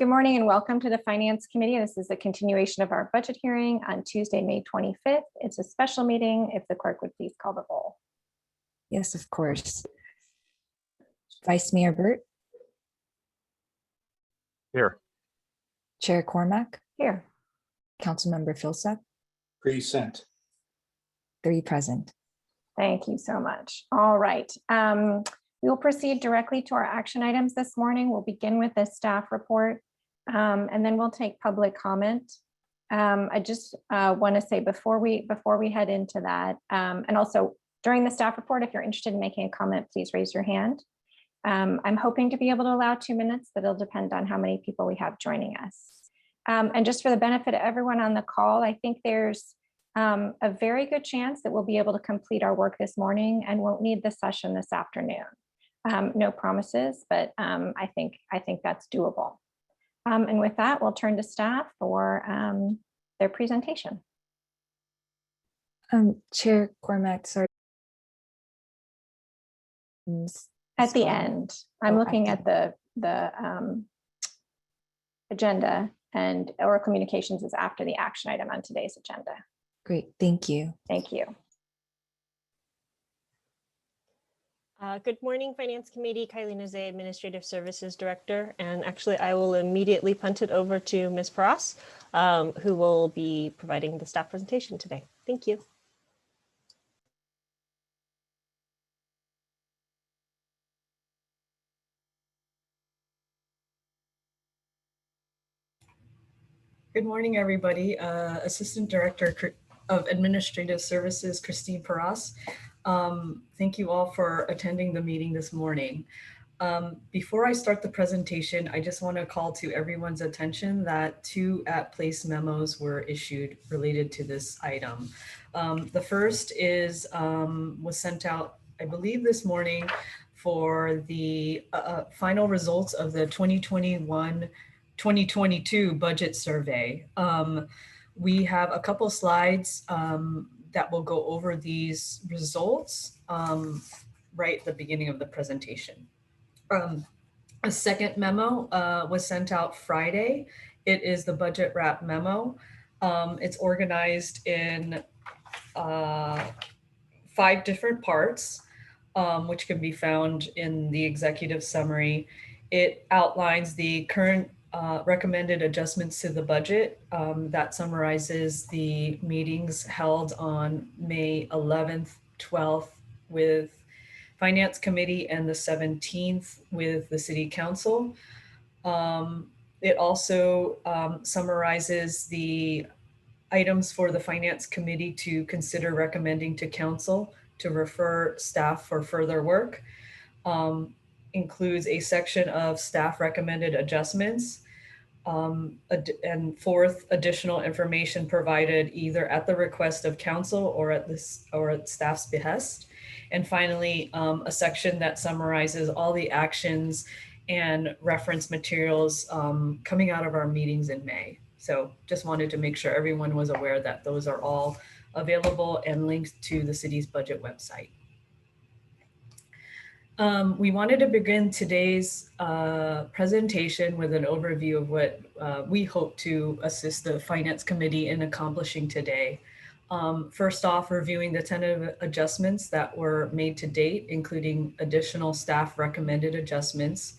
Good morning and welcome to the Finance Committee. This is a continuation of our budget hearing on Tuesday, May 25th. It's a special meeting. If the clerk would please call the roll. Yes, of course. Vice Mayor Burt. Here. Chair Cormack. Here. Councilmember Filsack. Present. 3 present. Thank you so much. All right. We will proceed directly to our action items this morning. We'll begin with the staff report, and then we'll take public comment. I just want to say before we head into that, and also during the staff report, if you're interested in making a comment, please raise your hand. I'm hoping to be able to allow 2 minutes, but it'll depend on how many people we have joining us. And just for the benefit of everyone on the call, I think there's a very good chance that we'll be able to complete our work this morning and won't need the session this afternoon. No promises, but I think that's doable. And with that, we'll turn to staff for their presentation. Chair Cormack, sorry. At the end, I'm looking at the agenda, and oral communications is after the action item on today's agenda. Great, thank you. Thank you. Good morning, Finance Committee. Kylie Nazay, Administrative Services Director. And actually, I will immediately punt it over to Ms. Peras, who will be providing the staff presentation today. Thank you. Good morning, everybody. Assistant Director of Administrative Services, Christine Peras. Thank you all for attending the meeting this morning. Before I start the presentation, I just want to call to everyone's attention that 2 at-place memos were issued related to this item. The first is was sent out, I believe, this morning for the final results of the 2021-2022 budget survey. We have a couple slides that will go over these results right at the beginning of the presentation. A second memo was sent out Friday. It is the budget wrap memo. It's organized in 5 different parts, which can be found in the executive summary. It outlines the current recommended adjustments to the budget that summarizes the meetings held on May 11th, 12th with Finance Committee and the 17th with the City Council. It also summarizes the items for the Finance Committee to consider recommending to Council to refer staff for further work. Includes a section of staff recommended adjustments, and 4th, additional information provided either at the request of Council or at staff's behest. And finally, a section that summarizes all the actions and reference materials coming out of our meetings in May. So just wanted to make sure everyone was aware that those are all available and linked to the city's budget website. We wanted to begin today's presentation with an overview of what we hope to assist the Finance Committee in accomplishing today. First off, reviewing the tentative adjustments that were made to date, including additional staff recommended adjustments,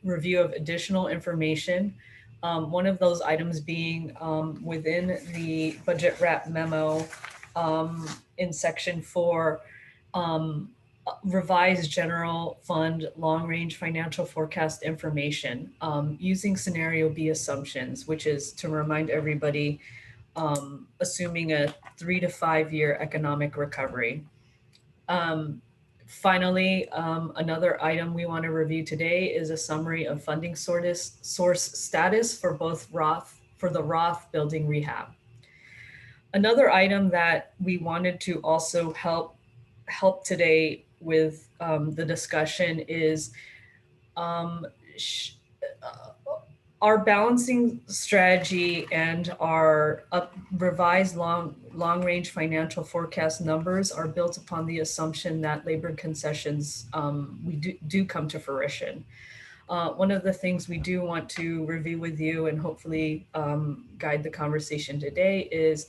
review of additional information. One of those items being within the budget wrap memo in section 4, revised general fund long-range financial forecast information using scenario B assumptions, which is, to remind everybody, assuming a 3 to 5 year economic recovery. Finally, another item we want to review today is a summary of funding source status for both the Roth building rehab. Another item that we wanted to also help today with the discussion is our balancing strategy and our revised long-range financial forecast numbers are built upon the assumption that labor concessions do come to fruition. One of the things we do want to review with you and hopefully guide the conversation today is,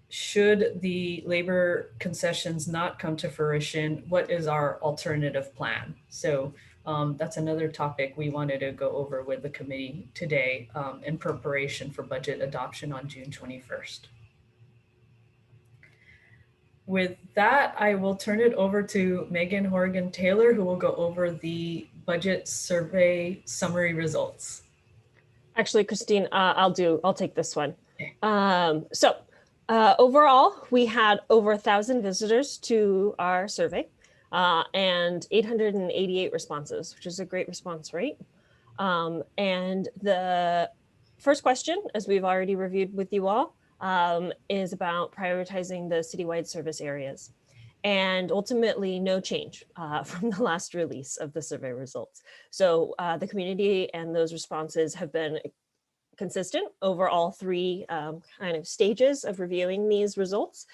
should the labor concessions not come to fruition, what is our alternative plan? So that's another topic we wanted to go over with the committee today in preparation for budget adoption on June 21st. With that, I will turn it over to Megan Horgan-Taylor, who will go over the budget survey summary results. Actually, Christine, I'll take this one. Okay. Overall, we had over 1,000 visitors to our survey and 888 responses, which is a great response rate. And the first question, as we've already reviewed with you all, is about prioritizing the citywide service areas. And ultimately, no change from the last release of the survey results. So the community and those responses have been consistent over all three kind of stages of reviewing these results,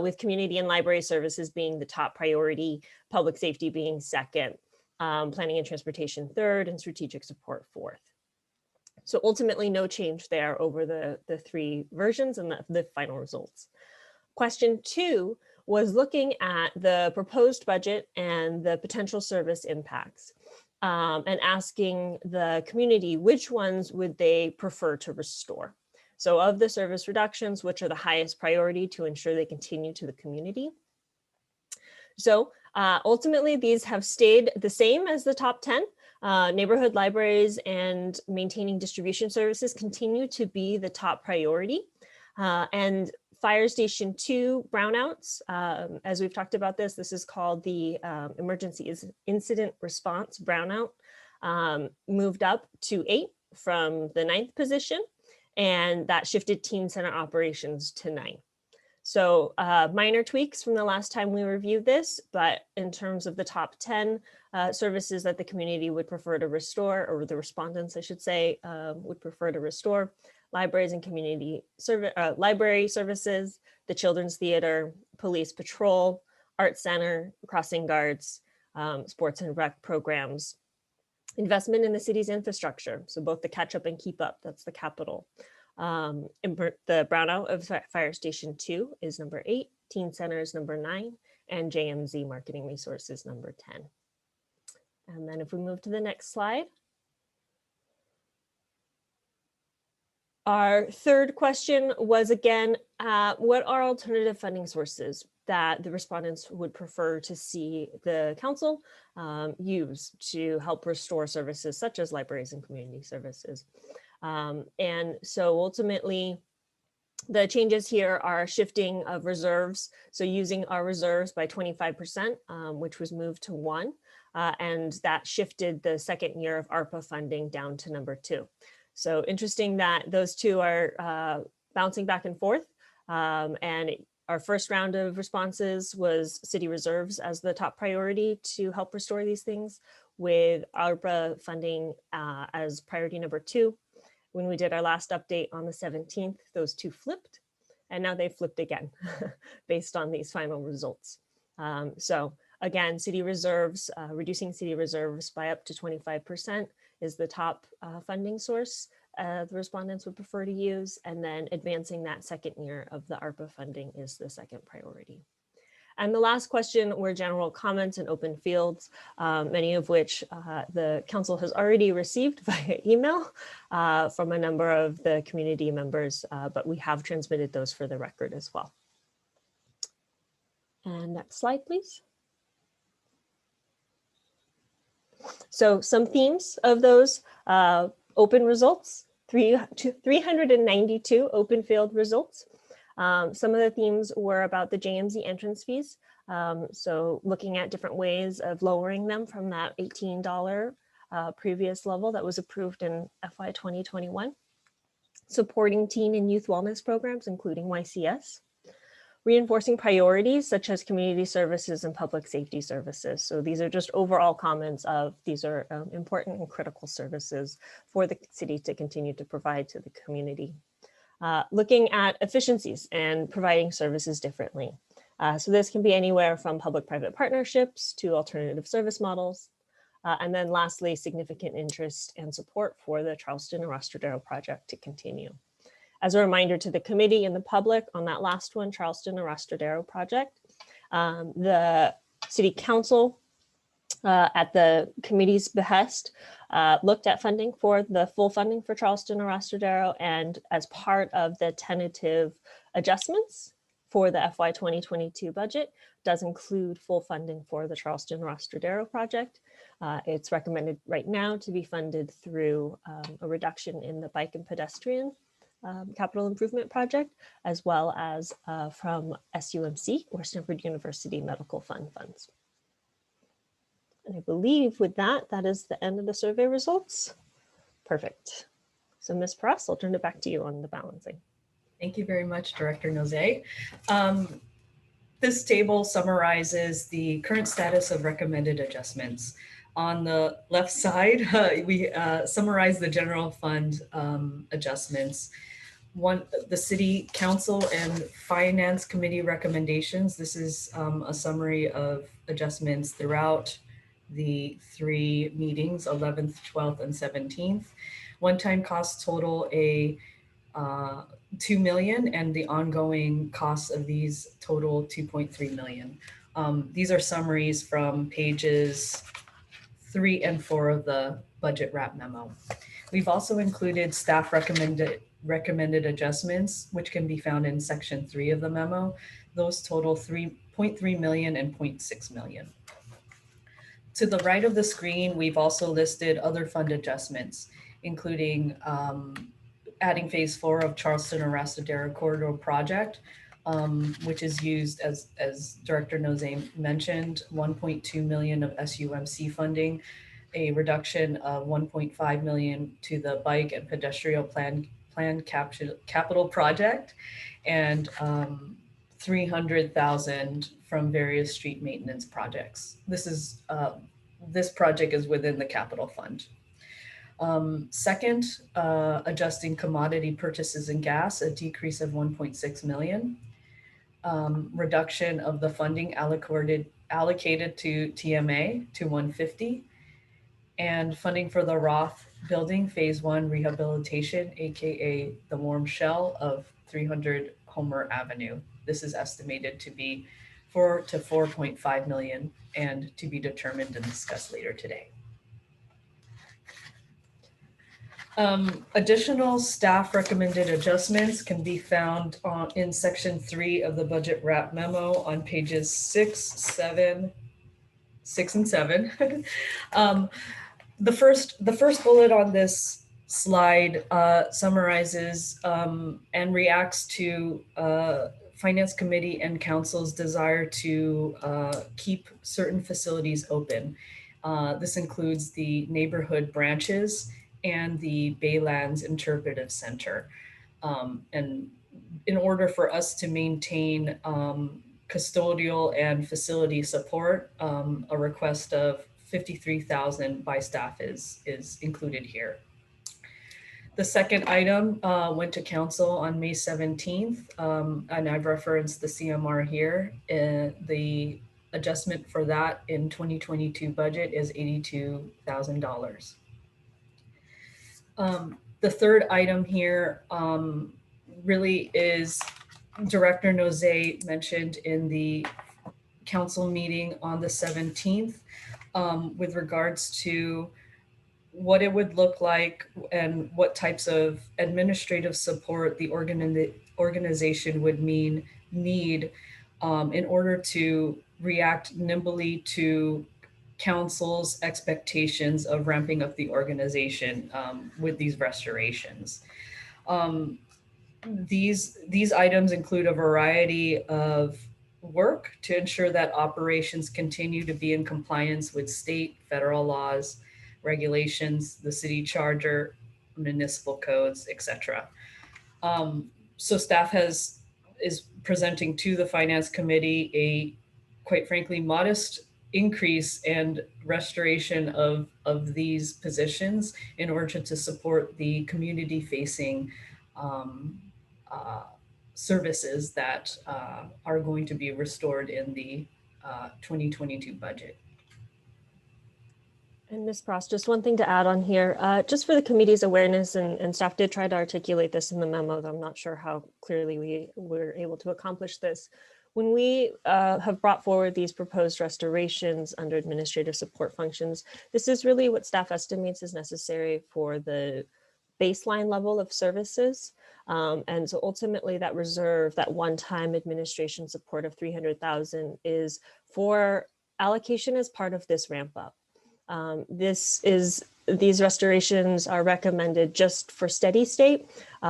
with community and library services being the top priority, public safety being second, planning and transportation third, and strategic support fourth. So ultimately, no change there over the three versions and the final results. Question 2 was looking at the proposed budget and the potential service impacts, and asking the community which ones would they prefer to restore. So of the service reductions, which are the highest priority to ensure they continue to the community. So ultimately, these have stayed the same as the top 10. Neighborhood libraries and maintaining distribution services continue to be the top priority. And Fire Station 2 brownouts, as we've talked about this is called the Emergency Incident Response brownout, moved up to 8 from the 9th position, and that shifted teen center operations to 9. So minor tweaks from the last time we reviewed this, but in terms of the top 10 services that the community would prefer to restore, or the respondents, I should say, would prefer to restore: libraries and community library services, the Children's Theater, police patrol, art center, crossing guards, sports and rec programs, investment in the city's infrastructure. So both the catch up and keep up, that's the capital. The brownout of Fire Station 2 is number 8, Teen Center is number 9, and JMZ Marketing Resources number 10. And then if we move to the next slide. Our third question was, again, what are alternative funding sources that the respondents would prefer to see the council use to help restore services such as libraries and community services? And so ultimately, the changes here are shifting of reserves. So using our reserves by 25%, which was moved to 1, and that shifted the second year of ARPA funding down to number 2. So interesting that those two are bouncing back and forth. And our first round of responses was city reserves as the top priority to help restore these things, with ARPA funding as priority number 2. When we did our last update on the 17th, those two flipped, and now they've flipped again based on these final results. So again, city reserves, reducing city reserves by up to 25% is the top funding source the respondents would prefer to use, and then advancing that second year of the ARPA funding is the second priority. And the last question were general comments and open fields, many of which the council has already received via email from a number of the community members, but we have transmitted those for the record as well. And next slide, please. So some themes of those open results, 392 open field results. Some of the themes were about the JMZ entrance fees. So looking at different ways of lowering them from that $18 previous level that was approved in FY 2021. Supporting teen and youth wellness programs, including YCS. Reinforcing priorities such as community services and public safety services. So these are just overall comments of these are important and critical services for the city to continue to provide to the community. Looking at efficiencies and providing services differently. So this can be anywhere from public-private partnerships to alternative service models. And then lastly, significant interest and support for the Charleston Arrestadero project to continue. As a reminder to the committee and the public on that last one, Charleston Arrestadero project, the City Council at the committee's behest looked at funding for the full funding for Charleston Arrestadero, and as part of the tentative adjustments for the FY 2022 budget does include full funding for the Charleston Arrestadero project. It's recommended right now to be funded through a reduction in the bike and pedestrian capital improvement project, as well as from SUMC or Stanford University Medical Fund funds. And I believe with that, that is the end of the survey results. Perfect. So Ms. Press, I'll turn it back to you on the balancing. Thank you very much, Director Nozay. This table summarizes the current status of recommended adjustments. On the left side, we summarize the general fund adjustments. The City Council and Finance Committee recommendations. This is a summary of adjustments throughout the 3 meetings, 11th, 12th, and 17th. One-time costs total a 2 million, and the ongoing costs of these total 2.3 million. These are summaries from pages 3 and 4 of the budget wrap memo. We've also included staff recommended adjustments, which can be found in section 3 of the memo. Those total 3.3 million and 0.6 million. To the right of the screen, we've also listed other fund adjustments, including adding phase 4 of Charleston Arrestadero Corridor project, which is used as Director Nozay mentioned, 1.2 million of SUMC funding, a reduction of 1.5 million to the bike and pedestrian plan capital project, and 300,000 from various street maintenance projects. This project is within the capital fund. Second, adjusting commodity purchases in gas, a decrease of 1.6 million. Reduction of the funding allocated to TMA to 150, and funding for the Roth building phase 1 rehabilitation, aka the warm shell of 300 Homer Avenue. This is estimated to be 4 to 4.5 million and to be determined and discussed later today. Additional staff recommended adjustments can be found in section 3 of the budget wrap memo on pages 6 and 7. The first bullet on this slide summarizes and reacts to Finance Committee and Council's desire to keep certain facilities open. This includes the neighborhood branches and the Baylands Interpretive Center. And in order for us to maintain custodial and facility support, a request of 53,000 by staff is included here. The second item went to council on May 17th, and I've referenced the CMR here. The adjustment for that in 2022 budget is $82,000. The third item here really is Director Nozay mentioned in the council meeting on the 17th with regards to what it would look like and what types of administrative support the organization would need in order to react nimbly to council's expectations of ramping up the organization with these restorations. These items include a variety of work to ensure that operations continue to be in compliance with state, federal laws, regulations, the city charter, municipal codes, etc. So staff is presenting to the Finance Committee a, quite frankly, modest increase and restoration of these positions in order to support the community facing services that are going to be restored in the 2022 budget. And Ms. Pross, just one thing to add on here, just for the committee's awareness, and staff did try to articulate this in the memo, though I'm not sure how clearly we were able to accomplish this. When we have brought forward these proposed restorations under administrative support functions, this is really what staff estimates is necessary for the baseline level of services. And so ultimately that reserve, that one-time administration support of 300,000 is for allocation as part of this ramp up. These restorations are recommended just for steady state,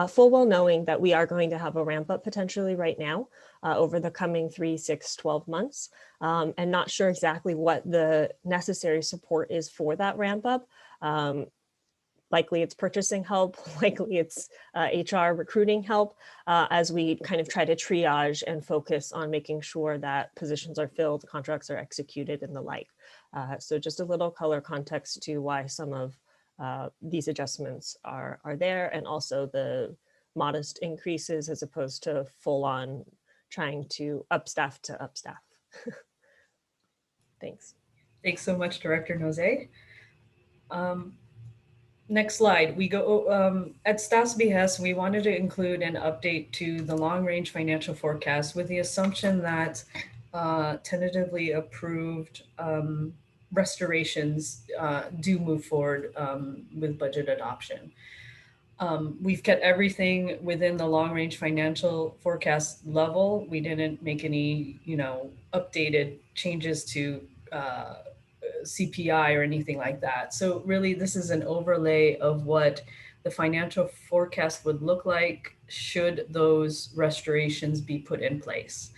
full well knowing that we are going to have a ramp up potentially right now over the coming 3, 6, 12 months, and not sure exactly what the necessary support is for that ramp up. Likely it's purchasing help, likely it's HR recruiting help, as we kind of try to triage and focus on making sure that positions are filled, contracts are executed and the like. So just a little color context to why some of these adjustments are there, and also the modest increases as opposed to full on trying to upstaff to upstaff. Thanks. Thanks so much, Director Noze. Next slide, we go at staff's behest, we wanted to include an update to the long-range financial forecast with the assumption that tentatively approved restorations do move forward with budget adoption. We've kept everything within the long-range financial forecast level. We didn't make any, updated changes to CPI or anything like that. So really, this is an overlay of what the financial forecast would look like should those restorations be put in place.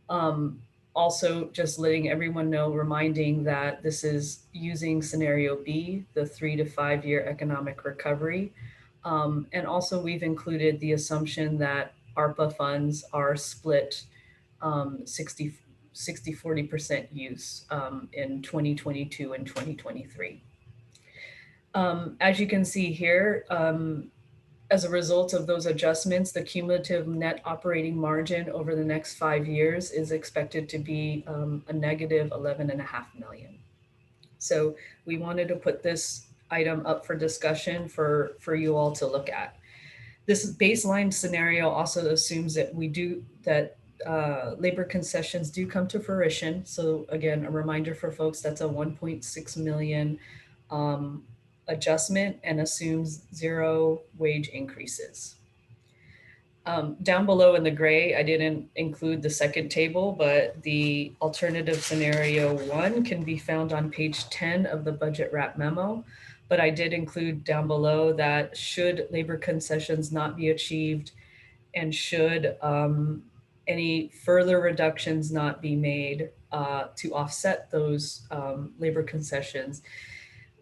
Also, just letting everyone know, reminding that this is using scenario B, the 3 to 5 year economic recovery. And also we've included the assumption that ARPA funds are split 60-40% use in 2022 and 2023. As you can see here, as a result of those adjustments, the cumulative net operating margin over the next 5 years is expected to be a negative 11.5 million. So we wanted to put this item up for discussion for you all to look at. This baseline scenario also assumes that labor concessions do come to fruition. So again, a reminder for folks, that's a 1.6 million adjustment and assumes 0 wage increases. Down below in the gray, I didn't include the second table, but the alternative scenario 1 can be found on page 10 of the budget wrap memo. But I did include down below that should labor concessions not be achieved and should any further reductions not be made to offset those labor concessions,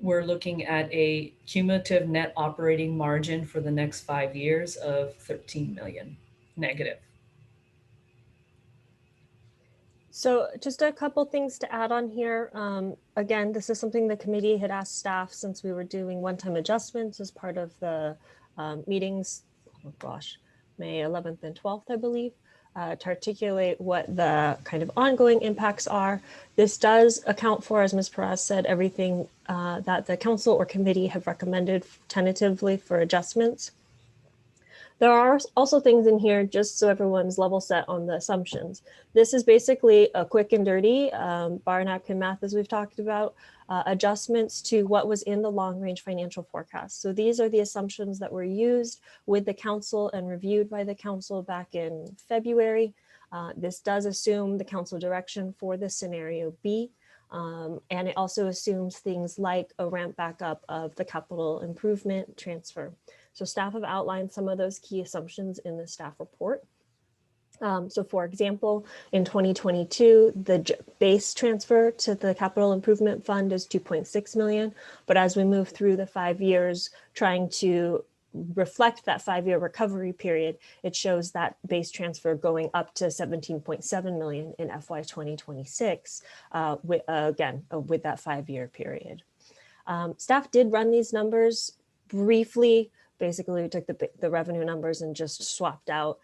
we're looking at a cumulative net operating margin for the next 5 years of 13 million negative. So just a couple things to add on here. Again, this is something the committee had asked staff since we were doing one-time adjustments as part of the meetings, oh gosh, May 11th and 12th, I believe, to articulate what the kind of ongoing impacts are. This does account for, as Ms. Perez said, everything that the council or committee have recommended tentatively for adjustments. There are also things in here just so everyone's level set on the assumptions. This is basically a quick and dirty bar napkin math, as we've talked about, adjustments to what was in the long range financial forecast. So these are the assumptions that were used with the council and reviewed by the council back in February. This does assume the council direction for the scenario B. And it also assumes things like a ramp back up of the capital improvement transfer. So staff have outlined some of those key assumptions in the staff report. So for example, in 2022, the base transfer to the capital improvement fund is 2.6 million. But as we move through the 5 years, trying to reflect that 5-year recovery period, it shows that base transfer going up to 17.7 million in FY 2026, with that 5-year period. Staff did run these numbers briefly. Basically, we took the revenue numbers and just swapped out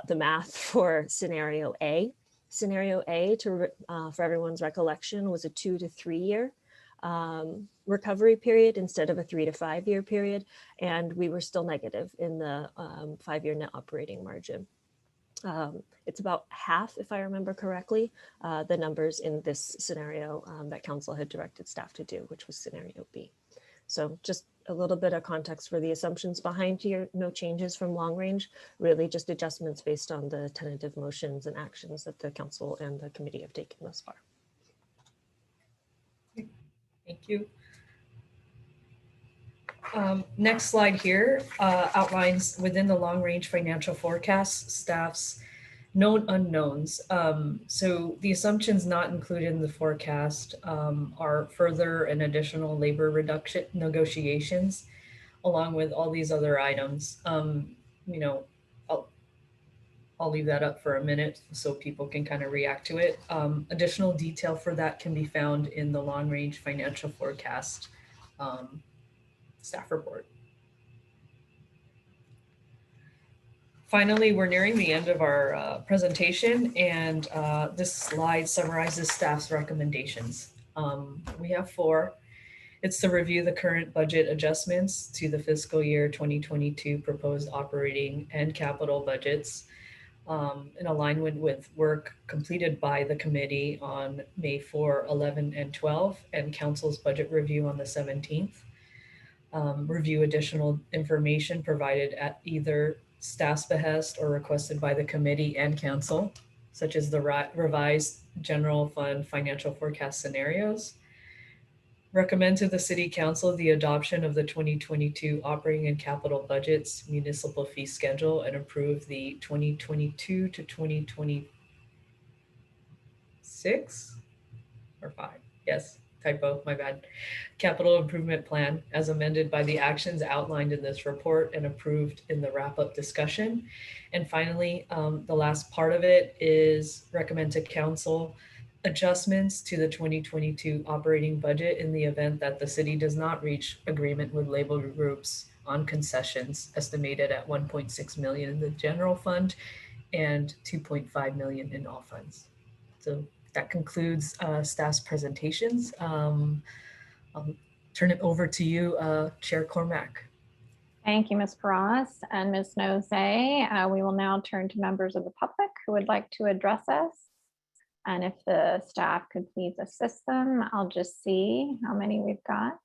the math for scenario A. Scenario A, for everyone's recollection, was a 2 to 3 year. recovery period instead of a 3 to 5 year period. And we were still negative in the 5-year net operating margin. It's about half, if I remember correctly, the numbers in this scenario that council had directed staff to do, which was scenario B. So just a little bit of context for the assumptions behind here. No changes from long range, really just adjustments based on the tentative motions and actions that the council and the committee have taken thus far. Thank you. Next slide here outlines within the long-range financial forecast staff's known unknowns. So the assumptions not included in the forecast are further and additional labor reduction negotiations, along with all these other items. You know, I'll leave that up for a minute so people can kind of react to it. Additional detail for that can be found in the long-range financial forecast staff report. Finally, we're nearing the end of our presentation, and this slide summarizes staff's recommendations. We have 4. It's to review the current budget adjustments to the fiscal year 2022 proposed operating and capital budgets in alignment with work completed by the committee on May 4, 11, and 12, and council's budget review on the 17th. Review additional information provided at either staff's behest or requested by the committee and council, such as the revised general fund financial forecast scenarios. Recommend to the city council the adoption of the 2022 operating and capital budgets, municipal fee schedule, and approve the 2022 to 2026 or 5. Yes, typo, my bad. Capital improvement plan as amended by the actions outlined in this report and approved in the wrap-up discussion. And finally, the last part of it is recommend to council adjustments to the 2022 operating budget in the event that the city does not reach agreement with labor groups on concessions estimated at 1.6 million in the general fund and 2.5 million in all funds. So that concludes staff's presentations. I'll turn it over to you, Chair Cormack. Thank you, Ms. Paras and Ms. Nose. We will now turn to members of the public who would like to address us. And if the staff could please assist them, I'll just see how many we've got.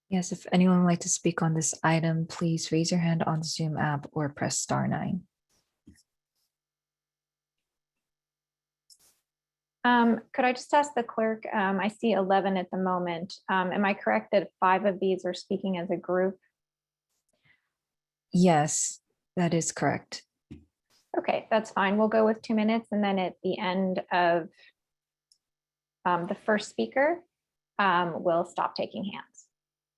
Yes, if anyone would like to speak on this item, please raise your hand on the Zoom app or press *9. Could I just ask the clerk, I see 11 at the moment. Am I correct that 5 of these are speaking as a group? Yes, that is correct. Okay, that's fine. We'll go with 2 minutes, and then at the end of the first speaker, we'll stop taking hands.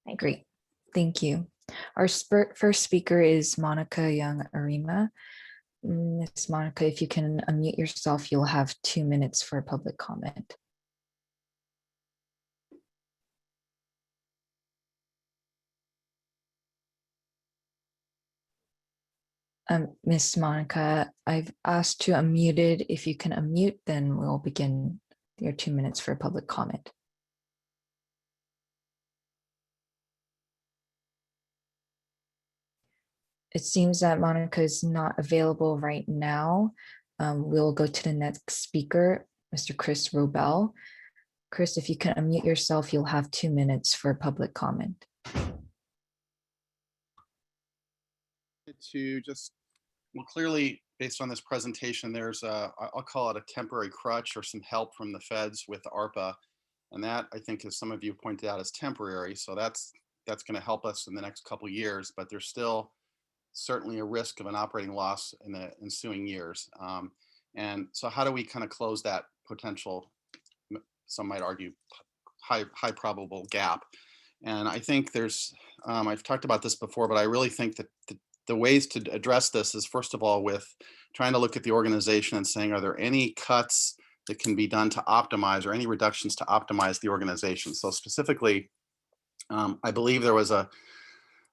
Thank you. Great, thank you. Our first speaker is Monica Young-Arima. Ms. Monica, if you can unmute yourself, you'll have 2 minutes for public comment. Ms. Monica, I've asked to unmute it. If you can unmute, then we'll begin your 2 minutes for public comment. It seems that Monica is not available right now. We'll go to the next speaker, Mr. Chris Robel. Chris, if you can unmute yourself, you'll have 2 minutes for public comment. To just, well, clearly based on this presentation, there's I'll call it a temporary crutch or some help from the feds with ARPA. And that, I think, as some of you pointed out, is temporary. So that's going to help us in the next couple of years, but there's still certainly a risk of an operating loss in the ensuing years. And so how do we kind of close that potential, some might argue, high probable gap? And I think there's, I've talked about this before, but I really think that the ways to address this is, first of all, with trying to look at the organization and saying, are there any cuts that can be done to optimize or any reductions to optimize the organization? So specifically, I believe there was a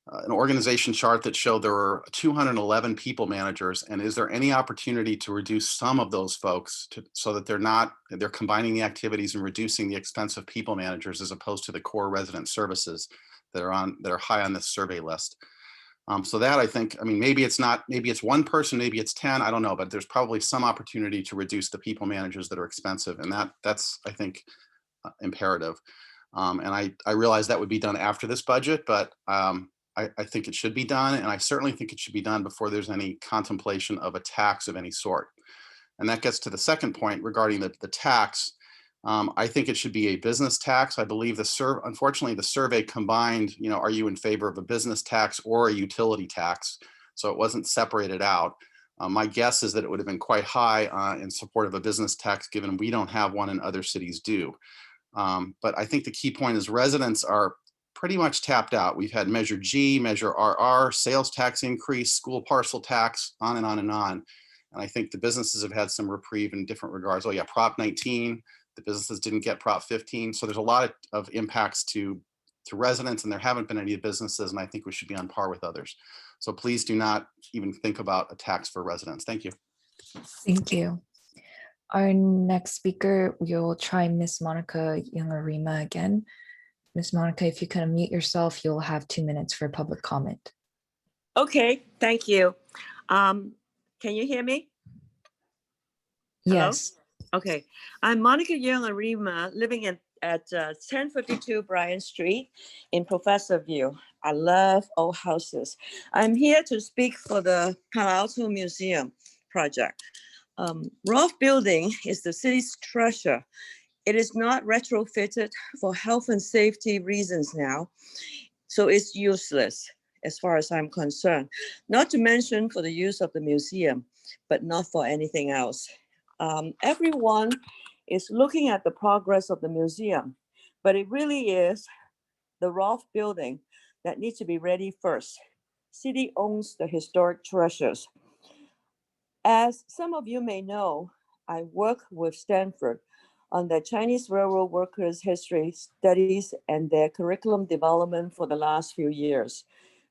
an organization chart that showed there were 211 people managers. And is there any opportunity to reduce some of those folks so that they're combining the activities and reducing the expense of people managers as opposed to the core resident services that are high on this survey list? So that, I think, I mean, maybe it's one person, maybe it's 10, I don't know, but there's probably some opportunity to reduce the people managers that are expensive. And that's, I think, imperative. And I realize that would be done after this budget, but I think it should be done. And I certainly think it should be done before there's any contemplation of a tax of any sort. And that gets to the second point regarding the tax. I think it should be a business tax. I believe unfortunately, the survey combined, are you in favor of a business tax or a utility tax? So it wasn't separated out. My guess is that it would have been quite high in support of a business tax, given we don't have one and other cities do. But I think the key point is residents are pretty much tapped out. We've had Measure G, Measure RR, sales tax increase, school parcel tax, on and on and on. And I think the businesses have had some reprieve in different regards. Oh yeah, Prop 19, the businesses didn't get Prop 15. So there's a lot of impacts to residents, and there haven't been any businesses, and I think we should be on par with others. So please do not even think about a tax for residents. Thank you. Thank you. Our next speaker, we will try Miss Monica Youngarima again. Miss Monica, if you can unmute yourself, you'll have 2 minutes for public comment. Okay, thank you. Can you hear me? Hello? Yes. Okay, I'm Monica Youngarima, living at 1052 Bryan Street in Professor View. I love old houses. I'm here to speak for the Alto Museum project. Roth Building is the city's treasure. It is not retrofitted for health and safety reasons now, so it's useless as far as I'm concerned. Not to mention for the use of the museum, but not for anything else. Everyone is looking at the progress of the museum, but it really is the Roth Building that needs to be ready first. City owns the historic treasures. As some of you may know, I work with Stanford on the Chinese railroad workers' history studies and their curriculum development for the last few years.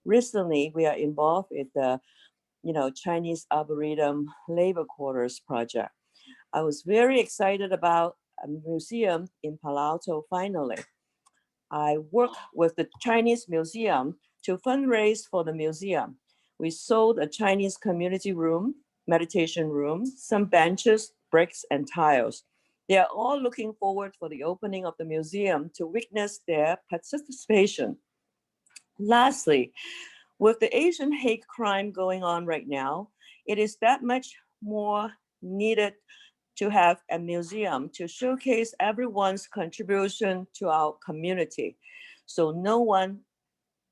Recently, we are involved in the Chinese Arboretum Labor Quarters project. I was very excited about a museum in Palo Alto finally. I worked with the Chinese Museum to fundraise for the museum. We sold a Chinese community room, meditation room, some benches, bricks, and tiles. They are all looking forward for the opening of the museum to witness their participation. Lastly, with the Asian hate crime going on right now, it is that much more needed to have a museum to showcase everyone's contribution to our community, so no one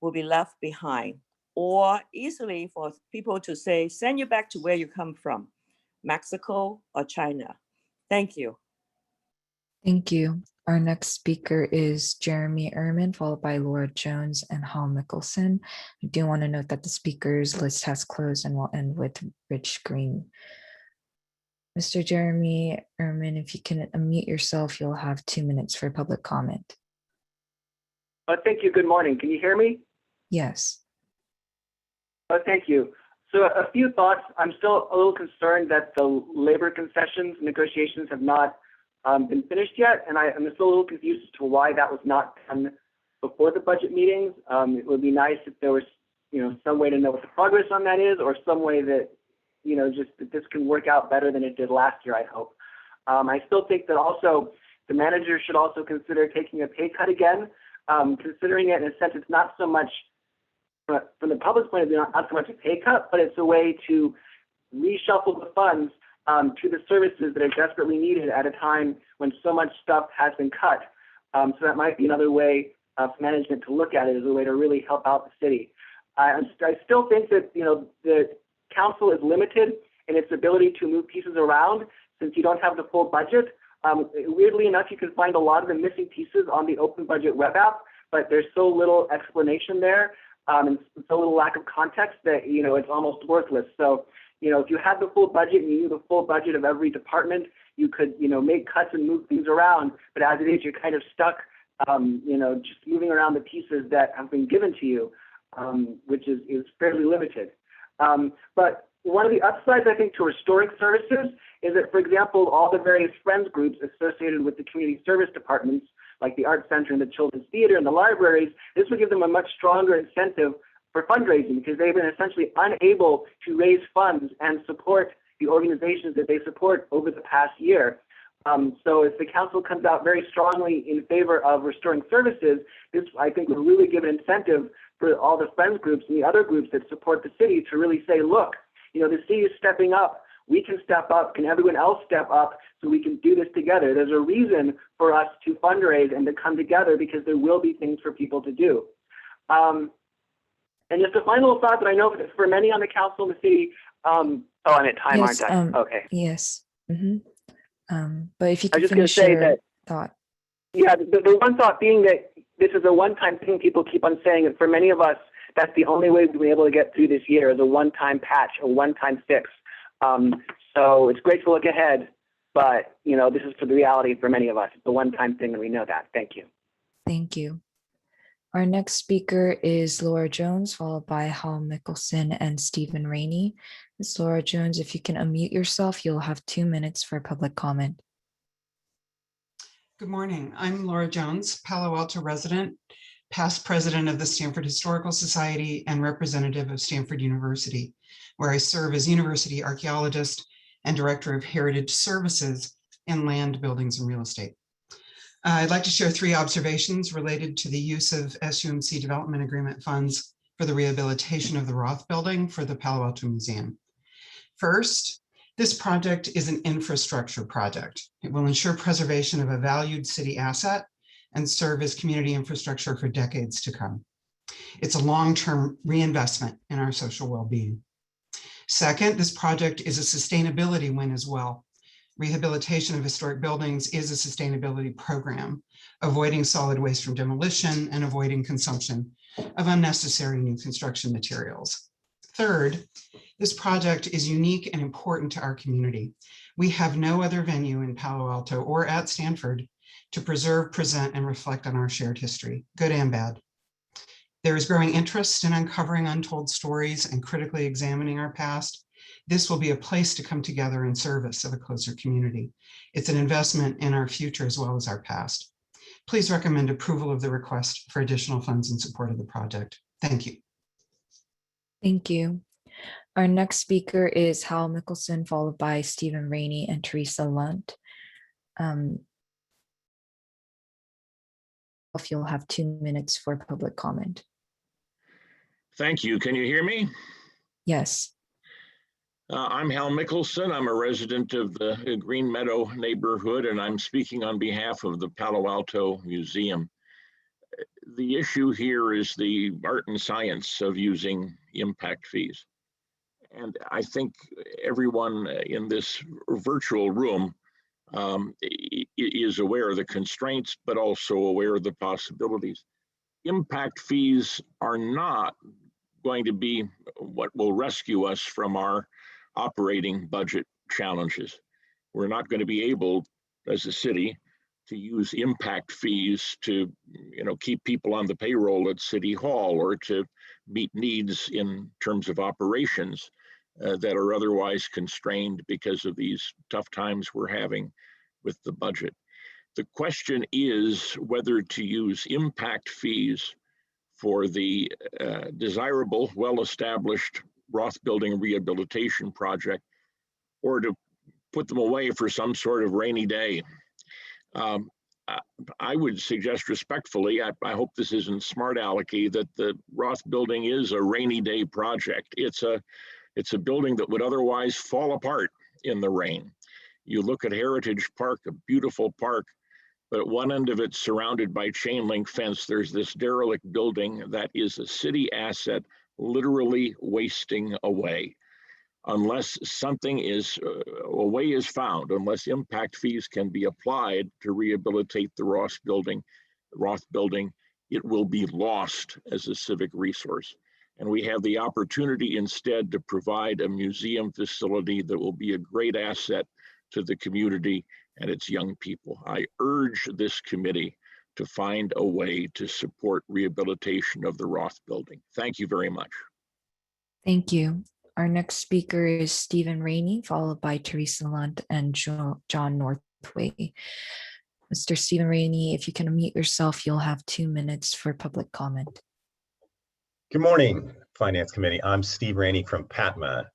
will be left behind, or easily for people to say, send you back to where you come from, Mexico or China. Thank you. Thank you. Our next speaker is Jeremy Ehrman, followed by Laura Jones and Hal Mickelson. I do want to note that the speakers list has closed, and we'll end with Rich Green. Mr. Jeremy Ehrman, if you can unmute yourself, you'll have 2 minutes for public comment. Thank you. Good morning. Can you hear me? Yes. Thank you. So a few thoughts. I'm still a little concerned that the labor concessions negotiations have not been finished yet, and I'm still a little confused as to why that was not done before the budget meetings. It would be nice if there was, some way to know what the progress on that is, or some way that, just that this can work out better than it did last year, I hope. I still think that also the manager should also consider taking a pay cut again, considering it in a sense it's not so much, from the public's point of view, not so much a pay cut, but it's a way to reshuffle the funds to the services that are desperately needed at a time when so much stuff has been cut. So that might be another way for management to look at it as a way to really help out the city. I still think that the council is limited in its ability to move pieces around since you don't have the full budget. Weirdly enough, you can find a lot of the missing pieces on the Open Budget web app, but there's so little explanation there and so little lack of context that it's almost worthless. So if you had the full budget and you knew the full budget of every department, you could make cuts and move things around. But as it is, you're kind of stuck, just moving around the pieces that have been given to you. which is fairly limited. But one of the upsides, I think, to restoring services is that, for example, all the various friends groups associated with the community service departments, like the Arts Center and the Children's Theater and the libraries, this would give them a much stronger incentive for fundraising because they've been essentially unable to raise funds and support the organizations that they support over the past year. So if the council comes out very strongly in favor of restoring services, this, I think, would really give an incentive for all the friends groups and the other groups that support the city to really say, look, you know, the city is stepping up. We can step up. Can everyone else step up so we can do this together? There's a reason for us to fundraise and to come together because there will be things for people to do. And just a final thought that I know that for many on the council in the city, oh, I'm at time, Yes, aren't I? Okay. Yes. But if you I could was just going finish to say your that, thought. yeah, the one thought being that this is a one-time thing. People keep on saying it. For many of us, that's the only way we've been able to get through this year is a one-time patch, a one-time fix. So it's great to look ahead, but you know, this is for the reality for many of us. It's a one-time thing, and we know that. Thank you. Thank you. Our next speaker is Laura Jones, followed by Hal Mickelson and Stephen Rainey. Ms. Laura Jones, if you can unmute yourself, you'll have 2 minutes for public comment. Good morning. I'm Laura Jones, Palo Alto resident, past president of the Stanford Historical Society and representative of Stanford University, where I serve as university archaeologist and director of heritage services in land, buildings, and real estate. I'd like to share 3 observations related to the use of SUMC Development Agreement funds for the rehabilitation of the Roth Building for the Palo Alto Museum. First, this project is an infrastructure project. It will ensure preservation of a valued city asset and serve as community infrastructure for decades to come. It's a long-term reinvestment in our social well-being. Second, this project is a sustainability win as well. Rehabilitation of historic buildings is a sustainability program, avoiding solid waste from demolition and avoiding consumption of unnecessary new construction materials. Third, this project is unique and important to our community. We have no other venue in Palo Alto or at Stanford to preserve, present, and reflect on our shared history, good and bad. There is growing interest in uncovering untold stories and critically examining our past. This will be a place to come together in service of a closer community. It's an investment in our future as well as our past. Please recommend approval of the request for additional funds in support of the project. Thank you. Thank you. Our next speaker is Hal Mickelson, followed by Stephen Rainey and Teresa Lunt. If you'll have 2 minutes for public comment. Thank you. Can you hear me? Yes. I'm Hal Mickelson. I'm a resident of the Green Meadow neighborhood, and I'm speaking on behalf of the Palo Alto Museum. The issue here is the art and science of using impact fees. And I think everyone in this virtual room is aware of the constraints, but also aware of the possibilities. Impact fees are not going to be what will rescue us from our operating budget challenges. We're not going to be able, as a city, to use impact fees to, keep people on the payroll at City Hall or to meet needs in terms of operations that are otherwise constrained because of these tough times we're having with the budget. The question is whether to use impact fees for the desirable, well-established Roth Building rehabilitation project, or to put them away for some sort of rainy day. I would suggest respectfully, I hope this isn't smart alecky, that the Roth Building is a rainy day project. It's a building that would otherwise fall apart in the rain. You look at Heritage Park, a beautiful park, but at one end of it, surrounded by chain link fence, there's this derelict building that is a city asset literally wasting away. Unless something is, a way is found, unless impact fees can be applied to rehabilitate the Roth Building, it will be lost as a civic resource. And we have the opportunity instead to provide a museum facility that will be a great asset to the community and its young people. I urge this committee to find a way to support rehabilitation of the Roth building. Thank you very much. Thank you. Our next speaker is Stephen Rainey, followed by Teresa Lunt and John Northway. Mr. Stephen Rainey, if you can unmute yourself, you'll have 2 minutes for public comment. Good morning, Finance Committee. I'm Steve Rainey from PATMA.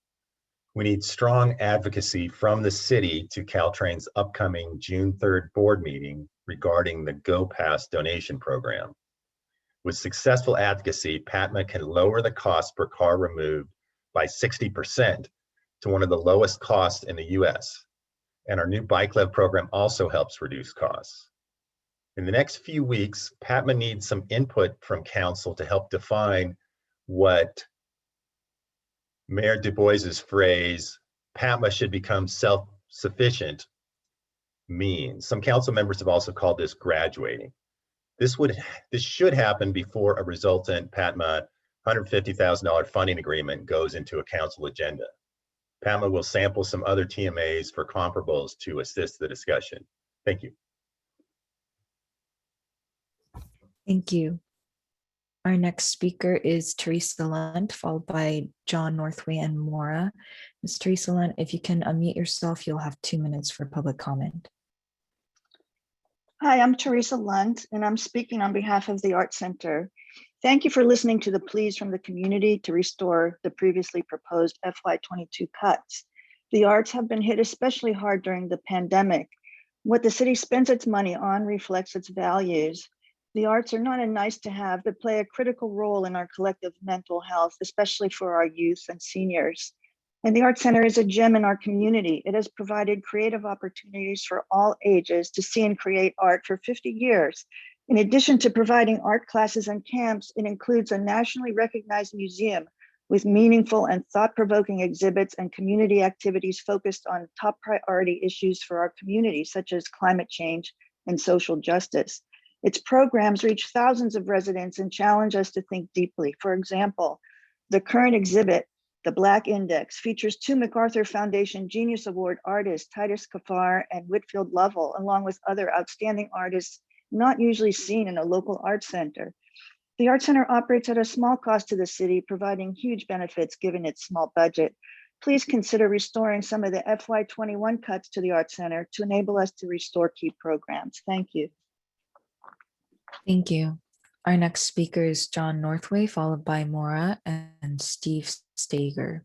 We need strong advocacy from the city to Caltrain's upcoming June 3rd board meeting regarding the Go Pass donation program. With successful advocacy, PATMA can lower the cost per car removed by 60% to one of the lowest costs in the US. And our new Bike Lev program also helps reduce costs. In the next few weeks, PATMA needs some input from council to help define what Mayor Du Bois's phrase, PATMA should become self-sufficient, means. Some council members have also called this graduating. This should happen before a resultant PATMA $150,000 funding agreement goes into a council agenda. PATMA will sample some other TMAs for comparables to assist the discussion. Thank you. Thank you. Our next speaker is Teresa Lunt, followed by John Northway and Maura. Ms. Teresa Lunt, if you can unmute yourself, you'll have 2 minutes for public comment. Hi, I'm Teresa Lunt, and I'm speaking on behalf of the Art Center. Thank you for listening to the pleas from the community to restore the previously proposed FY22 cuts. The arts have been hit especially hard during the pandemic. What the city spends its money on reflects its values. The arts are not a nice to have, but play a critical role in our collective mental health, especially for our youth and seniors. And the Art Center is a gem in our community. It has provided creative opportunities for all ages to see and create art for 50 years. In addition to providing art classes and camps, it includes a nationally recognized museum with meaningful and thought-provoking exhibits and community activities focused on top priority issues for our community, such as climate change and social justice. Its programs reach thousands of residents and challenge us to think deeply. For example, the current exhibit, The Black Index, features 2 MacArthur Foundation Genius Award artists, Titus Kaffar and Whitfield Lovell, along with other outstanding artists not usually seen in a local art center. The Art Center operates at a small cost to the city, providing huge benefits given its small budget. Please consider restoring some of the FY21 cuts to the Art Center to enable us to restore key programs. Thank you. Thank you. Our next speaker is John Northway, followed by Maura and Steve Stager.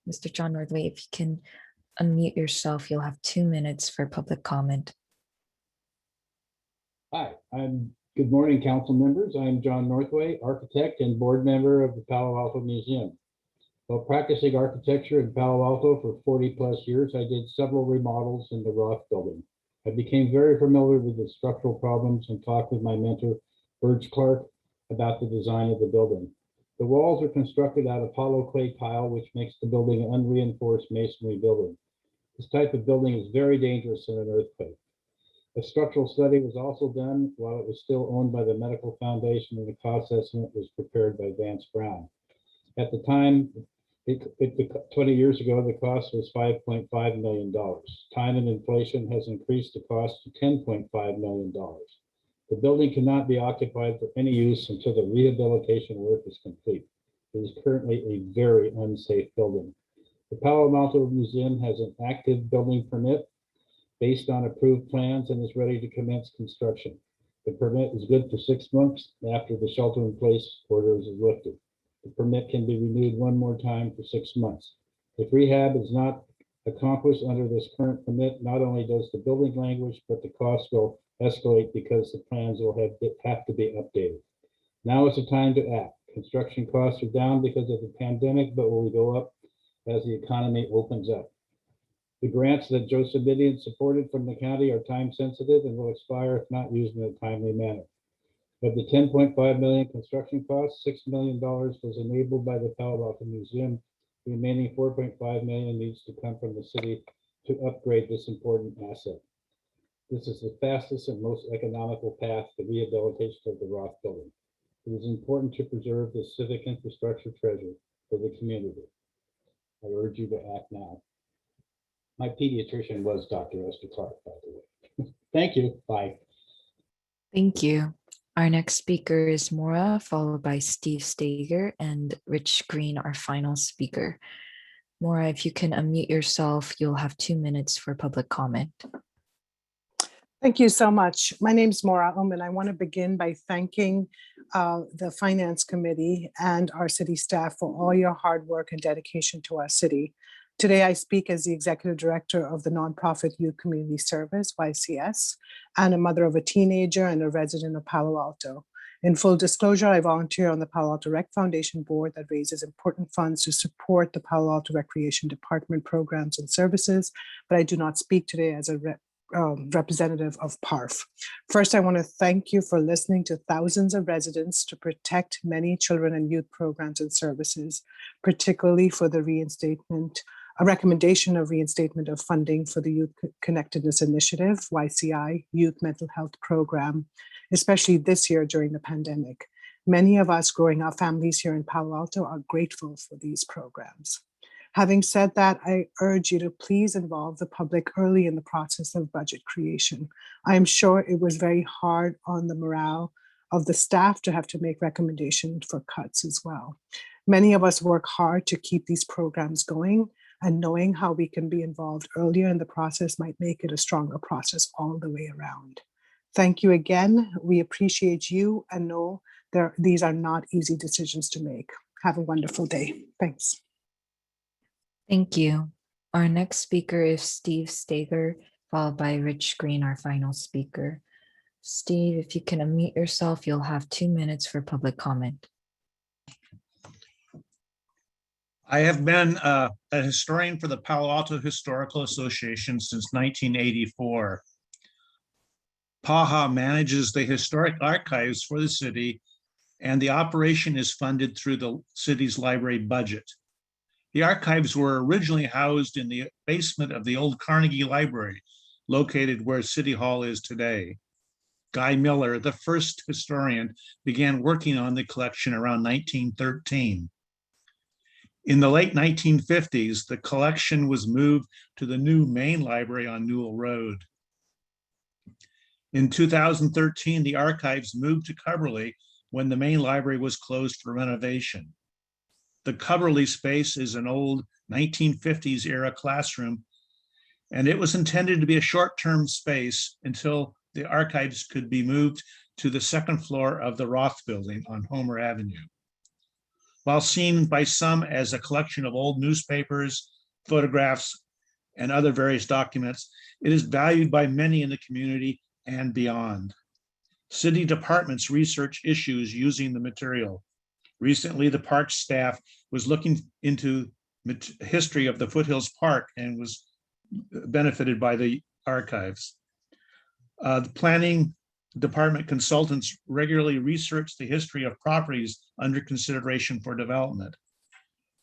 Mr. John Northway, if you can unmute yourself, you'll have 2 minutes for public comment. Hi, good morning, council members. I'm John Northway, architect and board member of the Palo Alto Museum. While practicing architecture in Palo Alto for 40+ years, I did several remodels in the Roth building. I became very familiar with the structural problems and talked with my mentor, Burge Clark, about the design of the building. The walls are constructed out of hollow clay tile, which makes the building an unreinforced masonry building. This type of building is very dangerous in an earthquake. A structural study was also done while it was still owned by the Medical Foundation, and the cost estimate was prepared by Vance Brown. At the time, 20 years ago, the cost was $5.5 million. Time and inflation has increased the cost to $10.5 million. The building cannot be occupied for any use until the rehabilitation work is complete. It is currently a very unsafe building. The Palo Alto Museum has an active building permit based on approved plans and is ready to commence construction. The permit is good for 6 months after the shelter-in-place orders is lifted. The permit can be renewed one more time for 6 months. If rehab is not accomplished under this current permit, not only does the building languish, but the cost will escalate because the plans will have to be updated. Now is the time to act. Construction costs are down because of the pandemic, but will go up as the economy opens up. The grants that Joseph Midian supported from the county are time sensitive and will expire if not used in a timely manner. Of the $10.5 million construction costs, $6 million was enabled by the Palo Alto Museum. The remaining $4.5 million needs to come from the city to upgrade this important asset. This is the fastest and most economical path to rehabilitation of the Roth building. It is important to preserve this civic infrastructure treasure for the community. I urge you to act now. My pediatrician was Dr. Esther Clark, by the way. Thank you. Bye. Thank you. Our next speaker is Maura, followed by Steve Stager and Rich Green, our final speaker. Maura, if you can unmute yourself, you'll have 2 minutes for public comment. Thank you so much. My name is Maura and I want to begin by thanking the Finance Committee and our city staff for all your hard work and dedication to our city. Today, I speak as the Executive Director of the Nonprofit Youth Community Service, YCS, and a mother of a teenager and a resident of Palo Alto. In full disclosure, I volunteer on the Palo Alto Rec Foundation board that raises important funds to support the Palo Alto Recreation Department programs and services, but I do not speak today as a representative of PARF. First, I want to thank you for listening to thousands of residents to protect many children and youth programs and services, particularly for the a recommendation of reinstatement of funding for the Youth Connectedness Initiative, YCI, Youth Mental Health Program, especially this year during the pandemic. Many of us growing up families here in Palo Alto are grateful for these programs. Having said that, I urge you to please involve the public early in the process of budget creation. I am sure it was very hard on the morale of the staff to have to make recommendations for cuts as well. Many of us work hard to keep these programs going, and knowing how we can be involved earlier in the process might make it a stronger process all the way around. Thank you again. We appreciate you and know these are not easy decisions to make. Have a wonderful day. Thanks. Thank you. Our next speaker is Steve Stager, followed by Rich Green, our final speaker. Steve, if you can unmute yourself, you'll have 2 minutes for public comment. I have been a historian for the Palo Alto Historical Association since 1984. PAHA manages the historic archives for the city, and the operation is funded through the city's library budget. The archives were originally housed in the basement of the old Carnegie Library, located where City Hall is today. Guy Miller, the first historian, began working on the collection around 1913. In the late 1950s, the collection was moved to the new main library on Newell Road. In 2013, the archives moved to Cubberley when the main library was closed for renovation. The Cubberley space is an old 1950s era classroom, and it was intended to be a short-term space until the archives could be moved to the second floor of the Roth building on Homer Avenue. While seen by some as a collection of old newspapers, photographs, and other various documents, it is valued by many in the community and beyond. City departments research issues using the material. Recently, the park staff was looking into history of the Foothills Park and was benefited by the archives. The planning department consultants regularly research the history of properties under consideration for development.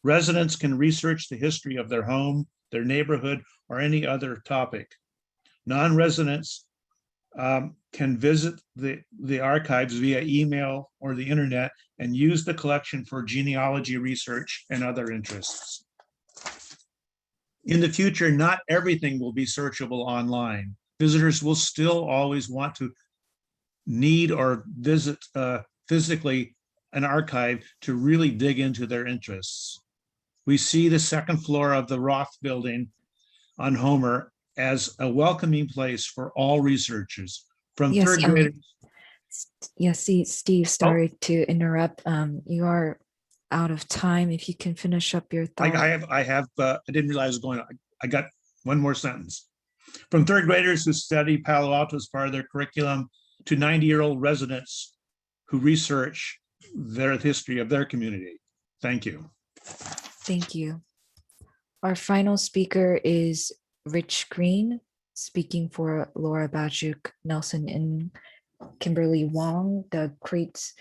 Residents can research the history of their home, their neighborhood, or any other topic. Non-residents can visit the archives via email or the internet and use the collection for genealogy research and other interests. In the future, not everything will be searchable online. Visitors will still always want to need or visit physically an archive to really dig into their interests. We see the second floor of the Roth building on Homer as a welcoming place for all researchers, from third graders. Yes, Steve, sorry to interrupt. You are out of time. If you can finish up your thought. I didn't realize I was going on. I got one more sentence. From third graders who study Palo Alto as part of their curriculum to 90-year-old residents who research their history of their community. Thank you. Thank you. Our final speaker is Rich Green, speaking for Laura Bajuk, Nelson and Kimberly Wong, Doug Kreitz,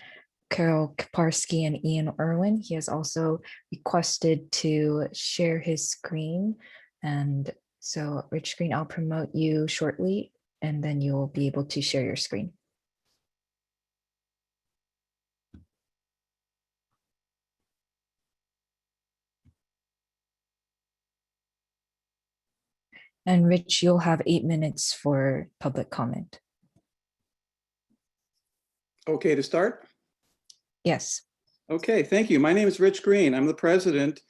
Carol Kaparsky, and Ian Irwin. He has also requested to share his screen. And so, Rich Green, I'll promote you shortly, and then you'll be able to share your screen. And Rich, you'll have 8 minutes for public comment. Okay to start? Yes. Okay, thank you. My name is Rich Green. I'm the president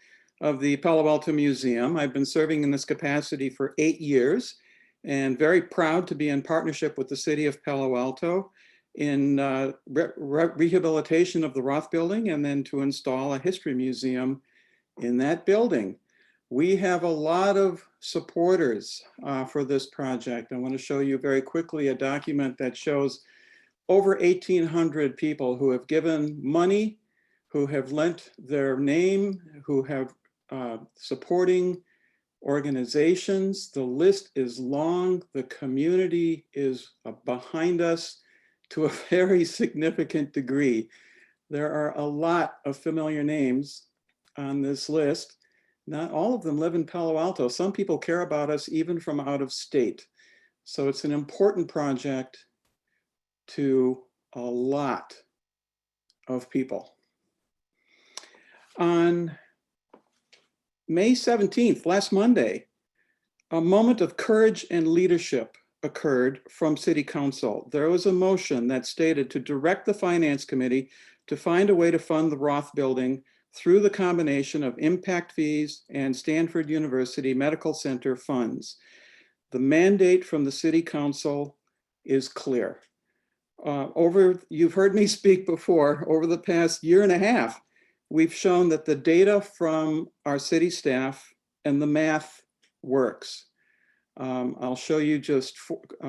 of the Palo Alto Museum. I've been serving in this capacity for 8 years and very proud to be in partnership with the city of Palo Alto in rehabilitation of the Roth Building and then to install a history museum in that building. We have a lot of supporters for this project. I want to show you very quickly a document that shows over 1,800 people who have given money, who have lent their name, who have supporting organizations. The list is long. The community is behind us to a very significant degree. There are a lot of familiar names on this list. Not all of them live in Palo Alto. Some people care about us even from out of state. So it's an important project to a lot of people. On May 17th, last Monday, a moment of courage and leadership occurred from City Council. There was a motion that stated to direct the Finance Committee to find a way to fund the Roth Building through the combination of impact fees and Stanford University Medical Center funds. The mandate from the City Council is clear. You've heard me speak before, over the past year and a half, we've shown that the data from our city staff and the math works. I'll show you just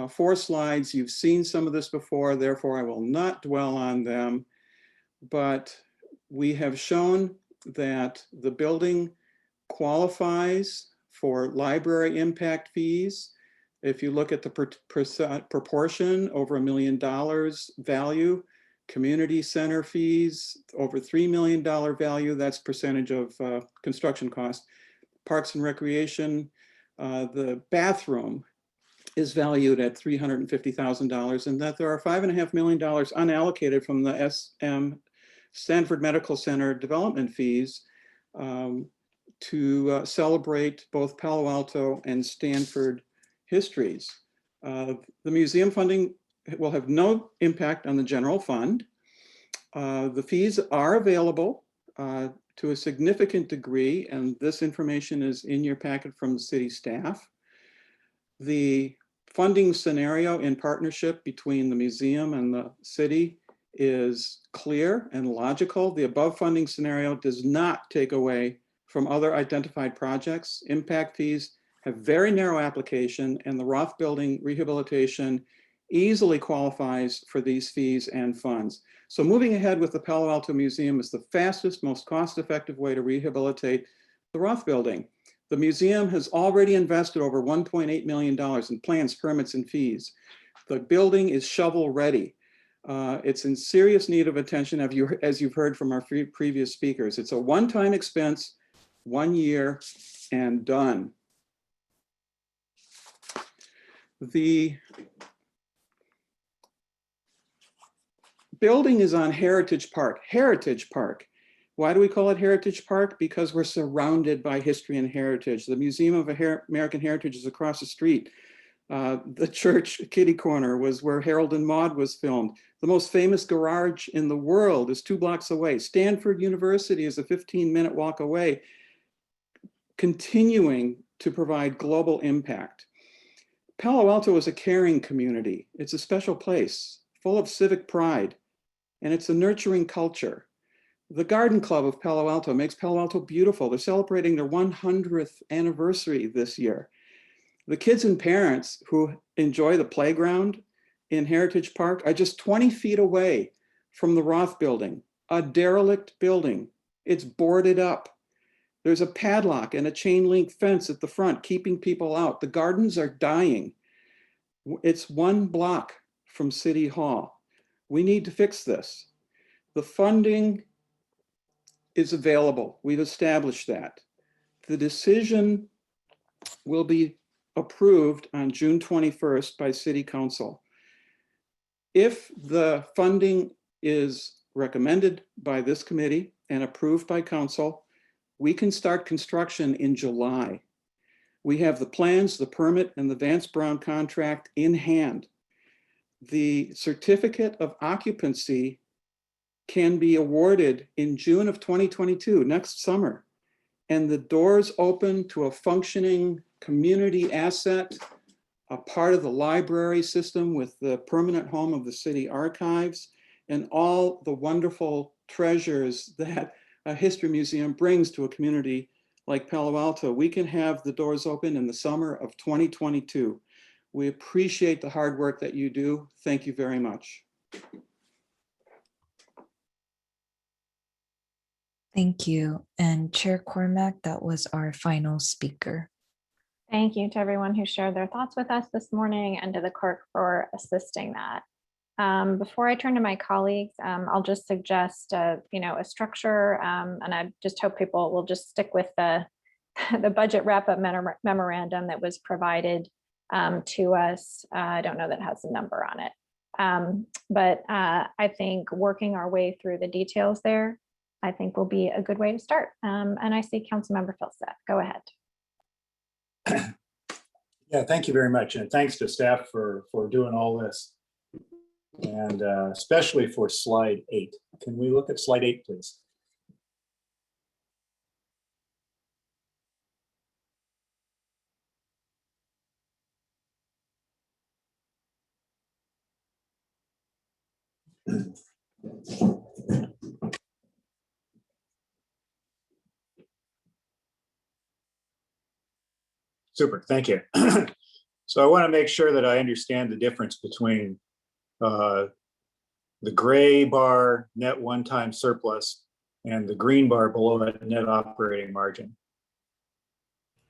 four slides. You've seen some of this before, therefore I will not dwell on them, but we have shown that the building qualifies for library impact fees. If you look at the proportion, over $1 million value, community center fees, over $3 million value, that's percentage of construction cost. Parks and Recreation, the bathroom is valued at $350,000, and that there are $5.5 million unallocated from the Stanford Medical Center development fees to celebrate both Palo Alto and Stanford histories. The museum funding will have no impact on the general fund. The fees are available to a significant degree, and this information is in your packet from the city staff. The funding scenario in partnership between the museum and the city is clear and logical. The above funding scenario does not take away from other identified projects. Impact fees have very narrow application, and the Roth Building rehabilitation easily qualifies for these fees and funds. So moving ahead with the Palo Alto Museum is the fastest, most cost-effective way to rehabilitate the Roth Building. The museum has already invested over $1.8 million in plans, permits, and fees. The building is shovel ready. It's in serious need of attention, as you've heard from our previous speakers. It's a one-time expense, 1 year, and done. The building is on Heritage Park. Heritage Park. Why do we call it Heritage Park? Because we're surrounded by history and heritage. The Museum of American Heritage is across the street. The church kitty corner was where Harold and Maude was filmed. The most famous garage in the world is 2 blocks away. Stanford University is a 15-minute walk away, continuing to provide global impact. Palo Alto is a caring community. It's a special place, full of civic pride, and it's a nurturing culture. The Garden Club of Palo Alto makes Palo Alto beautiful. They're celebrating their 100th anniversary this year. The kids and parents who enjoy the playground in Heritage Park are just 20 feet away from the Roth Building, a derelict building. It's boarded up. There's a padlock and a chain link fence at the front, keeping people out. The gardens are dying. It's 1 block from City Hall. We need to fix this. The funding is available. We've established that. The decision will be approved on June 21st by City Council. If the funding is recommended by this committee and approved by Council, we can start construction in July. We have the plans, the permit, and the Vance Brown contract in hand. the certificate of occupancy can be awarded in June of 2022, next summer. And the doors open to a functioning community asset, a part of the library system with the permanent home of the city archives, and all the wonderful treasures that a history museum brings to a community like Palo Alto. We can have the doors open in the summer of 2022. We appreciate the hard work that you do. Thank you very much. Thank you. And Chair Cormack, that was our final speaker. Thank you to everyone who shared their thoughts with us this morning and to the clerk for assisting that. Before I turn to my colleagues, I'll just suggest a structure, and I just hope people will just stick with the budget wrap-up memorandum that was provided to us. I don't know that it has a number on it, but I think working our way through the details there, I think will be a good way to start. And I see Councilmember Filseth. Go ahead. Yeah, thank you very much. And thanks to staff for doing all this. And especially for slide 8. Can we look at slide 8, please? Super, thank you. So I want to make sure that I understand the difference between the gray bar net one-time surplus and the green bar below that net operating margin.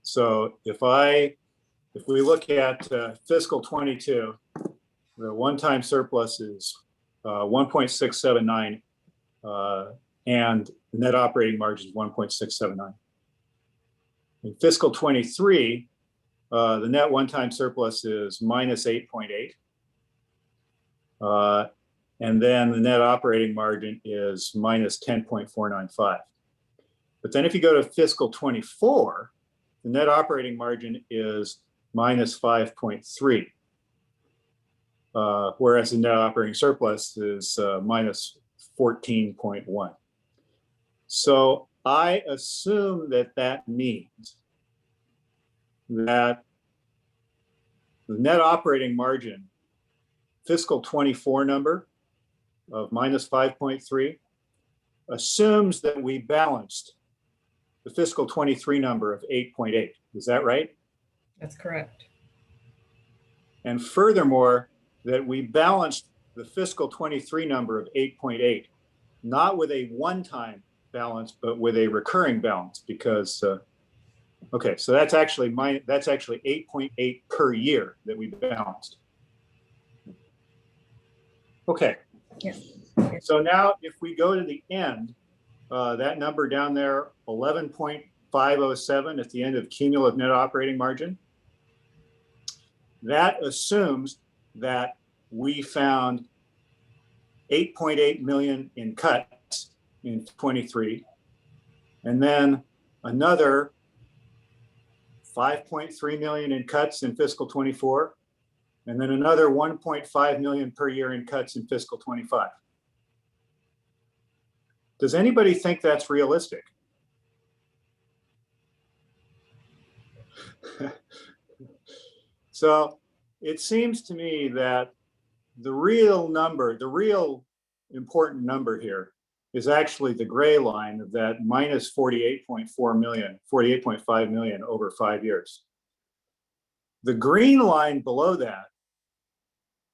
So if we look at fiscal 22, the one-time surplus is 1.679 and the net operating margin is 1.679. In fiscal 23, the net one-time surplus is minus 8.8. And then the net operating margin is minus 10.495. But then if you go to fiscal 24, the net operating margin is minus 5.3. Whereas the net operating surplus is minus 14.1. So I assume that means that the net operating margin fiscal 24 number of minus 5.3 assumes that we balanced the fiscal 23 number of 8.8. Is that right? That's correct. And furthermore, that we balanced the fiscal 23 number of 8.8, not with a one-time balance, but with a recurring balance, because okay, so that's actually 8.8 per year that we balanced. Okay. Yeah. So now if we go to the end, that number down there, 11.507 at the end of cumulative net operating margin, that assumes that we found 8.8 million in cuts in 23, and then another 5.3 million in cuts in fiscal 24, and then another 1.5 million per year in cuts in fiscal 25. Does anybody think that's realistic? So it seems to me that the real number, the real important number here is actually the gray line of that minus 48.4 million, 48.5 million over 5 years. The green line below that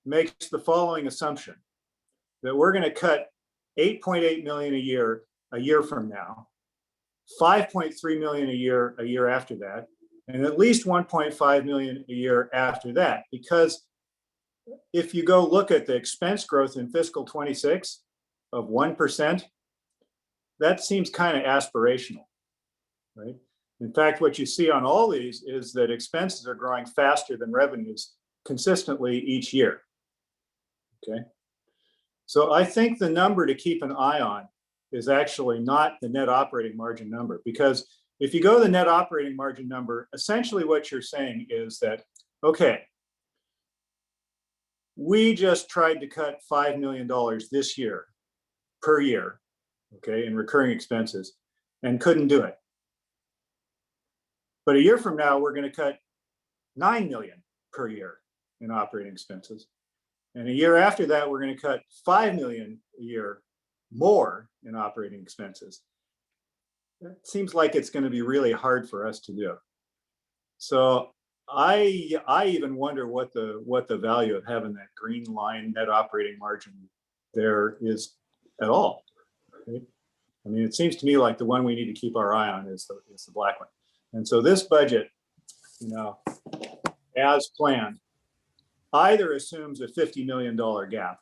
makes the following assumption, that we're going to cut 8.8 million a year from now, 5.3 million a year after that, and at least 1.5 million a year after that. Because if you go look at the expense growth in fiscal 26 of 1%, that seems kind of aspirational, right? In fact, what you see on all these is that expenses are growing faster than revenues consistently each year. Okay. So I think the number to keep an eye on is actually not the net operating margin number, because if you go to the net operating margin number, essentially what you're saying is that, okay, we just tried to cut $5 million this year, per year, okay, in recurring expenses, and couldn't do it. But a year from now, we're going to cut $9 million per year in operating expenses. And a year after that, we're going to cut $5 million a year more in operating expenses. It seems like it's going to be really hard for us to do. So I even wonder what the value of having that green line net operating margin there is at all. Okay? I mean, it seems to me like the one we need to keep our eye on is the black one. And so this budget, you know, as planned, either assumes a $50 million gap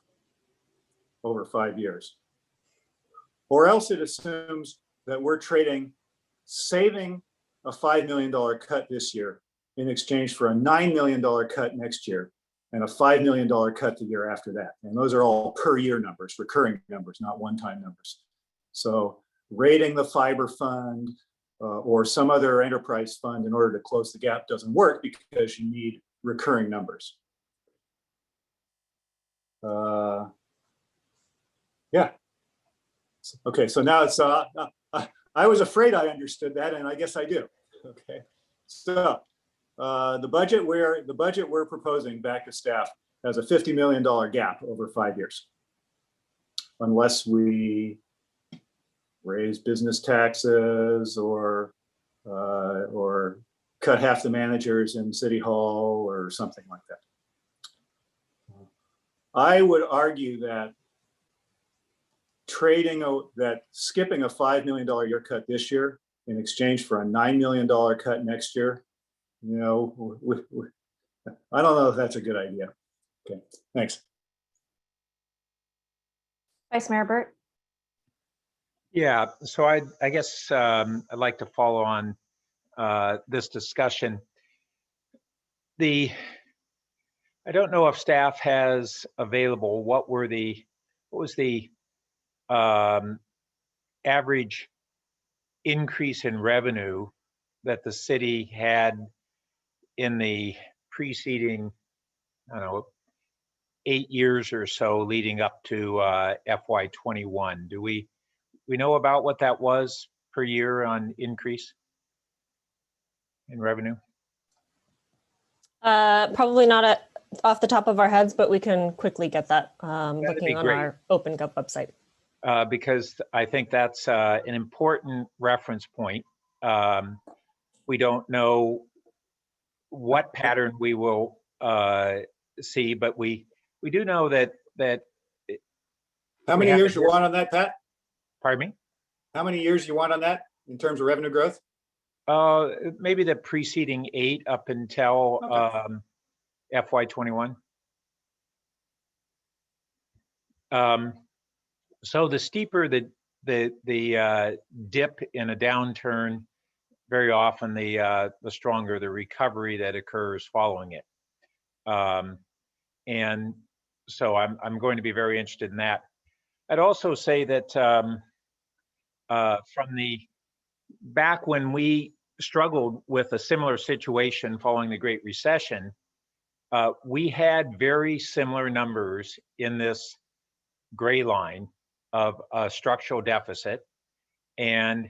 over 5 years, or else it assumes that we're trading saving a $5 million cut this year in exchange for a $9 million cut next year and a $5 million cut the year after that. And those are all per year numbers, recurring numbers, not one-time numbers. So raiding the fiber fund or some other enterprise fund in order to close the gap doesn't work because you need recurring numbers. Yeah. Okay, so now it's, I was afraid I understood that, and I guess I do. Okay, so the budget we're proposing back to staff has a $50 million gap over 5 years, unless we raise business taxes or cut half the managers in City Hall or something like that. I would argue that skipping a $5 million year cut this year in exchange for a $9 million cut next year, you know, I don't know if that's a good idea. Okay, thanks. Vice Mayor Burt. Yeah, so I guess I'd like to follow on this discussion. I don't know if staff has available what was the average increase in revenue that the city had in the preceding, I don't know, 8 years or so leading up to FY21. Do we know about what that was per year on increase in revenue? Probably not off the top of our heads, but we can quickly get that looking on our OpenGov website. Because I think that's an important reference point. We don't know what pattern we will see, but we do know that. How many years you want on that, Pat? Pardon me? How many years you want on that in terms of revenue growth? Maybe the preceding 8 up until FY21. So the steeper the dip in a downturn, very often the stronger the recovery that occurs following it. And so I'm going to be very interested in that. I'd also say that from the back when we struggled with a similar situation following the Great Recession, we had very similar numbers in this gray line of a structural deficit, and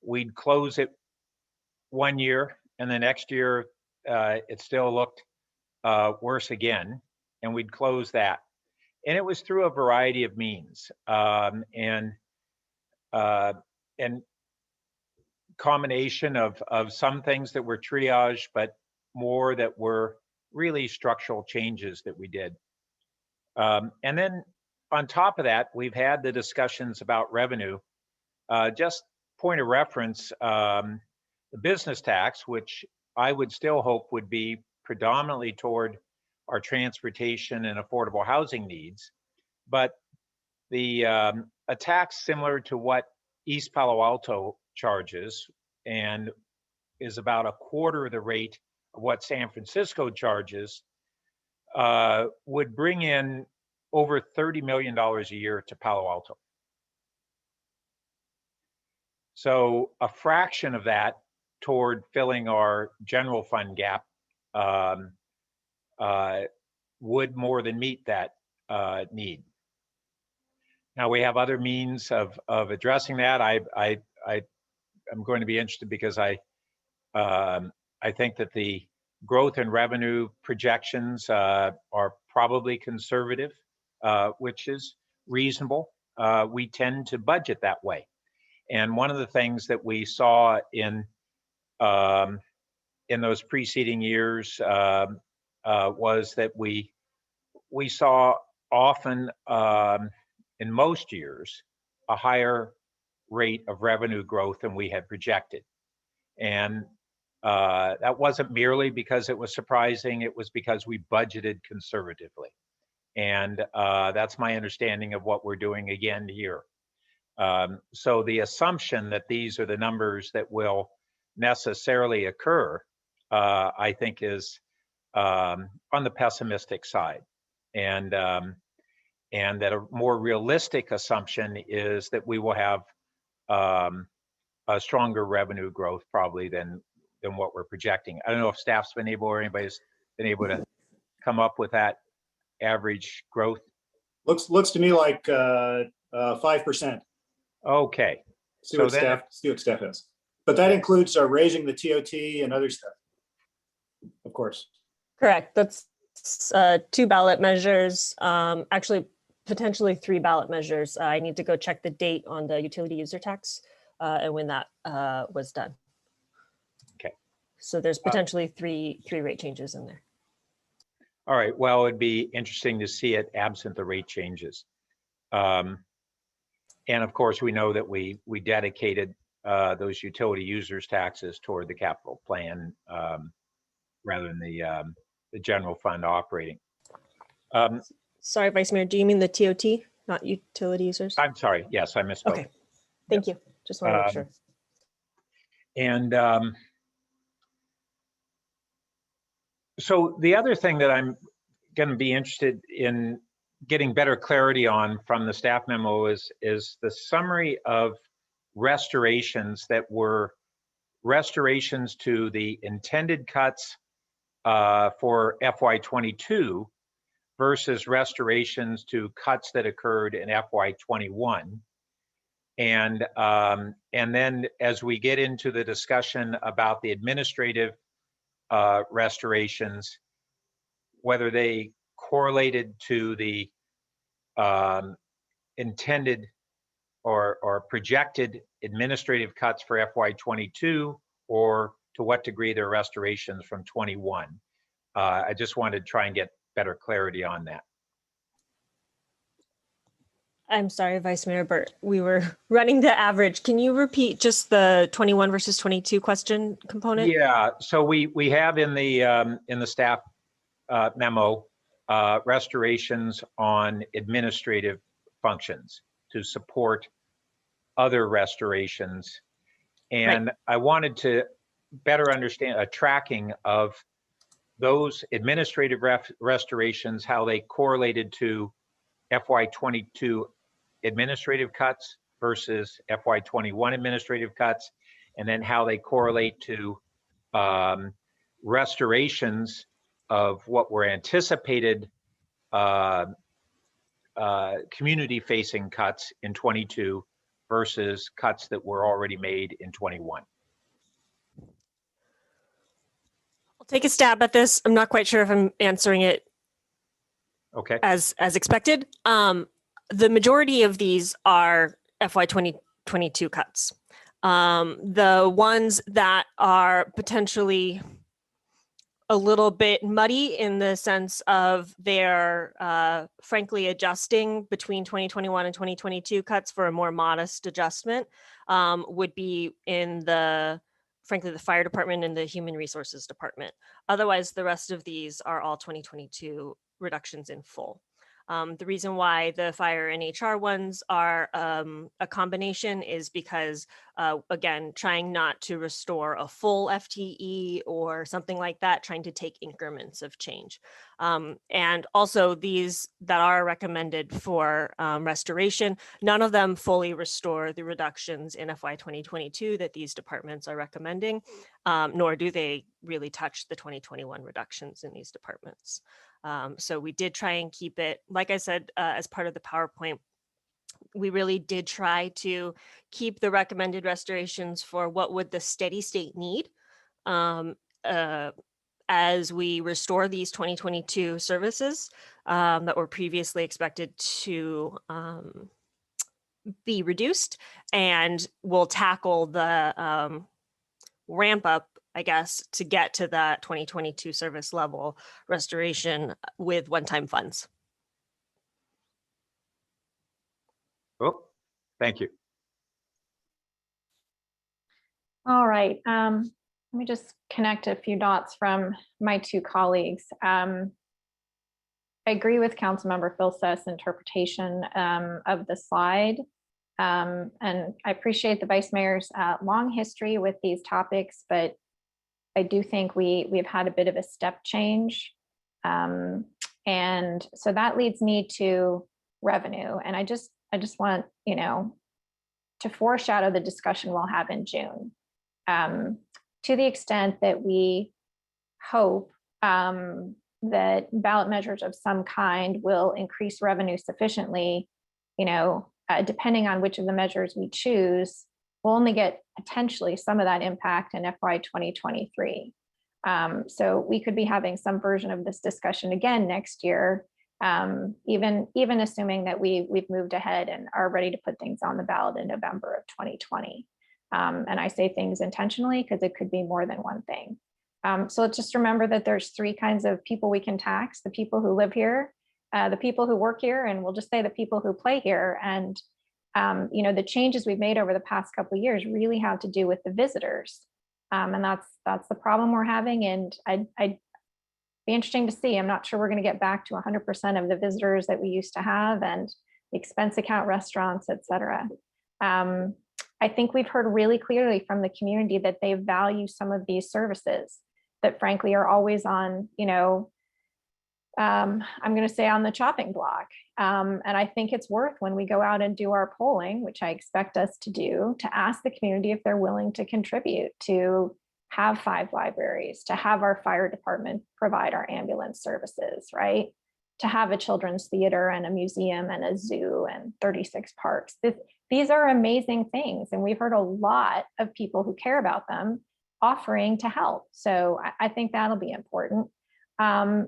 we'd close it 1 year, and the next year it still looked worse again, and we'd close that. And it was through a variety of means, and combination of some things that were triage, but more that were really structural changes that we did. And then on top of that, we've had the discussions about revenue. Just point of reference, the business tax, which I would still hope would be predominantly toward our transportation and affordable housing needs, but a tax similar to what East Palo Alto charges and is about a quarter of the rate of what San Francisco charges, would bring in over $30 million a year to Palo Alto. So a fraction of that toward filling our general fund gap would more than meet that need. Now we have other means of addressing that. I'm going to be interested because I think that the growth in revenue projections are probably conservative, which is reasonable. We tend to budget that way. And one of the things that we saw in those preceding years was that we saw often, in most years, a higher rate of revenue growth than we had projected. And that wasn't merely because it was surprising, it was because we budgeted conservatively. And that's my understanding of what we're doing again here. So the assumption that these are the numbers that will necessarily occur, I think is on the pessimistic side. And that a more realistic assumption is that we will have a stronger revenue growth probably than what we're projecting. I don't know if staff's been able or anybody's been able to come up with that average growth. Looks to me like 5%. Okay. See what staff has. But that includes raising the TOT and other stuff, of course. Correct. That's 2 ballot measures, actually potentially 3 ballot measures. I need to go check the date on the utility user tax and when that was done. Okay. So there's potentially three rate changes in there. All right. Well, it'd be interesting to see it absent the rate changes. And of course, we know that we dedicated those utility users taxes toward the capital plan rather than the general fund operating. Sorry, Vice Mayor, do you mean the TOT, not utility users? I'm sorry. Yes, I misspoke. Okay. Thank you. Just want to make sure. And so the other thing that I'm going to be interested in getting better clarity on from the staff memo is the summary of restorations that were restorations to the intended cuts for FY22 versus restorations to cuts that occurred in FY21. And then as we get into the discussion about the administrative restorations, whether they correlated to the intended or projected administrative cuts for FY22, or to what degree they're restorations from 21. I just wanted to try and get better clarity on that. I'm sorry, Vice Mayor Burt, we were running the average. Can you repeat just the 21 versus 22 question component? Yeah, so we have in the staff memo restorations on administrative functions to support other restorations. And right. I wanted to better understand a tracking of those administrative restorations, how they correlated to FY22 administrative cuts versus FY21 administrative cuts, and then how they correlate to restorations of what were anticipated community-facing cuts in 22 versus cuts that were already made in 21. I'll take a stab at this. I'm not quite sure if I'm answering it okay as expected. The majority of these are FY 2022 cuts. The ones that are potentially a little bit muddy in the sense of they're frankly adjusting between 2021 and 2022 cuts for a more modest adjustment would be in frankly, the fire department and the human resources department. Otherwise, the rest of these are all 2022 reductions in full. The reason why the fire and HR ones are a combination is because, again, trying not to restore a full FTE or something like that, trying to take increments of change. And also these that are recommended for restoration, none of them fully restore the reductions in FY 2022 that these departments are recommending, nor do they really touch the 2021 reductions in these departments. So we did try and keep it, like I said, as part of the PowerPoint, we really did try to keep the recommended restorations for what would the steady state need as we restore these 2022 services that were previously expected to be reduced, and we'll tackle the ramp up, I guess, to get to that 2022 service level restoration with one-time funds. Oh, thank you. All right. Let me just connect a few dots from my two colleagues. I agree with Councilmember Philseth's interpretation of the slide. And I appreciate the Vice Mayor's long history with these topics, but I do think we've had a bit of a step change. And so that leads me to revenue. And I just want, to foreshadow the discussion we'll have in June. To the extent that we hope that ballot measures of some kind will increase revenue sufficiently, depending on which of the measures we choose, we'll only get potentially some of that impact in FY 2023. So we could be having some version of this discussion again next year, even assuming that we've moved ahead and are ready to put things on the ballot in November of 2020. And I say things intentionally because it could be more than one thing. So let's just remember that there's three kinds of people we can tax: the people who live here, the people who work here, and we'll just say the people who play here. And the changes we've made over the past couple of years really have to do with the visitors. And that's the problem we're having. And I'd be interesting to see. I'm not sure we're going to get back to 100% of the visitors that we used to have, and the expense account restaurants, et cetera. I think we've heard really clearly from the community that they value some of these services that frankly are always on, I'm going to say on the chopping block. And I think it's worth, when we go out and do our polling, which I expect us to do, to ask the community if they're willing to contribute to have 5 libraries, to have our fire department provide our ambulance services, right? To have a children's theater and a museum and a zoo and 36 parks. These are amazing things. And we've heard a lot of people who care about them offering to help. So I think that'll be important. Then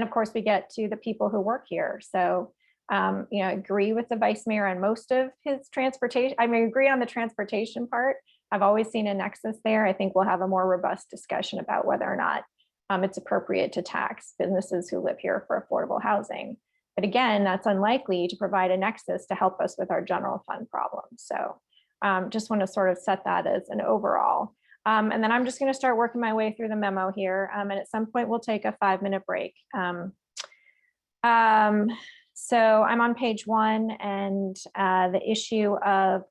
of course we get to the people who work here. So, agree with the Vice Mayor on most of his transportation. I mean, agree on the transportation part. I've always seen a nexus there. I think we'll have a more robust discussion about whether or not it's appropriate to tax businesses who live here for affordable housing. But again, that's unlikely to provide a nexus to help us with our general fund problems. So just want to sort of set that as an overall. And then I'm just going to start working my way through the memo here. And at some point, we'll take a 5-minute break. So I'm on page 1, and the issue of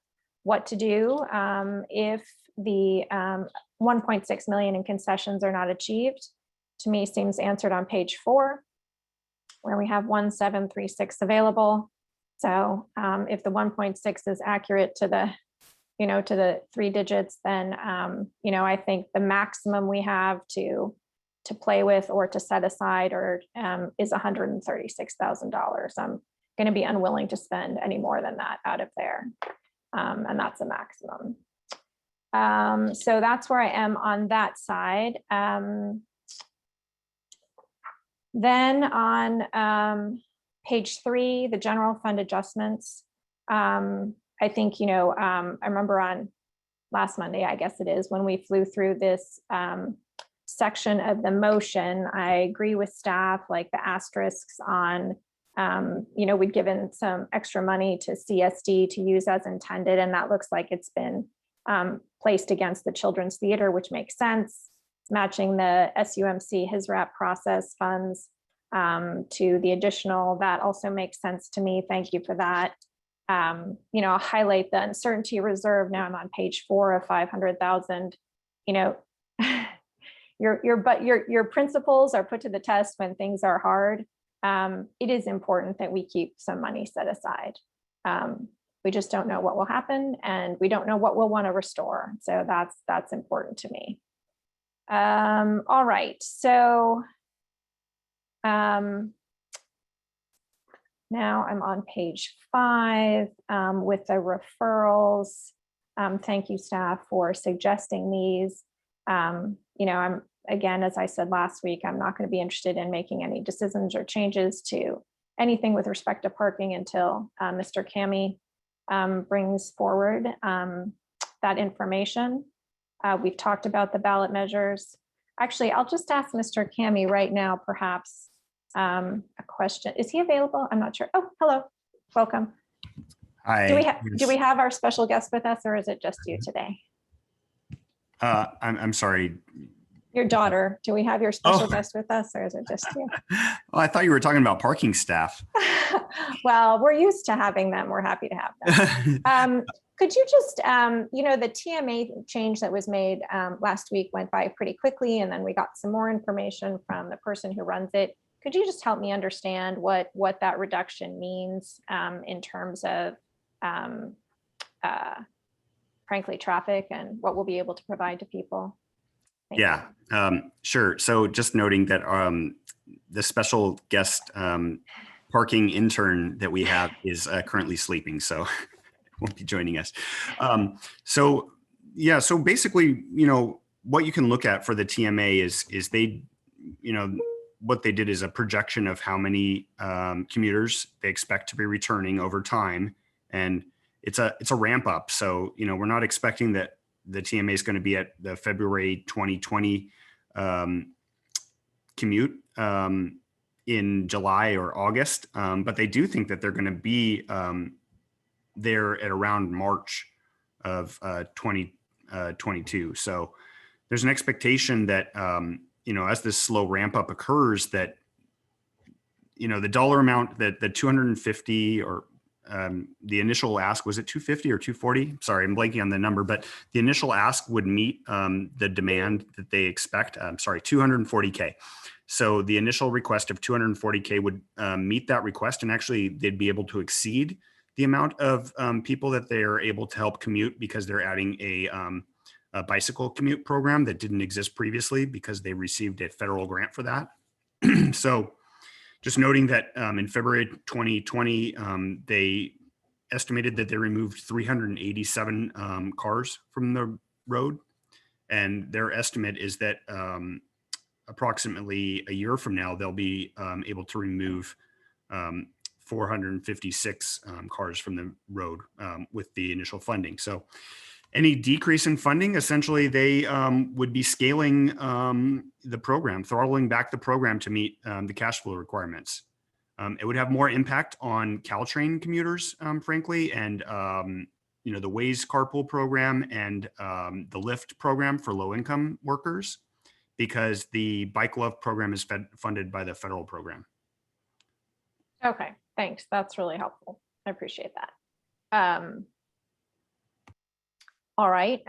what to do if the 1.6 million in concessions are not achieved, to me seems answered on page 4, where we have 1,736 available. So if the 1.6 is accurate to the to the 3 digits, then, I think the maximum we have to play with or to set aside is $136,000. I'm going to be unwilling to spend any more than that out of there. And that's a maximum. So that's where I am on that side. Then on page 3, the general fund adjustments. I think, I remember on last Monday, I guess it is, when we flew through this section of the motion, I agree with staff, like the asterisks on, we'd given some extra money to CSD to use as intended, and that looks like it's been placed against the Children's Theater, which makes sense. Matching the SUMC HISRAP process funds to the additional, that also makes sense to me. Thank you for that. I'll highlight the uncertainty reserve. Now I'm on page 4 of 500,000. Your principles are put to the test when things are hard. It is important that we keep some money set aside. We just don't know what will happen, and we don't know what we'll want to restore. So that's important to me. All right, so Now I'm on page 5 with the referrals. Thank you, staff, for suggesting these. I'm, again, as I said last week, I'm not going to be interested in making any decisions or changes to anything with respect to parking until Mr. Kami brings forward that information. We've talked about the ballot measures. Actually, I'll just ask Mr. Kami right now, perhaps a question. Is he available? I'm not sure. Oh, hello, welcome. Hi. Do we have our special guest with us, or is it just you today? I'm sorry. Your daughter. Do we have your special guest with us, or is it just you? Well, I thought you were talking about parking staff. Well, we're used to having them. We're happy to have them. Could you just, the TMA change that was made last week went by pretty quickly, and then we got some more information from the person who runs it. Could you just help me understand what that reduction means in terms of, frankly, traffic and what we'll be able to provide to people? Thank Yeah, sure. So just noting that the special guest parking intern that we have is currently sleeping, so won't be joining us. So basically, what you can look at for the TMA is they, what they did is a projection of how many commuters they expect to be returning over time, and it's a ramp up. So we're not expecting that the TMA is going to be at the February 2020 commute in July or August, but they do think that they're going to be there at around March of 2022. So there's an expectation that, as this slow ramp up occurs, that, the dollar amount that the 250 or the initial ask, was it 250 or 240? Sorry, I'm blanking on the number, but the initial ask would meet the demand that they expect. 240K. So the initial request of 240K would meet that request, and actually they'd be able to exceed the amount of people that they are able to help commute, because they're adding a bicycle commute program that didn't exist previously because they received a federal grant for that. So just noting that in February 2020, they estimated that they removed 387 cars from the road. And their estimate is that approximately a year from now, they'll be able to remove 456 cars from the road with the initial funding. So any decrease in funding, essentially they would be scaling the program, throttling back the program to meet the cash flow requirements. It would have more impact on Caltrain commuters, frankly, and the Waze carpool program and the Lyft program for low-income workers, because the Bike Love program is funded by the federal program. Okay, thanks. That's really helpful. I appreciate that. All right,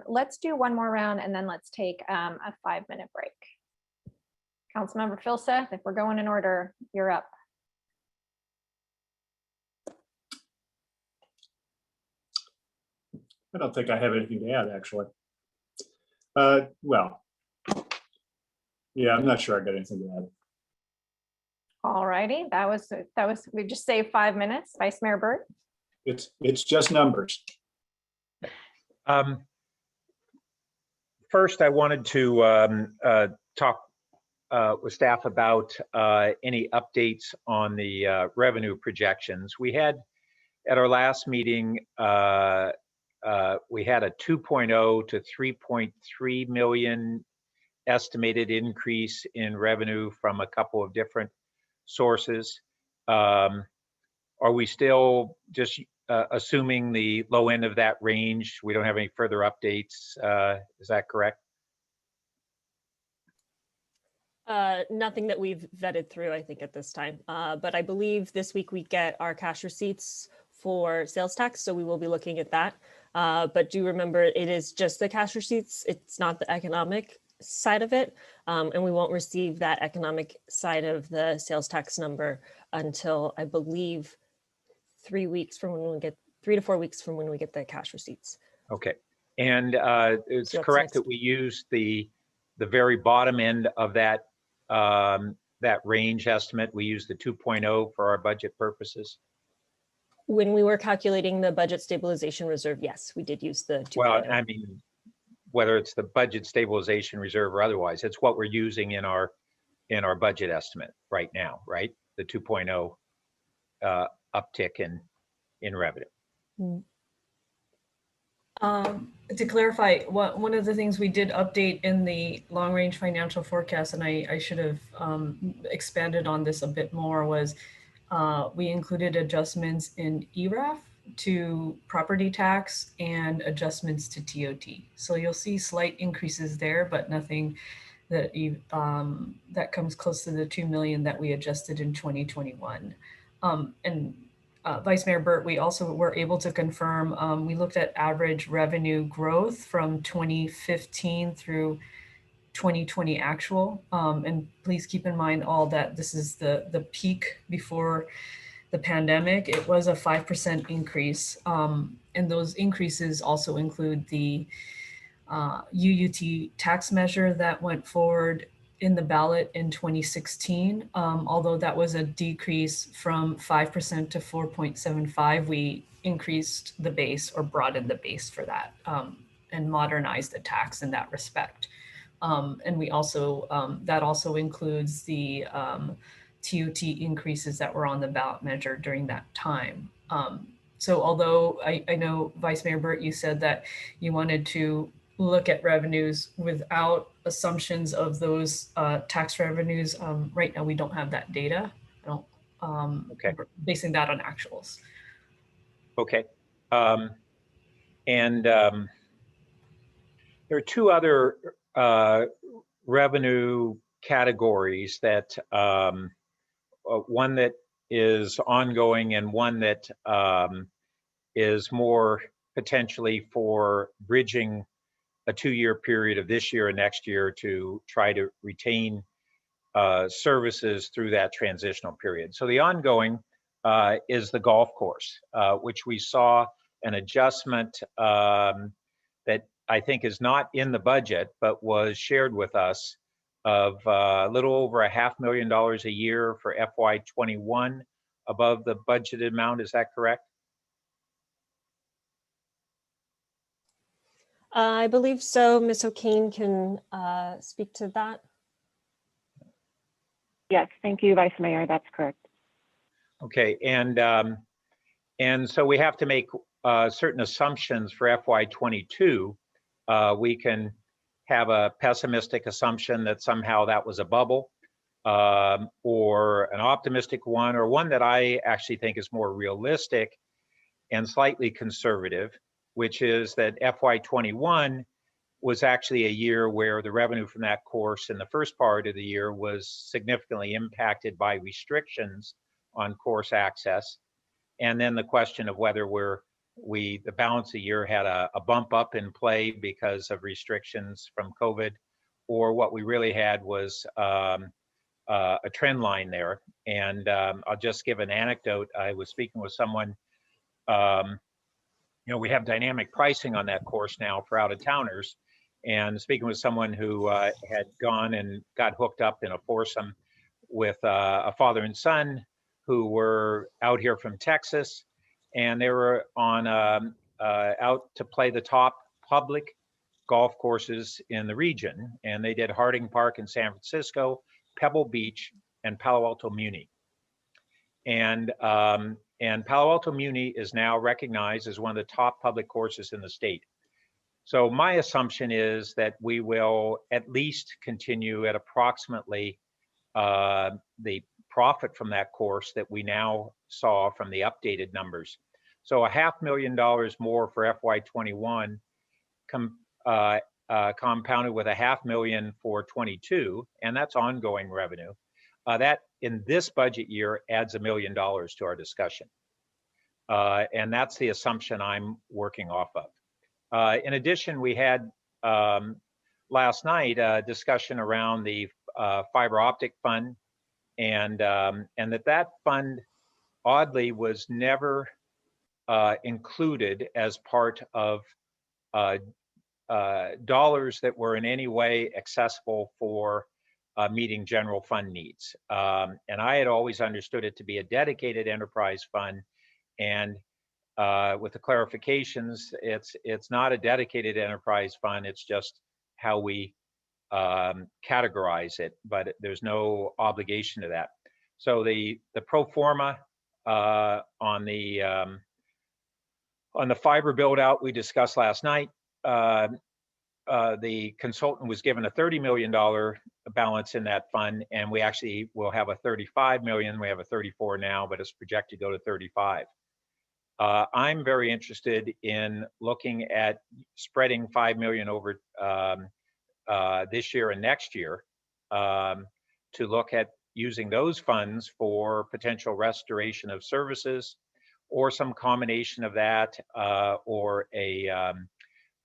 let's do one more round, and then let's take a 5-minute break. Councilmember Filsa, if we're going in order, you're up. I don't think I have anything to add, actually. Well, yeah, I'm not sure I got anything to add. All righty, that was we just saved 5 minutes. Vice Mayor Burt. It's just numbers. First, I wanted to talk with staff about any updates on the revenue projections. We had at our last meeting, we had a 2.0 to 3.3 million estimated increase in revenue from a couple of different sources. Are we still just assuming the low end of that range? We don't have any further updates. Is that correct? Nothing that we've vetted through, I think, at this time. But I believe this week we get our cash receipts for sales tax, so we will be looking at that. But do remember, it is just the cash receipts. It's not the economic side of it. And we won't receive that economic side of the sales tax number until, I believe, 3 weeks from when we get 3 to 4 weeks from when we get the cash receipts. Okay. And it's So that's correct next. that we use the very bottom end of that that range estimate, we use the 2.0 for our budget purposes? When we were calculating the budget stabilization reserve, yes, we did use the 2.0. Well, I mean, whether it's the budget stabilization reserve or otherwise, it's what we're using in our budget estimate right now, right? The 2.0 uptick in revenue. To clarify, one of the things we did update in the long-range financial forecast, and I should have expanded on this a bit more, was we included adjustments in ERAF to property tax and adjustments to TOT. So you'll see slight increases there, but nothing that that comes close to the 2 million that we adjusted in 2021. Vice Mayor Burt, we also were able to confirm, we looked at average revenue growth from 2015 through 2020 actual. And please keep in mind all that this is the peak before the pandemic. It was a 5% increase. And those increases also include the UUT tax measure that went forward in the ballot in 2016. Although that was a decrease from 5% to 4.75, we increased the base or broadened the base for that and modernized the tax in that respect. And we also, that also includes the TOT increases that were on the ballot measure during that time. So although I know Vice Mayor Burt, you said that you wanted to look at revenues without assumptions of those tax revenues. Right now, we don't have that data. I don't, Okay. we're basing that on actuals. Okay. There are two other revenue categories that one that is ongoing and one that is more potentially for bridging a 2-year period of this year and next year to try to retain services through that transitional period. So the ongoing is the golf course, which we saw an adjustment that I think is not in the budget, but was shared with us of a little over $500,000 a year for FY21 above the budgeted amount. Is that correct? I believe so. Ms. O'Kane can speak to that. Yes, thank you, Vice Mayor. That's correct. Okay, and so we have to make certain assumptions for FY22. We can have a pessimistic assumption that somehow that was a bubble, or an optimistic one, or one that I actually think is more realistic and slightly conservative, which is that FY21 was actually a year where the revenue from that course in the first part of the year was significantly impacted by restrictions on course access. And then the question of whether the balance of the year had a bump up in play because of restrictions from COVID, or what we really had was a trend line there. And I'll just give an anecdote. I was speaking with someone, we have dynamic pricing on that course now for out-of-towners, and speaking with someone who had gone and got hooked up in a foursome with a father and son who were out here from Texas, and they were on out to play the top public golf courses in the region, and they did Harding Park in San Francisco, Pebble Beach, and Palo Alto Muni. And Palo Alto Muni is now recognized as one of the top public courses in the state. So my assumption is that we will at least continue at approximately the profit from that course that we now saw from the updated numbers. So $500,000 more for FY21 compounded with $500,000 for 22, and that's ongoing revenue. That in this budget year adds $1 million to our discussion. And that's the assumption I'm working off of. In addition, we had last night a discussion around the fiber optic fund, and that fund oddly was never included as part of dollars that were in any way accessible for meeting general fund needs. And I had always understood it to be a dedicated enterprise fund. And with the clarifications, it's not a dedicated enterprise fund. It's just how we categorize it, but there's no obligation to that. So the pro forma on the fiber build out we discussed last night, the consultant was given a $30 million balance in that fund, and we actually will have a 35 million. We have a 34 now, but it's projected to go to 35. I'm very interested in looking at spreading 5 million over this year and next year to look at using those funds for potential restoration of services, or some combination of that, or a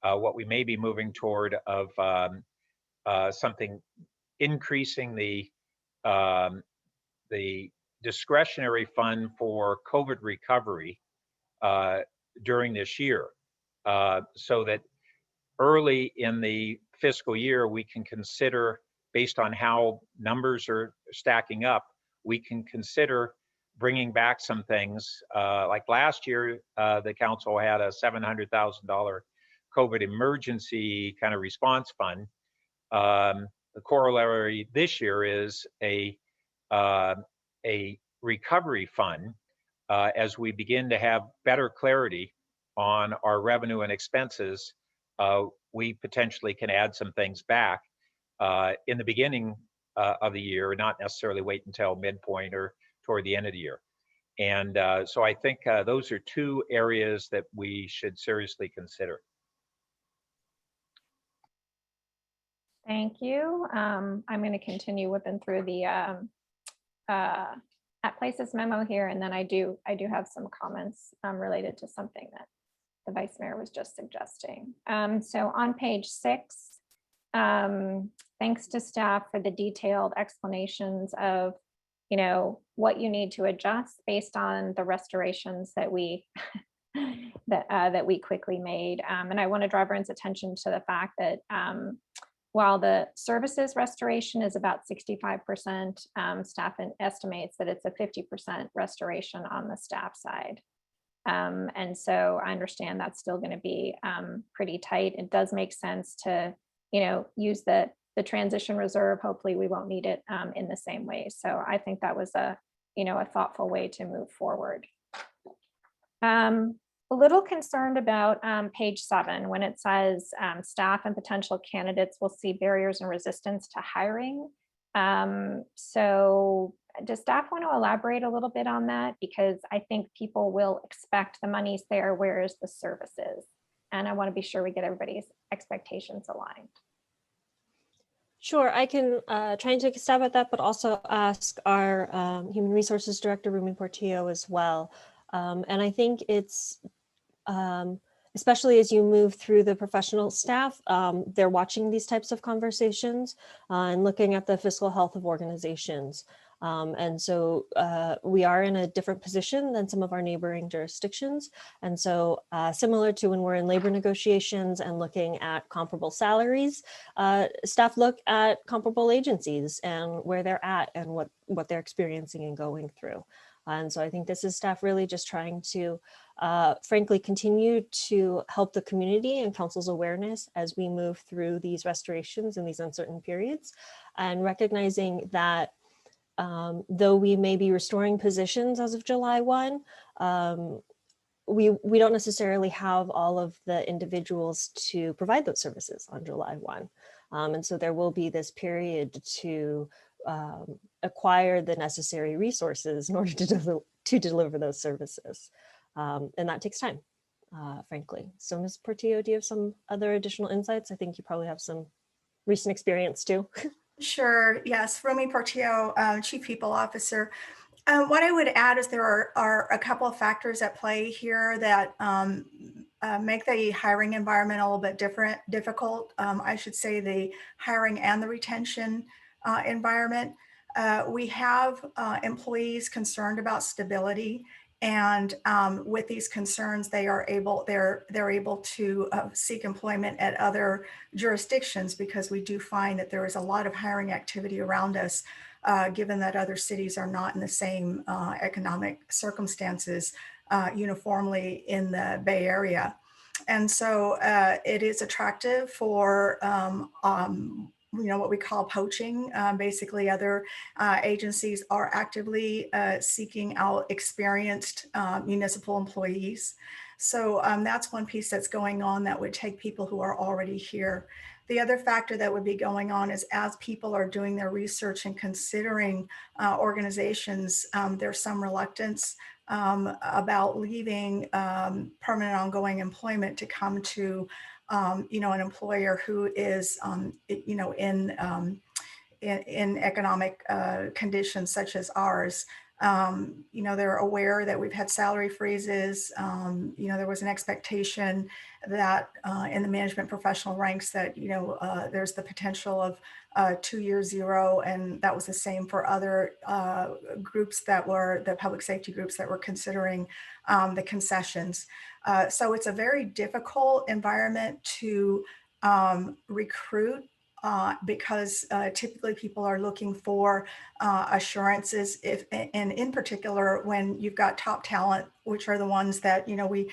what we may be moving toward of something increasing the discretionary fund for COVID recovery during this year, so that early in the fiscal year we can consider, based on how numbers are stacking up, we can consider bringing back some things. Like last year, the council had a $700,000 COVID emergency kind of response fund. The corollary this year is a recovery fund as we begin to have better clarity on our revenue and expenses. We potentially can add some things back in the beginning of the year, not necessarily wait until midpoint or toward the end of the year. And so I think those are two areas that we should seriously consider. Thank you. I'm going to continue whipping through the at places memo here, and then I do have some comments related to something that the Vice Mayor was just suggesting. So on page 6, thanks to staff for the detailed explanations of, you know, what you need to adjust based on the restorations that we that we quickly made. And I want to draw everyone's attention to the fact that while the services restoration is about 65%, staff estimates that it's a 50% restoration on the staff side. And so I understand that's still going to be pretty tight. It does make sense to, you know, use the transition reserve. Hopefully we won't need it in the same way. So I think that was a, you know, a thoughtful way to move forward. A little concerned about page 7 when it says staff and potential candidates will see barriers and resistance to hiring. So does staff want to elaborate a little bit on that? Because I think people will expect the money's there, whereas the services. And I want to be sure we get everybody's expectations aligned. Sure, I can try and take a stab at that, but also ask our Human Resources Director, Rumi Portillo, as well. And I think it's, especially as you move through the professional staff, they're watching these types of conversations and looking at the fiscal health of organizations. And so we are in a different position than some of our neighboring jurisdictions. And so similar to when we're in labor negotiations and looking at comparable salaries, staff look at comparable agencies and where they're at and what they're experiencing and going through. And so I think this is staff really just trying to, frankly, continue to help the community and council's awareness as we move through these restorations in these uncertain periods, and recognizing that though we may be restoring positions as of July 1, we don't necessarily have all of the individuals to provide those services on July 1. And so there will be this period to acquire the necessary resources in order to deliver those services. And that takes time, frankly. So Ms. Portillo, do you have some other additional insights? I think you probably have some recent experience too. Sure, yes, Rumi Portillo, Chief People Officer. What I would add is there are a couple of factors at play here that make the hiring environment a little bit difficult. I should say the hiring and the retention environment. We have employees concerned about stability And with these concerns, they're able to seek employment at other jurisdictions, because we do find that there is a lot of hiring activity around us, given that other cities are not in the same economic circumstances uniformly in the Bay Area. And so it is attractive for what we call poaching. Basically, other agencies are actively seeking out experienced municipal employees. So that's one piece that's going on that would take people who are already here. The other factor that would be going on is, as people are doing their research and considering organizations, there's some reluctance about leaving permanent ongoing employment to come to an employer who is in economic conditions such as ours. They're aware that we've had salary freezes. There was an expectation that in the management professional ranks that, there's the potential of 2-year zero. And that was the same for other groups that were the public safety groups that were considering the concessions. So it's a very difficult environment to recruit because typically people are looking for assurances, and in particular when you've got top talent, which are the ones that we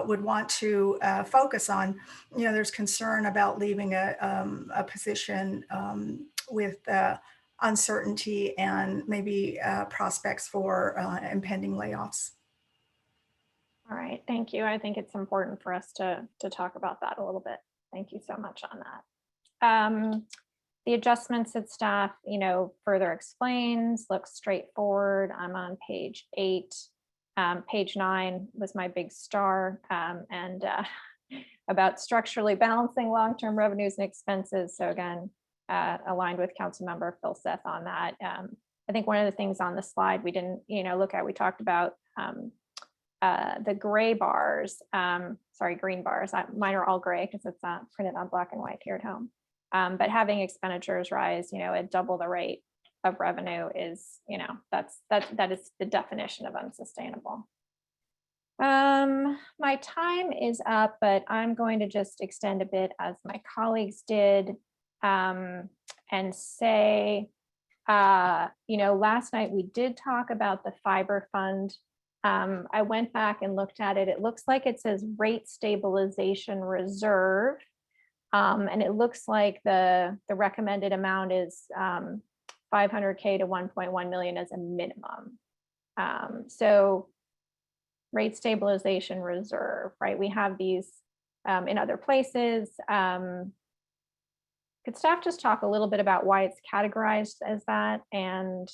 would want to focus on. There's concern about leaving a position with uncertainty and maybe prospects for impending layoffs. All right, thank you. I think it's important for us to talk about that a little bit. Thank you so much on that. The adjustments that staff, further explains, looks straightforward. I'm on page 8. Page 9 was my big star, and about structurally balancing long-term revenues and expenses. So again, aligned with Councilmember Phil Seth on that. I think one of the things on the slide we didn't, look at, we talked about the gray bars, green bars. Mine are all gray because it's printed on black and white here at home. But having expenditures rise, at double the rate of revenue is, that is the definition of unsustainable. My time is up, but I'm going to just extend a bit as my colleagues did, and say, last night we did talk about the fiber fund. I went back and looked at it. It looks like it says rate stabilization reserve. And it looks like the recommended amount is $500K to 1.1 million as a minimum. So rate stabilization reserve, right? We have these in other places. Could staff just talk a little bit about why it's categorized as that, and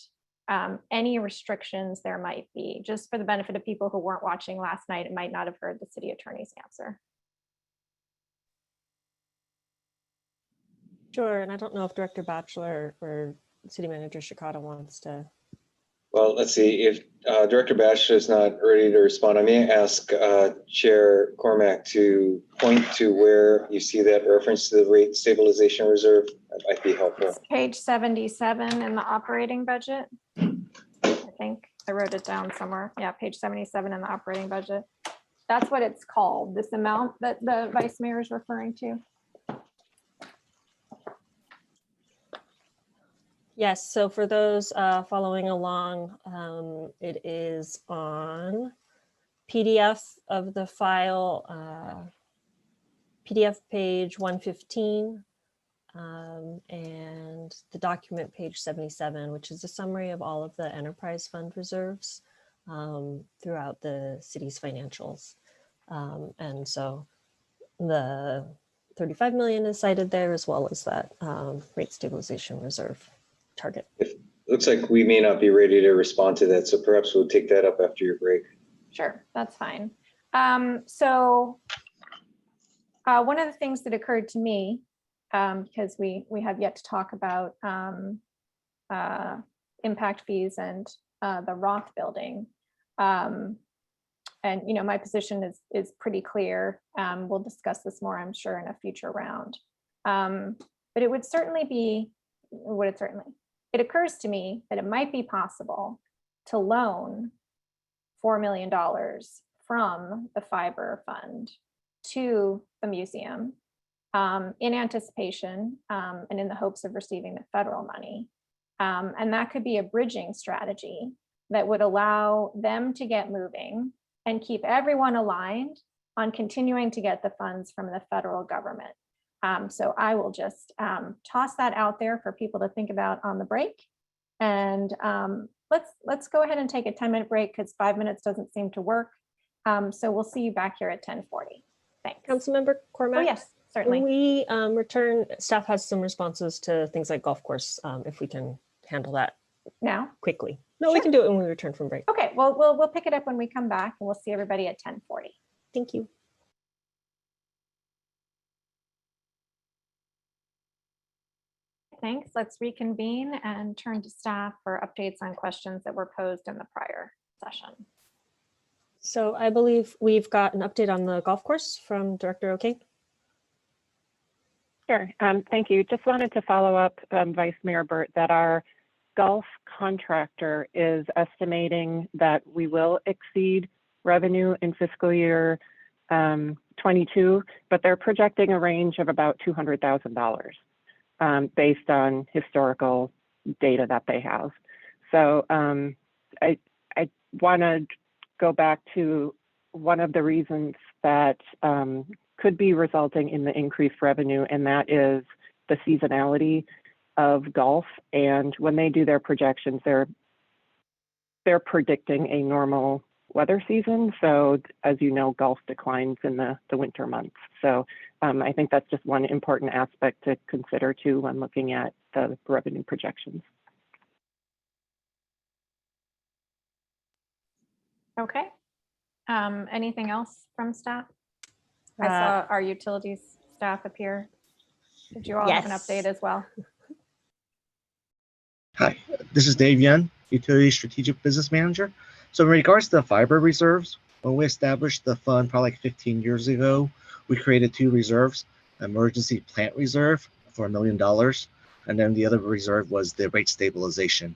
any restrictions there might be, just for the benefit of people who weren't watching last night and might not have heard the city attorney's answer? Sure, and I don't know if Director Batchelor or City Manager Shikata wants to. Well, let's see, if Director Batchelor is not ready to respond, I may ask Chair Cormack to point to where you see that reference to the rate stabilization reserve. That might be helpful. It's page 77 in the operating budget. I think I wrote it down somewhere. Yeah, page 77 in the operating budget. That's what it's called, this amount that the Vice Mayor is referring to. Yes, so for those following along, it is on PDF of the file, PDF page 115, and the document page 77, which is a summary of all of the enterprise fund reserves throughout the city's financials. And so the 35 million is cited there, as well as that rate stabilization reserve target. It looks like we may not be ready to respond to that, so perhaps we'll take that up after your break. Sure, that's fine. So one of the things that occurred to me, because we have yet to talk about impact fees and the Roth building, and my position is pretty clear. We'll discuss this more, I'm sure, in a future round. But it would certainly be, it occurs to me that it might be possible to loan $4 million from the fiber fund to the museum in anticipation and in the hopes of receiving the federal money. And that could be a bridging strategy that would allow them to get moving and keep everyone aligned on continuing to get the funds from the federal government. So I will just toss that out there for people to think about on the break. And let's go ahead and take a 10-minute break because 5 minutes doesn't seem to work. So we'll see you back here at 10:40. Thanks. Councilmember Cormack? Oh, yes, certainly. When we return, staff has some responses to things like golf course, if we can handle that now quickly. No, we can do it when we return from break. Okay, well, we'll pick it up when we come back and we'll see everybody at 10:40. Thank you. Thanks. Let's reconvene and turn to staff for updates on questions that were posed in the prior session. So I believe we've got an update on the golf course from Director O'Kane. Sure. Thank you. Just wanted to follow up, Vice Mayor Burt, that our golf contractor is estimating that we will exceed revenue in fiscal year 22, but they're projecting a range of about $200,000 based on historical data that they have. So I want to go back to one of the reasons that could be resulting in the increased revenue, and that is the seasonality of golf. And when they do their projections, they're predicting a normal weather season. So as you know, golf declines in the winter months. So I think that's just one important aspect to consider too when looking at the revenue projections. Okay. Anything else from staff? I saw our utilities staff appear. Did you all have an update as well? Hi, this is Dave Yen, Utility Strategic Business Manager. So in regards to the fiber reserves, when we established the fund probably like 15 years ago, we created 2 reserves, emergency plant reserve for $1 million, and then the other reserve was the rate stabilization.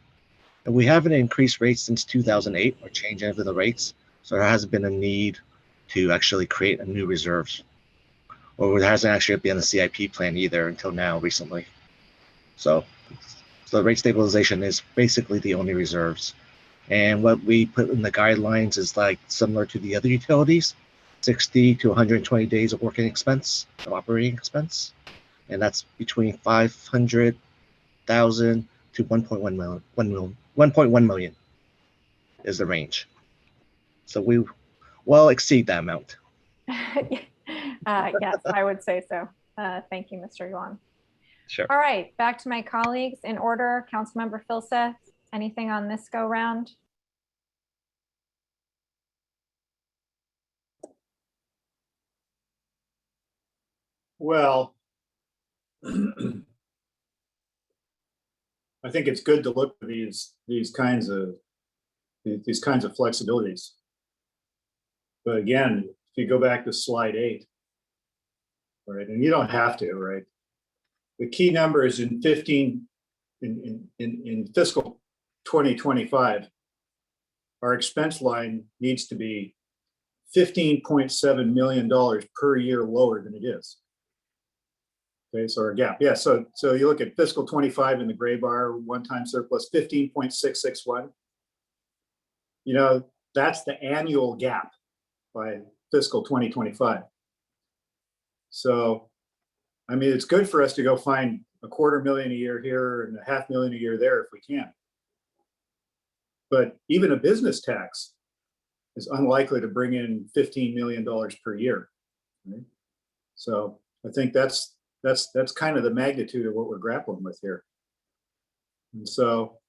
And we haven't increased rates since 2008 or changed any of the rates, so there hasn't been a need to actually create a new reserves. Or there hasn't actually been a CIP plan either until now recently. So the rate stabilization is basically the only reserves. And what we put in the guidelines is like similar to the other utilities, 60 to 120 days of working expense, of operating expense. And that's between 500,000 to 1.1 million is the range. So we well exceed that amount. Yes, I would say so. Thank you, Mr. Yuan. Sure. All right, back to my colleagues in order. Councilmember Filseth, anything on this go round? Well, I think it's good to look at these kinds of flexibilities. But again, if you go back to slide 8, right, and you don't have to, right? The key number is in fiscal 2025, our expense line needs to be $15.7 million per year lower than it is. Okay, so our gap, yeah. So you look at fiscal 25 in the gray bar, one-time surplus 15.661. You know, that's the annual gap by fiscal 2025. So, I mean, it's good for us to go find $250,000 a year here and $500,000 a year there if we can. But even a business tax is unlikely to bring in $15 million per year. Right? So I think that's kind of the magnitude of what we're grappling with here. And so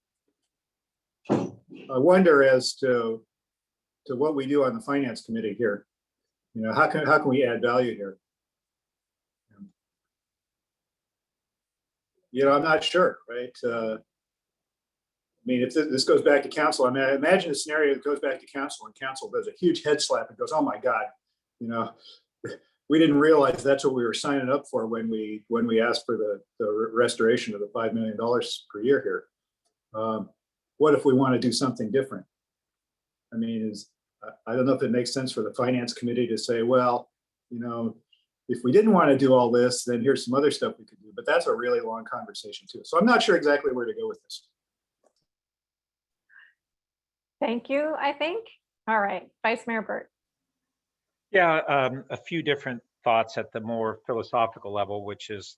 I wonder as to what we do on the finance committee here. You know, how can we add value here? You know, I'm not sure, right? I mean, if this goes back to council, I mean, I imagine a scenario that goes back to council and council does a huge head slap and goes, oh my God, you know, we didn't realize that's what we were signing up for when we asked for the restoration of the $5 million per year here. What if we want to do something different? I mean, I don't know if it makes sense for the finance committee to say, well, you know, if we didn't want to do all this, then here's some other stuff we could do. But that's a really long conversation too. So I'm not sure exactly where to go with this. Thank you, I think. All right, Vice Mayor Burt. Yeah, a few different thoughts at the more philosophical level, which is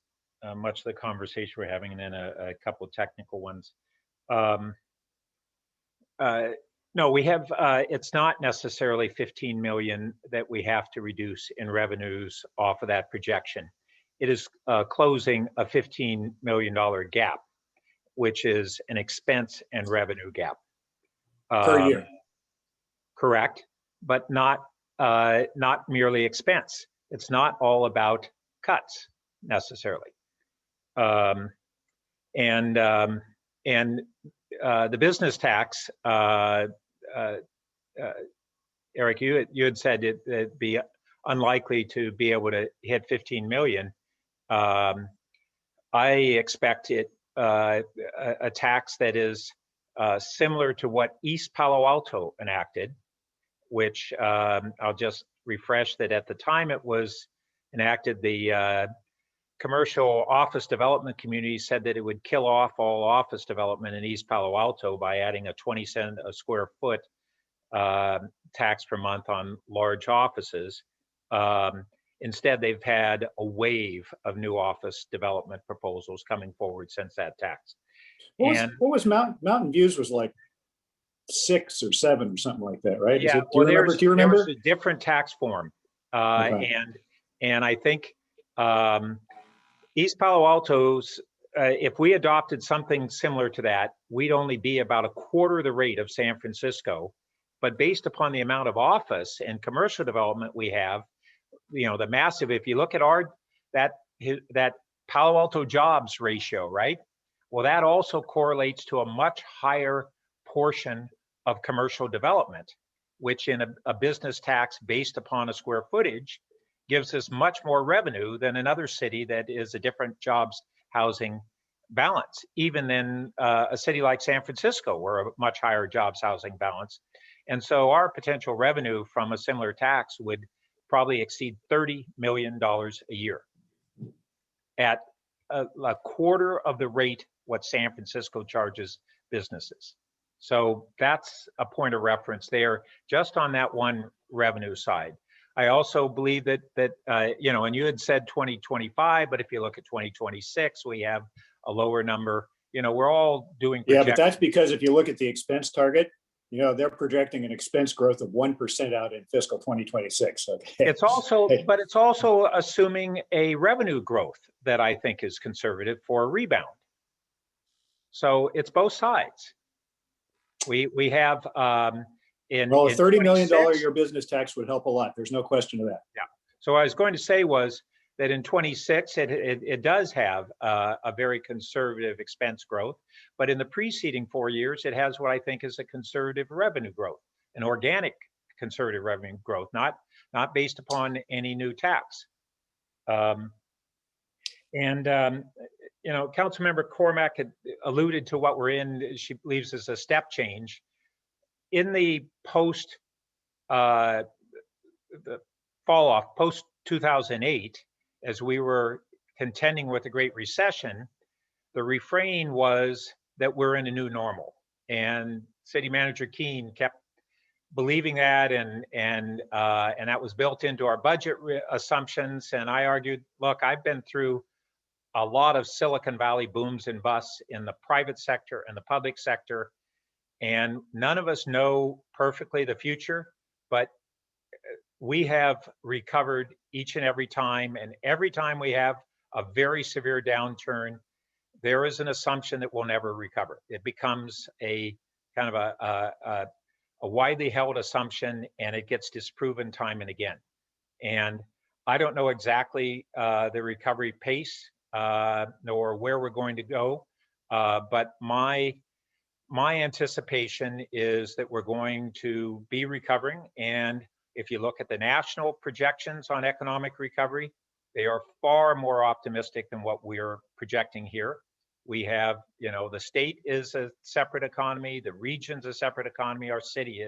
much of the conversation we're having, and then a couple of technical ones. No, we have, it's not necessarily 15 million that we have to reduce in revenues off of that projection. It is closing a $15 million gap, which is an expense and revenue gap. Per year. Correct, but not merely expense. It's not all about cuts necessarily. The business tax, Eric, you had said it'd be unlikely to be able to hit 15 million. I expect it a tax that is similar to what East Palo Alto enacted, which I'll just refresh that at the time it was enacted, the commercial office development community said that it would kill off all office development in East Palo Alto by adding a 20 cent a square foot tax per month on large offices. Instead, they've had a wave of new office development proposals coming forward since that tax. What was Mountain Views was like 6 or 7 or something like that, right? Yeah, Do you remember? There's a different tax form. Okay. And I think East Palo Alto's, if we adopted something similar to that, we'd only be about a quarter the rate of San Francisco. But based upon the amount of office and commercial development we have, you know, the massive, if you look at that Palo Alto jobs ratio, right? Well, that also correlates to a much higher portion of commercial development, which in a business tax based upon a square footage gives us much more revenue than another city that is a different jobs housing balance, even in a city like San Francisco, where a much higher jobs housing balance. And so our potential revenue from a similar tax would probably exceed $30 million a year at a quarter of the rate what San Francisco charges businesses. So that's a point of reference there, just on that one revenue side. I also believe that you know, and you had said 2025, but if you look at 2026, we have a lower number. You know, we're all doing projections. Yeah, but that's because if you look at the expense target, you know, they're projecting an expense growth of 1% out in fiscal 2026. Okay. It's also, but it's also assuming a revenue growth that I think is conservative for a rebound. So it's both sides. We have well, a $30 million a year business tax would help a lot. There's no question of that. Yeah. So what I was going to say was that in 26, it does have a very conservative expense growth, but in the preceding 4 years, it has what I think is a conservative revenue growth, an organic conservative revenue growth, not based upon any new tax. You know, Councilmember Cormack had alluded to what we're in. She believes is a step change. In the post the fall off, post 2008, as we were contending with the Great Recession, the refrain was that we're in a new normal. And City Manager Keene kept believing that, and that was built into our budget assumptions. And I argued, look, I've been through a lot of Silicon Valley booms and busts in the private sector and the public sector. And none of us know perfectly the future, but we have recovered each and every time. And every time we have a very severe downturn, there is an assumption that we'll never recover. It becomes a kind of a widely held assumption, and it gets disproven time and again. And I don't know exactly the recovery pace nor where we're going to go, but my anticipation is that we're going to be recovering. And if you look at the national projections on economic recovery, they are far more optimistic than what we're projecting here. We have, the state is a separate economy, the region's a separate economy, our city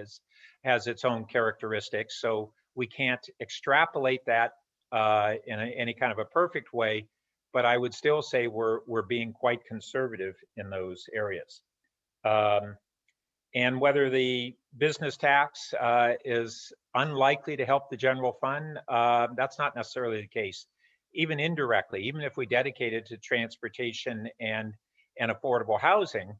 has its own characteristics. So we can't extrapolate that in any kind of a perfect way, but I would still say we're being quite conservative in those areas. And whether the business tax is unlikely to help the general fund, that's not necessarily the case. Even indirectly, even if we dedicate it to transportation and affordable housing,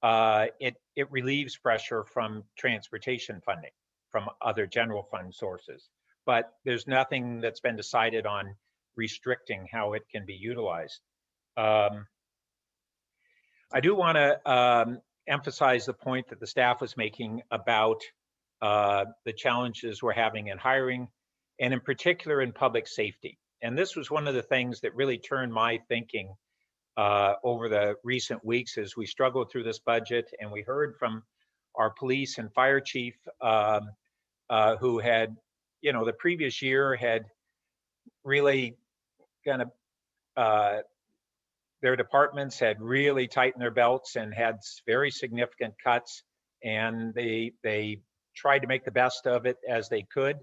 it relieves pressure from transportation funding from other general fund sources. But there's nothing that's been decided on restricting how it can be utilized. I do want to emphasize the point that the staff was making about the challenges we're having in hiring, and in particular in public safety. And this was one of the things that really turned my thinking over the recent weeks as we struggled through this budget, and we heard from our police and fire chief who had, the previous year had really kind of, their departments had really tightened their belts and had very significant cuts, and they tried to make the best of it as they could.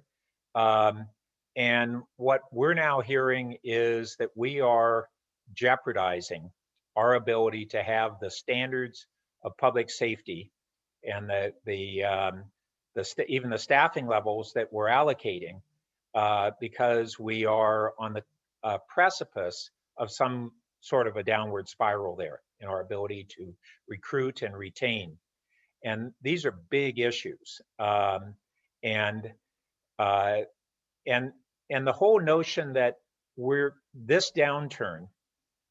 And what we're now hearing is that we are jeopardizing our ability to have the standards of public safety and even the staffing levels that we're allocating because we are on the precipice of some sort of a downward spiral there in our ability to recruit and retain. And these are big issues. And the whole notion that this downturn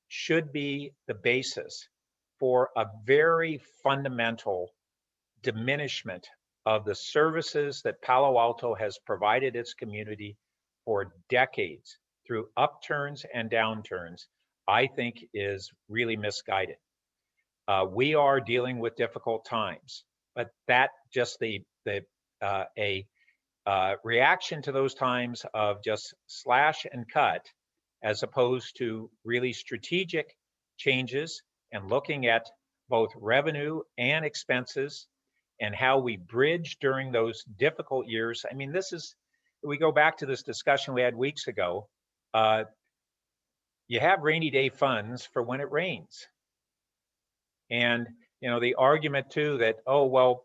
should be the basis for a very fundamental diminishment of the services that Palo Alto has provided its community for decades through upturns and downturns, I think is really misguided. We are dealing with difficult times, but that just a reaction to those times of just slash and cut, as opposed to really strategic changes and looking at both revenue and expenses and how we bridge during those difficult years. I mean, we go back to this discussion we had weeks ago. You have rainy day funds for when it rains. And, the argument too that, oh, well,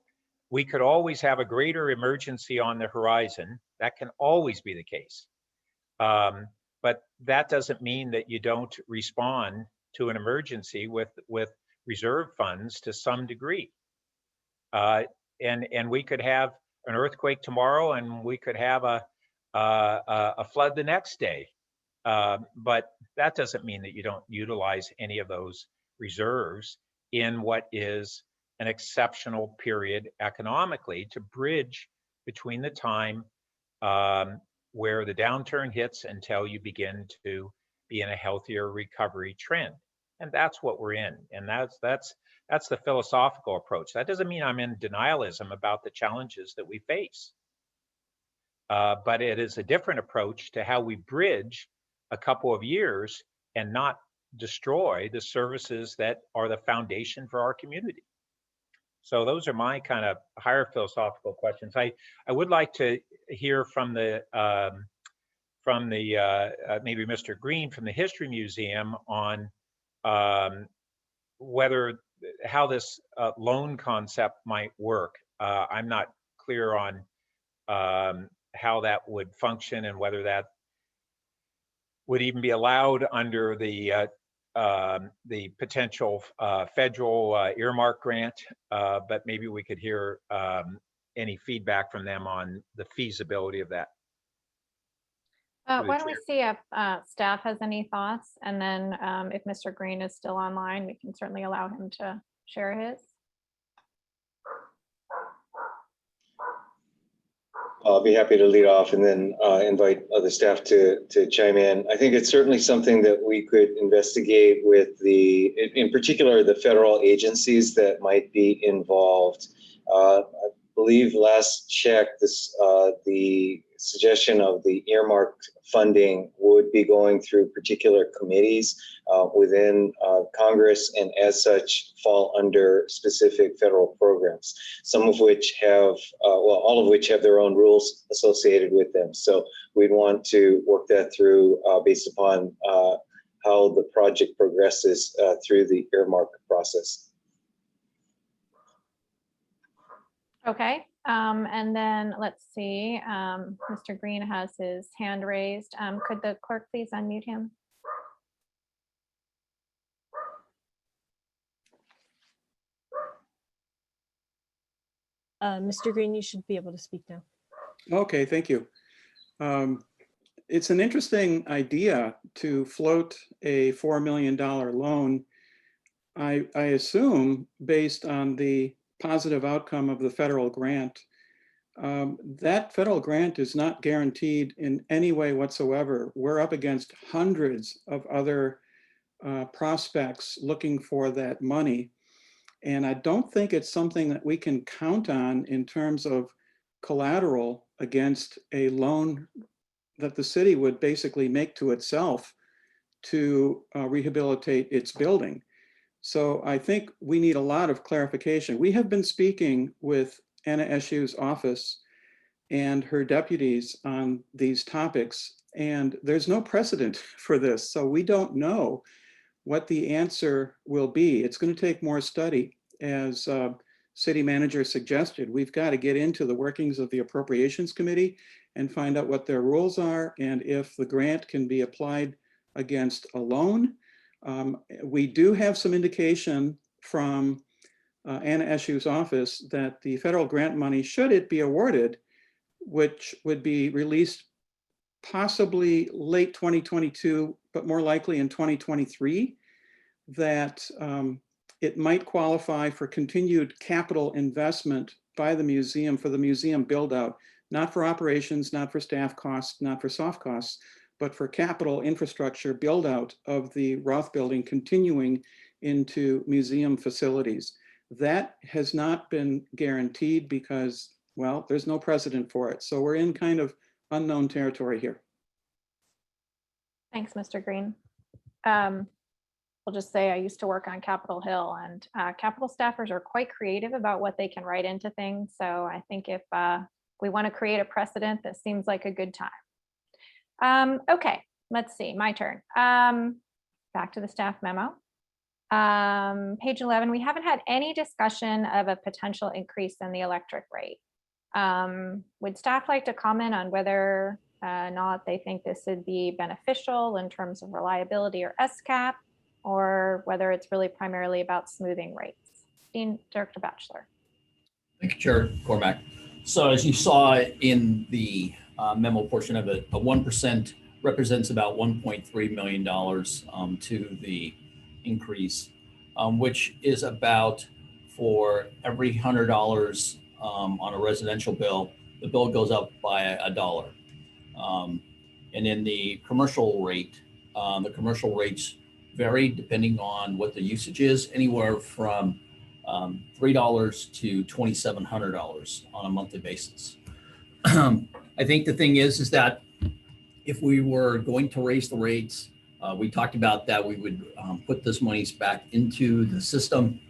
we could always have a greater emergency on the horizon. That can always be the case. But that doesn't mean that you don't respond to an emergency with reserve funds to some degree. And we could have an earthquake tomorrow, and we could have a flood the next day. But that doesn't mean that you don't utilize any of those reserves in what is an exceptional period economically to bridge between the time where the downturn hits until you begin to be in a healthier recovery trend. And that's what we're in. And that's the philosophical approach. That doesn't mean I'm in denialism about the challenges that we face. But it is a different approach to how we bridge a couple of years and not destroy the services that are the foundation for our community. So those are my kind of higher philosophical questions. I would like to hear from the maybe Mr. Green from the History Museum on how this loan concept might work. I'm not clear on how that would function and whether that would even be allowed under the potential federal earmark grant, but maybe we could hear any feedback from them on the feasibility of that. Why don't we see if staff has any thoughts, and then if Mr. Green is still online, we can certainly allow him to share his. I'll be happy to lead off and then invite other staff to chime in. I think it's certainly something that we could investigate with in particular, the federal agencies that might be involved. I believe last check, the suggestion of the earmarked funding would be going through particular committees within Congress, and as such fall under specific federal programs, some of which have, well, all of which have their own rules associated with them. So we'd want to work that through based upon how the project progresses through the earmark process. Okay, and then let's see, Mr. Green has his hand raised. Could the clerk please unmute him? Mr. Green, you should be able to speak now. Okay, thank you. It's an interesting idea to float a $4 million loan, I assume, based on the positive outcome of the federal grant. That federal grant is not guaranteed in any way whatsoever. We're up against hundreds of other prospects looking for that money. And I don't think it's something that we can count on in terms of collateral against a loan that the city would basically make to itself to rehabilitate its building. So I think we need a lot of clarification. We have been speaking with Anna Eshu's office and her deputies on these topics, and there's no precedent for this. So we don't know what the answer will be. It's going to take more study, as city manager suggested. We've got to get into the workings of the appropriations committee and find out what their rules are and if the grant can be applied against a loan. We do have some indication from Anna Eshu's office that the federal grant money, should it be awarded, which would be released possibly late 2022, but more likely in 2023, that it might qualify for continued capital investment by the museum for the museum build out, not for operations, not for staff costs, not for soft costs, but for capital infrastructure build out of the Roth building continuing into museum facilities. That has not been guaranteed because, well, there's no precedent for it. So we're in kind of unknown territory here. Thanks, Mr. Green. I'll just say I used to work on Capitol Hill, and Capitol staffers are quite creative about what they can write into things. So I think if we want to create a precedent, that seems like a good time. Okay, let's see, my turn. Back to the staff memo. Page 11, we haven't had any discussion of a potential increase in the electric rate. Would staff like to comment on whether or not they think this would be beneficial in terms of reliability or SCAP, or whether it's really primarily about smoothing rates? Director Batchelor. Thank you, Chair Cormack. So as you saw in the memo portion of it, a 1% represents about $1.3 million to the increase, which is about, for every $100 on a residential bill, the bill goes up by $1. And in the commercial rate, the commercial rates vary depending on what the usage is, anywhere from $3 to $2,700 on a monthly basis. I think the thing is that if we were going to raise the rates, we talked about that we would put this monies back into the system.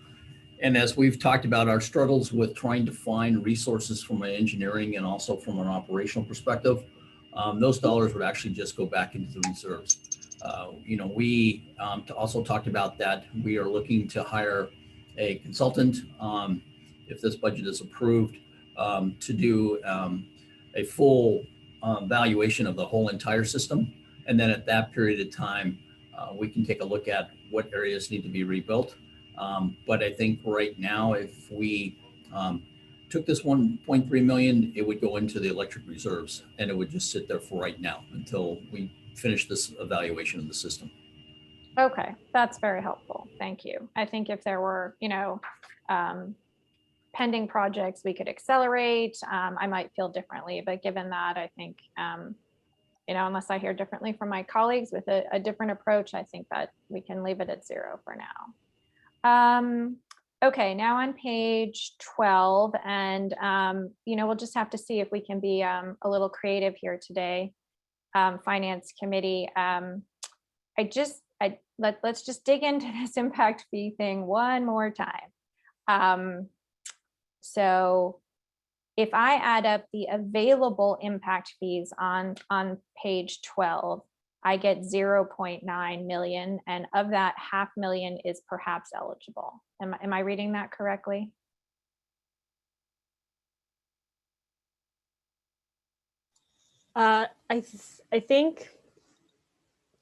And as we've talked about our struggles with trying to find resources from an engineering and also from an operational perspective, those dollars would actually just go back into the reserves. We also talked about that we are looking to hire a consultant, if this budget is approved, to do a full valuation of the whole entire system. And then at that period of time, we can take a look at what areas need to be rebuilt. But I think right now, if we took this 1.3 million, it would go into the electric reserves, and it would just sit there for right now until we finish this evaluation of the system. Okay, that's very helpful. Thank you. I think if there were, pending projects we could accelerate, I might feel differently. But given that, I think, unless I hear differently from my colleagues with a different approach, I think that we can leave it at 0 for now. Okay, now on page 12, and we'll just have to see if we can be a little creative here today. Finance Committee, let's just dig into this impact fee thing one more time. So if I add up the available impact fees on page 12, I get 0.9 million, and of that, 500,000 is perhaps eligible. Am I reading that correctly? I think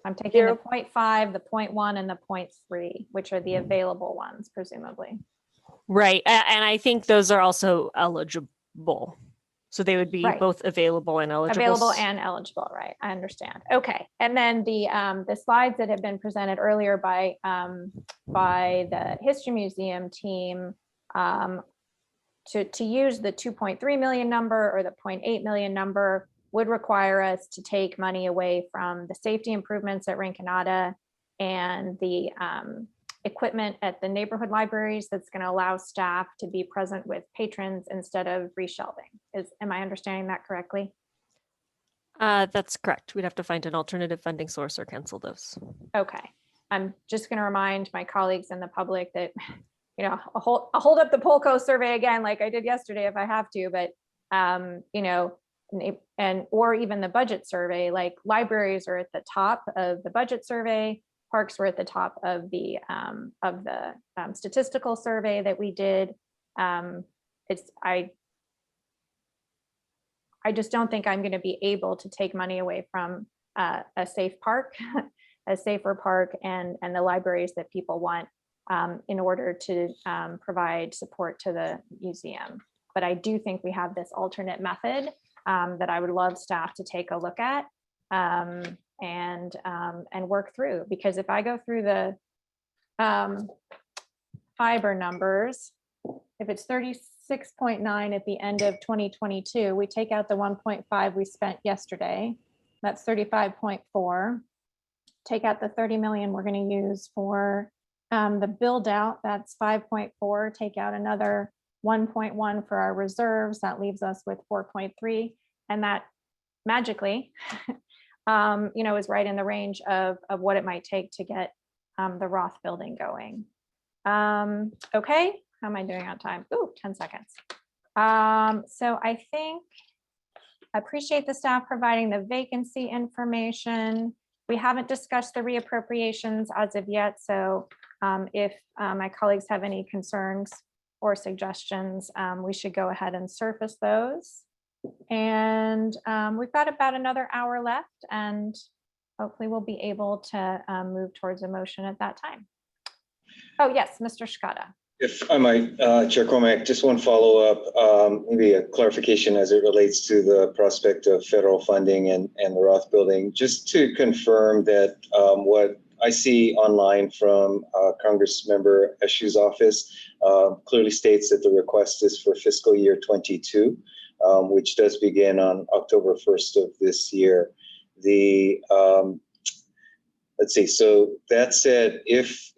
I'm taking the 0.5, the 0.1, and the 0.3, which are the available ones, presumably. right, and I think those are also eligible. So they would be Right. both available and eligible. Available and eligible, right? I understand. Okay, and then the slides that have been presented earlier by the History Museum team to use the 2.3 million number or the 0.8 million number would require us to take money away from the safety improvements at Rinconada and the equipment at the neighborhood libraries that's going to allow staff to be present with patrons instead of reshelving. Am I understanding that correctly? That's correct. We'd have to find an alternative funding source or cancel those. Okay. I'm just going to remind my colleagues and the public that, I'll hold up the Polco survey again, like I did yesterday if I have to, but, or even the budget survey, like libraries are at the top of the budget survey. Parks were at the top of the statistical survey that we did. I just don't think I'm going to be able to take money away from a safe park, a safer park, and the libraries that people want in order to provide support to the museum. But I do think we have this alternate method that I would love staff to take a look at. And work through, because if I go through the fiber numbers, if it's 36.9 at the end of 2022, we take out the 1.5 we spent yesterday, that's 35.4. Take out the 30 million we're going to use for the build out, that's 5.4. Take out another 1.1 for our reserves, that leaves us with 4.3, and that magically is right in the range of what it might take to get the Roth building going. Okay, how am I doing on time? Ooh, 10 seconds. So I think I appreciate the staff providing the vacancy information. We haven't discussed the reappropriations as of yet. So if my colleagues have any concerns or suggestions, we should go ahead and surface those. And we've got about another hour left, and hopefully we'll be able to move towards a motion at that time. Oh, yes, Mr. Shkada. If I might, Chair Cormack, just one follow-up, maybe a clarification as it relates to the prospect of federal funding and the Roth building. Just to confirm that what I see online from Congressmember Eshu's office clearly states that the request is for fiscal year 22, which does begin on October 1st of this year. Let's see, so that said, if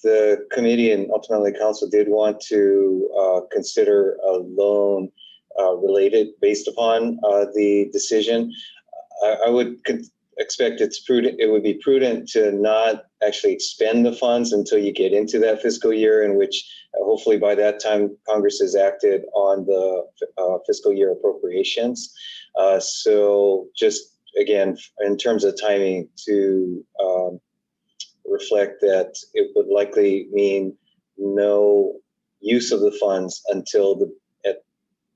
the committee and ultimately council did want to consider a loan related based upon the decision, I would expect it would be prudent to not actually expend the funds until you get into that fiscal year, in which hopefully by that time Congress has acted on the fiscal year appropriations. So just again, in terms of timing, to reflect that it would likely mean no use of the funds until at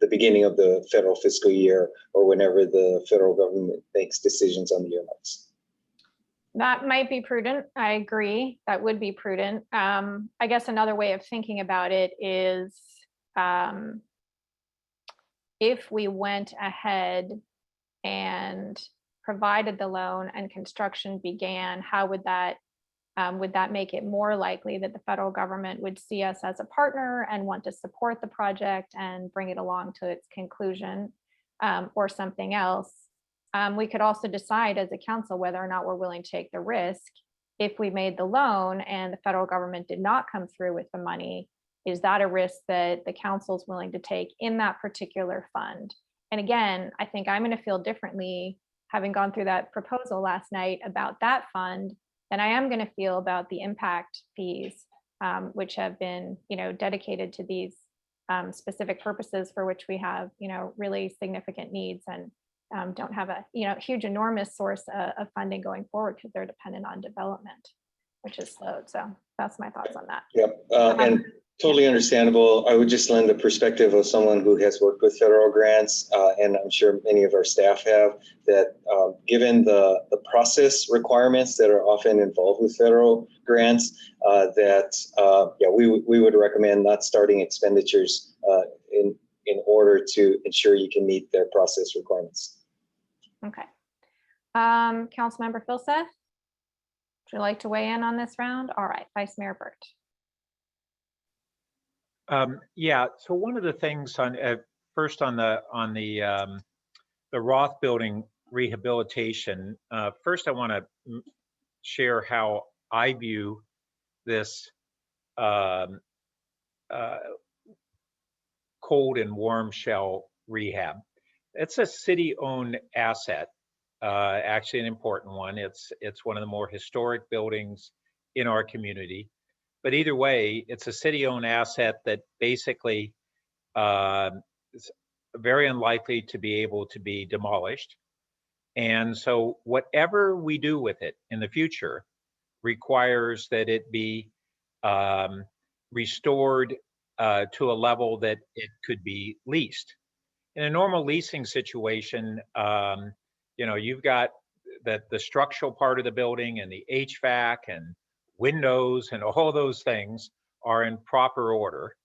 the beginning of the federal fiscal year, or whenever the federal government makes decisions on the earmarks. That might be prudent. I agree. That would be prudent. I guess another way of thinking about it is if we went ahead and provided the loan and construction began, how would that make it more likely that the federal government would see us as a partner and want to support the project and bring it along to its conclusion, or something else? We could also decide as a council whether or not we're willing to take the risk if we made the loan and the federal government did not come through with the money, is that a risk that the council's willing to take in that particular fund? And again, I think I'm going to feel differently having gone through that proposal last night about that fund than I am going to feel about the impact fees, which have been, dedicated to these specific purposes for which we have, really significant needs and don't have a, huge, enormous source of funding going forward because they're dependent on development, which is slowed. So that's my thoughts on that. Yep, and totally understandable. I would just lend the perspective of someone who has worked with federal grants, and I'm sure many of our staff have, that given the process requirements that are often involved with federal grants, we would recommend not starting expenditures in order to ensure you can meet their process requirements. Okay. Councilmember Philseth, would you like to weigh in on this round? All right, Vice Mayor Burt. Yeah, so one of the things on first on the Roth building rehabilitation, first I want to share how I view this cold and warm shell rehab. It's a city-owned asset, actually an important one. It's one of the more historic buildings in our community. But either way, it's a city-owned asset that basically is very unlikely to be able to be demolished. And so whatever we do with it in the future requires that it be restored to a level that it could be leased. In a normal leasing situation, you've got the structural part of the building and the HVAC and windows and all those things are in proper order.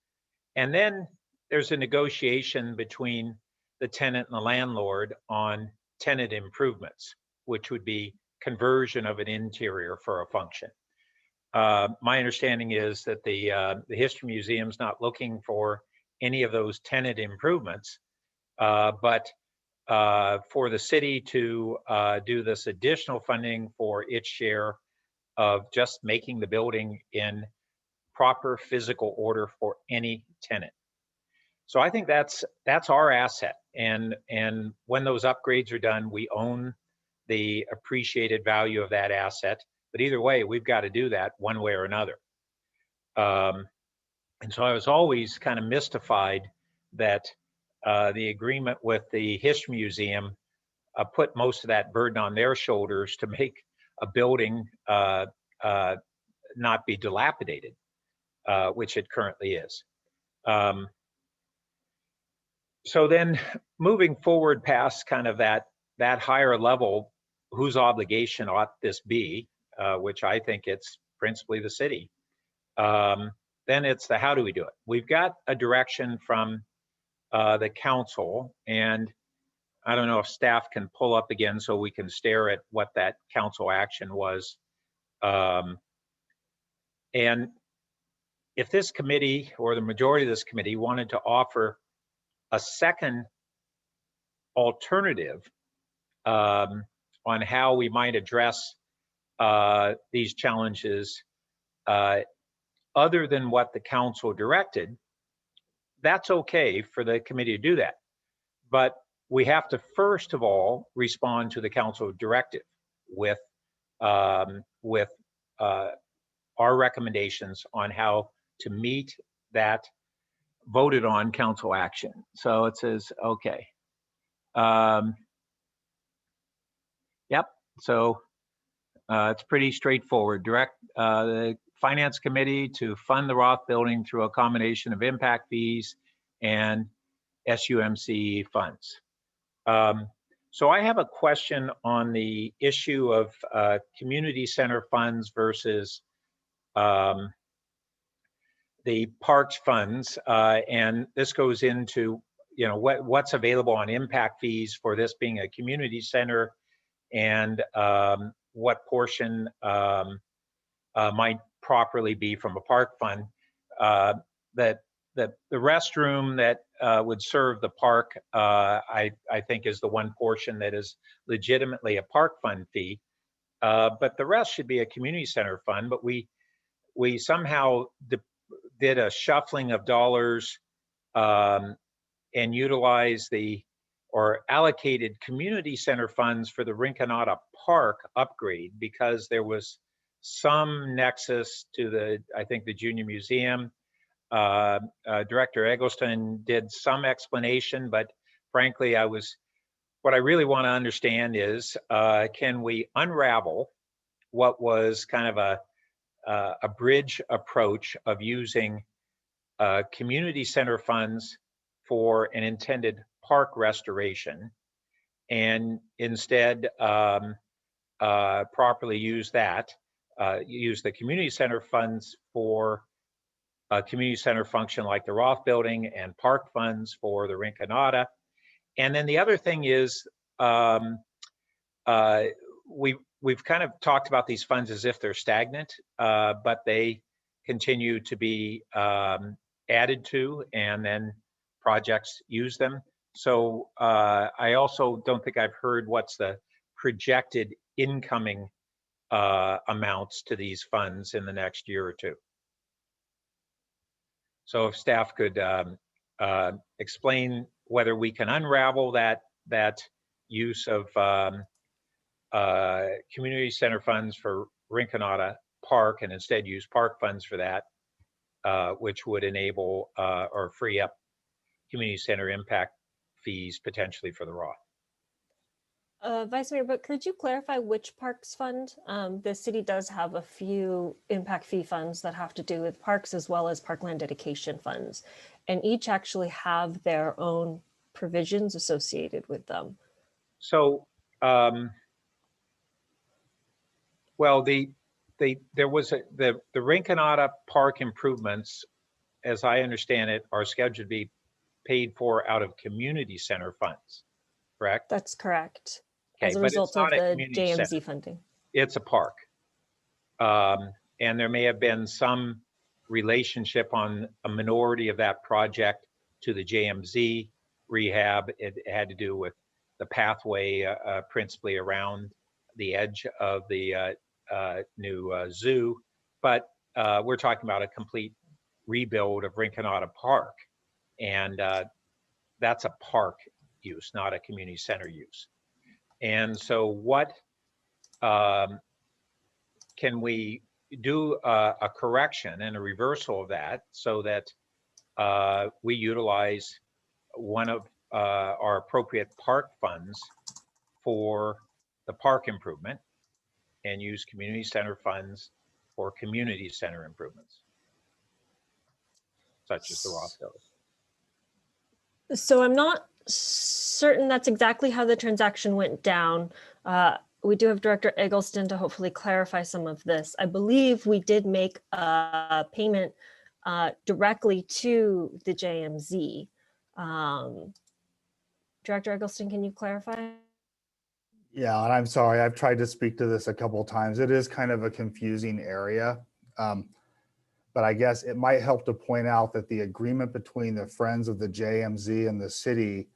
And then there's a negotiation between the tenant and the landlord on tenant improvements, which would be conversion of an interior for a function. My understanding is that the History Museum's not looking for any of those tenant improvements, but for the city to do this additional funding for its share of just making the building in proper physical order for any tenant. So I think that's our asset. And when those upgrades are done, we own the appreciated value of that asset. But either way, we've got to do that one way or another. And so I was always kind of mystified that the agreement with the History Museum put most of that burden on their shoulders to make a building not be dilapidated, which it currently is. So then moving forward past kind of that higher level, whose obligation ought this be, which I think it's principally the city. Then it's the how do we do it? We've got a direction from the council, and I don't know if staff can pull up again so we can stare at what that council action was. And if this committee or the majority of this committee wanted to offer a second alternative on how we might address these challenges other than what the council directed, that's okay for the committee to do that. But we have to first of all respond to the council directive with our recommendations on how to meet that voted on council action. So it says, okay. Yep, so it's pretty straightforward. Direct the Finance Committee to fund the Roth building through a combination of impact fees and SUMC funds. So I have a question on the issue of community center funds versus the parks funds, and this goes into what's available on impact fees for this being a community center, and what portion might properly be from a park fund. That the restroom that would serve the park, I think is the one portion that is legitimately a park fund fee, but the rest should be a community center fund. But we somehow did a shuffling of dollars and utilized or allocated community center funds for the Rinconada Park upgrade because there was some nexus to I think the Junior Museum. Director Eggleston did some explanation, but frankly, what I really want to understand is, can we unravel what was kind of a bridge approach of using community center funds for an intended park restoration, and instead properly use the community center funds for a community center function like the Roth Building, and park funds for the Rinconada. And then the other thing is, we've kind of talked about these funds as if they're stagnant, but they continue to be added to, and then projects use them. So I also don't think I've heard what's the projected incoming amounts to these funds in the next year or two. So if staff could explain whether we can unravel that use of community center funds for Rinconada Park and instead use park funds for that, which would enable or free up community center impact fees potentially for the Roth. Vice Mayor, but could you clarify which parks fund? The city does have a few impact fee funds that have to do with parks, as well as parkland dedication funds, and each actually have their own provisions associated with them. So, well, there was the Rinconada Park improvements, as I understand it, are scheduled to be paid for out of community center funds, correct? That's correct. Okay, As a but it's result of not a the community JMZ center. funding. It's a park. And there may have been some relationship on a minority of that project to the JMZ rehab. It had to do with the pathway principally around the edge of the new zoo. But we're talking about a complete rebuild of Rinconada Park. And that's a park use, not a community center use. And so what can we do a correction and a reversal of that so that we utilize one of our appropriate park funds for the park improvement and use community center funds for community center improvements, such as the Roth Building? So I'm not certain that's exactly how the transaction went down. We do have Director Eggleston to hopefully clarify some of this. I believe we did make a payment directly to the JMZ. Director Eggleston, can you clarify? Yeah, and I'm sorry, I've tried to speak to this a couple of times. It is kind of a confusing area. But I guess it might help to point out that the agreement between the Friends of the JMZ and the city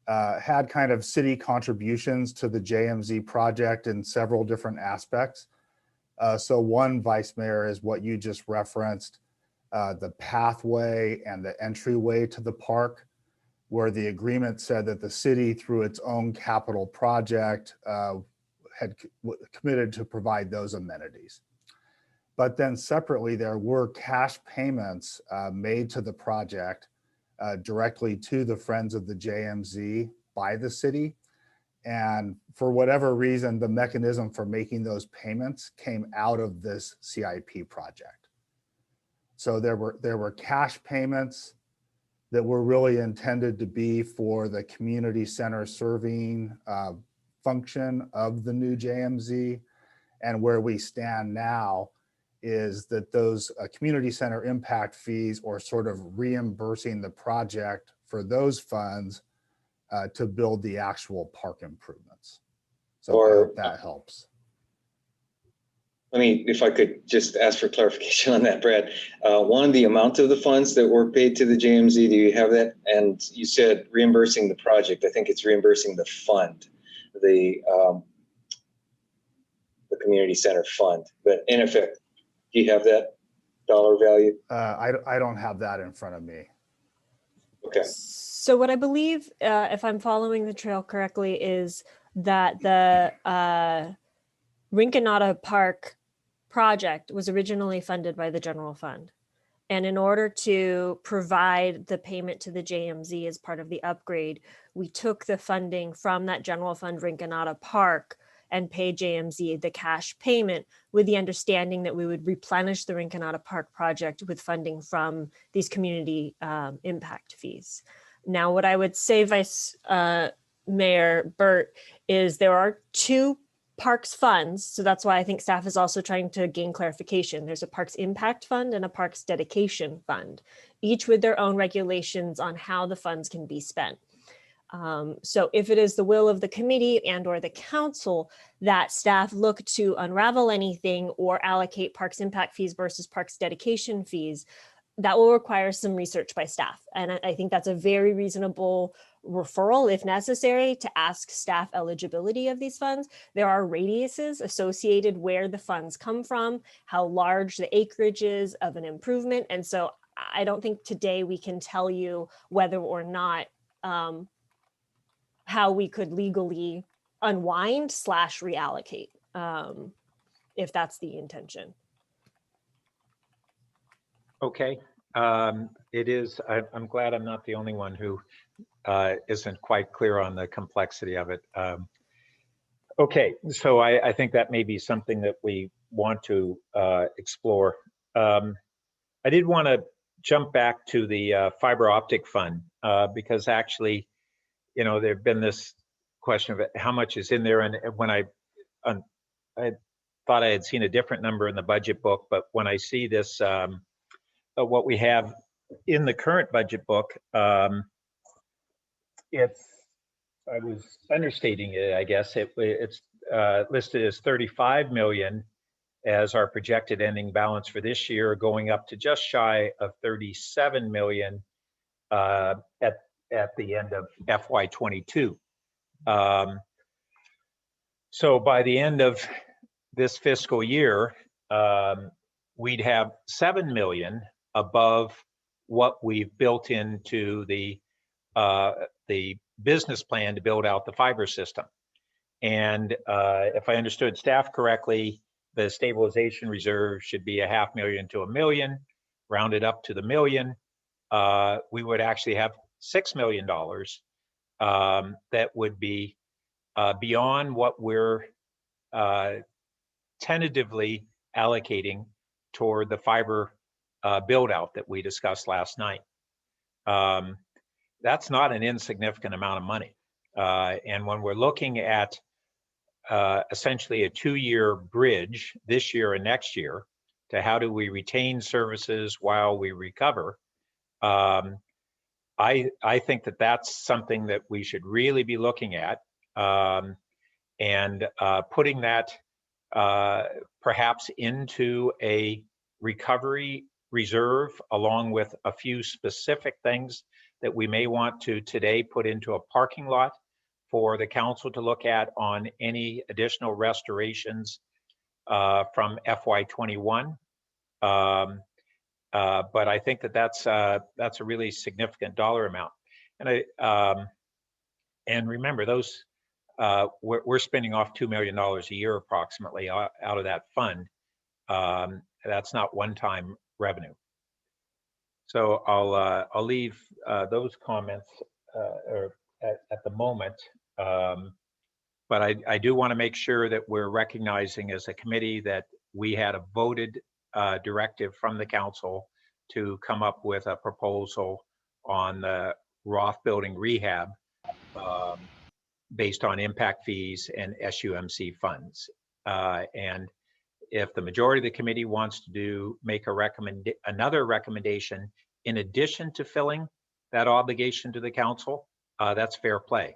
had kind of city contributions to the JMZ project in several different aspects. So one, Vice Mayor, is what you just referenced, the pathway and the entryway to the park, where the agreement said that the city, through its own capital project, had committed to provide those amenities. But then separately, there were cash payments made to the project directly to the Friends of the JMZ by the city. And for whatever reason, the mechanism for making those payments came out of this CIP project. So there were cash payments that were really intended to be for the community center serving function of the new JMZ. And where we stand now is that those community center impact fees, or sort of reimbursing the project for those funds to build the actual park improvements. So I hope that helps. Let me, if I could just ask for clarification on that, Brad. One, the amount of the funds that were paid to the JMZ, do you have that? And you said reimbursing the project. I think it's reimbursing the fund, the community center fund. But in effect, do you have that? dollar value? I don't have that in front of me. Okay. So what I believe, if I'm following the trail correctly, is that the Rinconada Park project was originally funded by the general fund. And in order to provide the payment to the JMZ as part of the upgrade, we took the funding from that general fund Rinconada Park and paid JMZ the cash payment with the understanding that we would replenish the Rinconada Park project with funding from these community impact fees. Now, what I would say, Vice Mayor Burt, is there are two parks funds. So that's why I think staff is also trying to gain clarification. There's a parks impact fund and a parks dedication fund, each with their own regulations on how the funds can be spent. So if it is the will of the committee and or the council that staff look to unravel anything or allocate parks impact fees versus parks dedication fees, that will require some research by staff. And I think that's a very reasonable referral, if necessary, to ask staff eligibility of these funds. There are radiuses associated where the funds come from, how large the acreage is of an improvement. And so I don't think today we can tell you whether or not how we could legally unwind / reallocate, if that's the intention. Okay. It is, I'm glad I'm not the only one who isn't quite clear on the complexity of it. Okay, so I think that may be something that we want to explore. I did want to jump back to the fiber optic fund because actually, you know, there've been this question of how much is in there, and when I thought I had seen a different number in the budget book, but when I see this, what we have in the current budget book, I was understating it, I guess. It's listed as 35 million as our projected ending balance for this year, going up to just shy of 37 million at the end of FY22. So by the end of this fiscal year, we'd have 7 million above what we've built into the business plan to build out the fiber system. And if I understood staff correctly, the stabilization reserve should be $500,000 to $1 million, rounded up to the million. We would actually have $6 million that would be beyond what we're tentatively allocating toward the fiber build out that we discussed last night. That's not an insignificant amount of money. And when we're looking at essentially a 2-year bridge this year and next year to how do we retain services while we recover, I think that that's something that we should really be looking at, and putting that perhaps into a recovery reserve along with a few specific things that we may want to today put into a parking lot for the council to look at on any additional restorations from FY21. But I think that that's a really significant dollar amount. And and remember, those we're spending off $2 million a year approximately out of that fund. That's not one-time revenue. So I'll leave those comments at the moment. But I do want to make sure that we're recognizing as a committee that we had a voted directive from the council to come up with a proposal on the Roth building rehab based on impact fees and SUMC funds. And if the majority of the committee wants to make another recommendation in addition to filling that obligation to the council, that's fair play.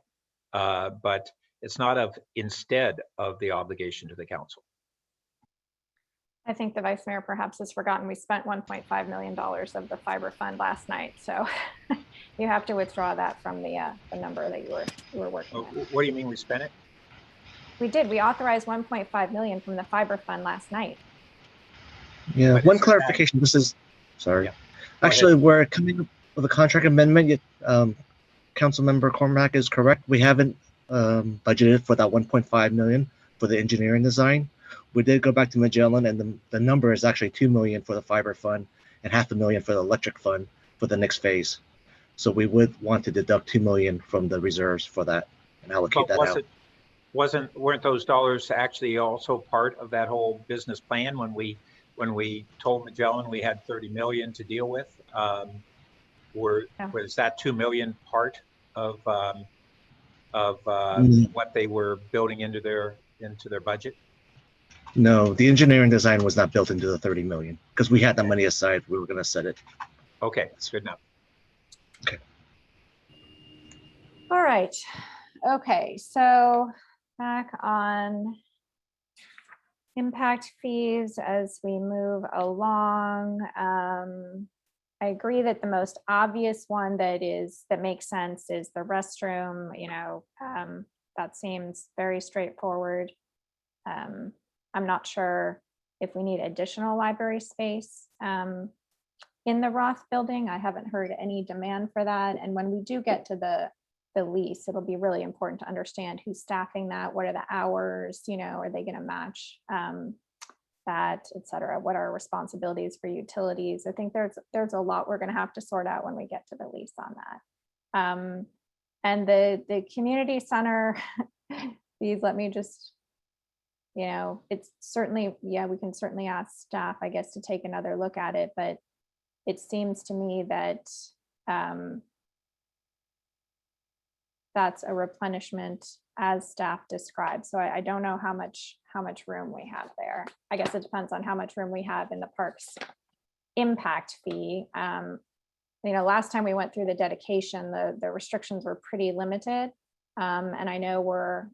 But it's not instead of the obligation to the council. I think the Vice Mayor perhaps has forgotten we spent $1.5 million of the fiber fund last night. So you have to withdraw that from the number that you were working on. What do you mean we spent it? We did. We authorized $1.5 million from the fiber fund last night. Yeah, But one isn't that- clarification. This is, sorry. Yeah. Go Actually, ahead. we're coming up with a contract amendment. Councilmember Cormac is correct. We haven't budgeted for that 1.5 million for the engineering design. We did go back to Magellan, and the number is actually 2 million for the fiber fund and $500,000 for the electric fund for the next phase. So we would want to deduct 2 million from the reserves for that and allocate But that out. weren't those dollars actually also part of that whole business plan when we told Magellan we had 30 million to deal with? Was that 2 million part of what they were building into their budget? No, the engineering design was not built into the 30 million because we had that money aside. We were going to set it. Okay, that's good enough. Okay. All right. Okay, so back on impact fees as we move along. I agree that the most obvious one that makes sense is the restroom. That seems very straightforward. I'm not sure if we need additional library space in the Roth building. I haven't heard any demand for that. And when we do get to the lease, it'll be really important to understand who's staffing that, what are the hours, are they going to match that, et cetera? What are responsibilities for utilities? I think there's a lot we're going to have to sort out when we get to the lease on that. And the community center, please let me just, it's certainly, we can certainly ask staff, I guess, to take another look at it, but it seems to me that that's a replenishment as staff described. So I don't know how much room we have there. I guess it depends on how much room we have in the parks impact fee. Last time we went through the dedication, the restrictions were pretty limited. And I know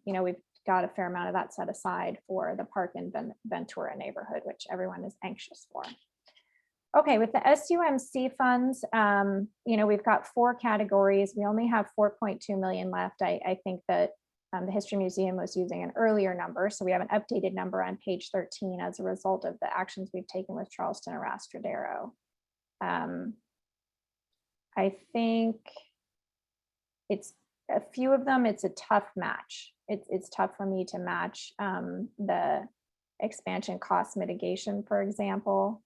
we've got a fair amount of that set aside for the park in Ventura neighborhood, which everyone is anxious for. Okay, with the SUMC funds, we've got 4 categories. We only have 4.2 million left. I think that the History Museum was using an earlier number, so we have an updated number on page 13 as a result of the actions we've taken with Charleston and Rastradero. I think it's a few of them, it's a tough match. It's tough for me to match the expansion cost mitigation, for example.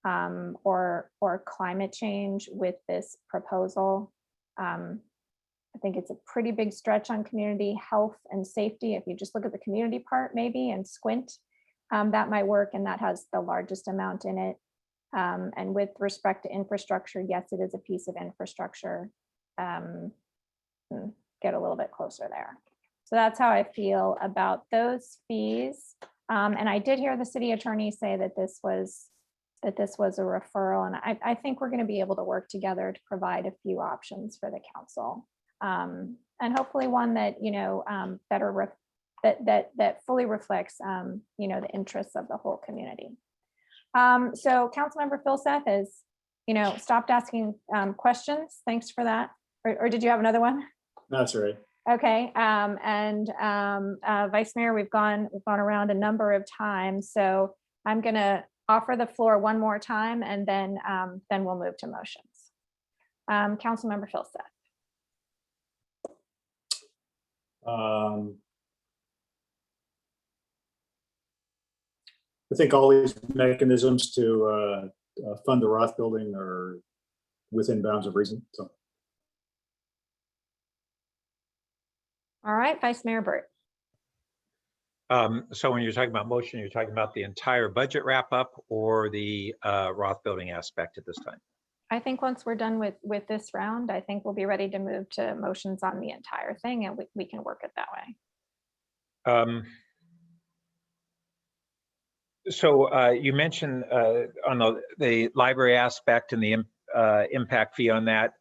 Or climate change with this proposal. I think it's a pretty big stretch on community health and safety. If you just look at the community part maybe and squint, that might work, and that has the largest amount in it. And with respect to infrastructure, yes, it is a piece of infrastructure. Get a little bit closer there. So that's how I feel about those fees. And I did hear the city attorney say that this was a referral. And I think we're going to be able to work together to provide a few options for the council. And hopefully one that, that fully reflects, the interests of the whole community. So Councilmember Philseth has, stopped asking questions. Thanks for that. Or did you have another one? That's right. Okay. And Vice Mayor, we've gone around a number of times. So I'm going to offer the floor one more time, and then we'll move to motions. Councilmember Philseth. I think all these mechanisms to fund the Roth building are within bounds of reason. So. All right, Vice Mayor Burt. So when you're talking about motion, you're talking about the entire budget wrap up or the Roth building aspect at this time? I think once we're done with this round, I think we'll be ready to move to motions on the entire thing, and we can work it that way. So you mentioned on the library aspect and the impact fee on that.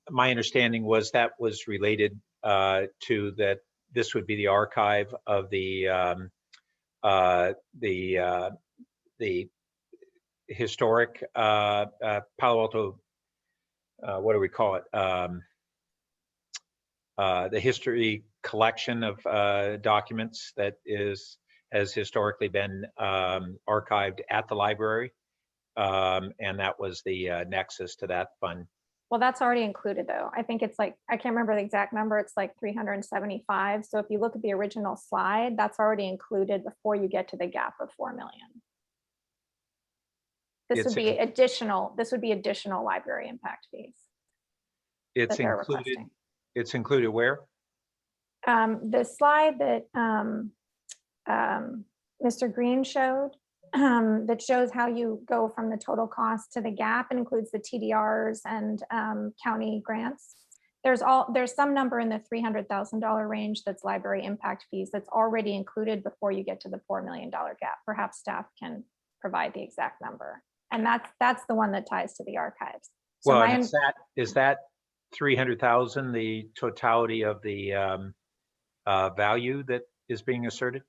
My understanding was that was related to that this would be the archive of the historic Palo Alto, what do we call it? The history collection of documents that has historically been archived at the library. And that was the nexus to that fund. Well, that's already included though. I think it's like, I can't remember the exact number. It's like 375. So if you look at the original slide, that's already included before you get to the gap of 4 million. This would be additional, library impact fees. It's that they're included. requesting. It's included where? The slide that Mr. Green showed, that shows how you go from the total cost to the gap and includes the TDRs and county grants. There's some number in the $300,000 range that's library impact fees that's already included before you get to the $4 million gap. Perhaps staff can provide the exact number. And that's the one that ties to the archives. So Well, and is that 300,000 the totality of the value that is being asserted?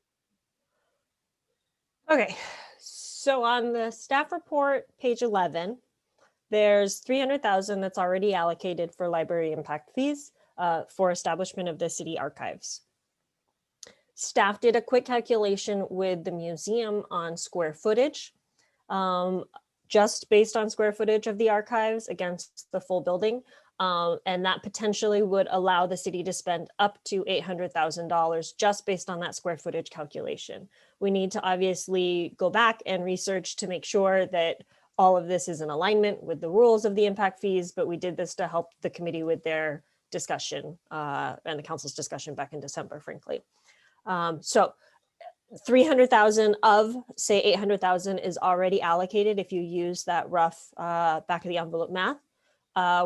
Okay, so on the staff report, page 11, there's 300,000 that's already allocated for library impact fees for establishment of the city archives. Staff did a quick calculation with the museum on square footage, just based on square footage of the archives against the full building. And that potentially would allow the city to spend up to $800,000 just based on that square footage calculation. We need to obviously go back and research to make sure that all of this is in alignment with the rules of the impact fees, but we did this to help the committee with their discussion and the council's discussion back in December, frankly. So 300,000 of say 800,000 is already allocated if you use that rough back of the envelope math.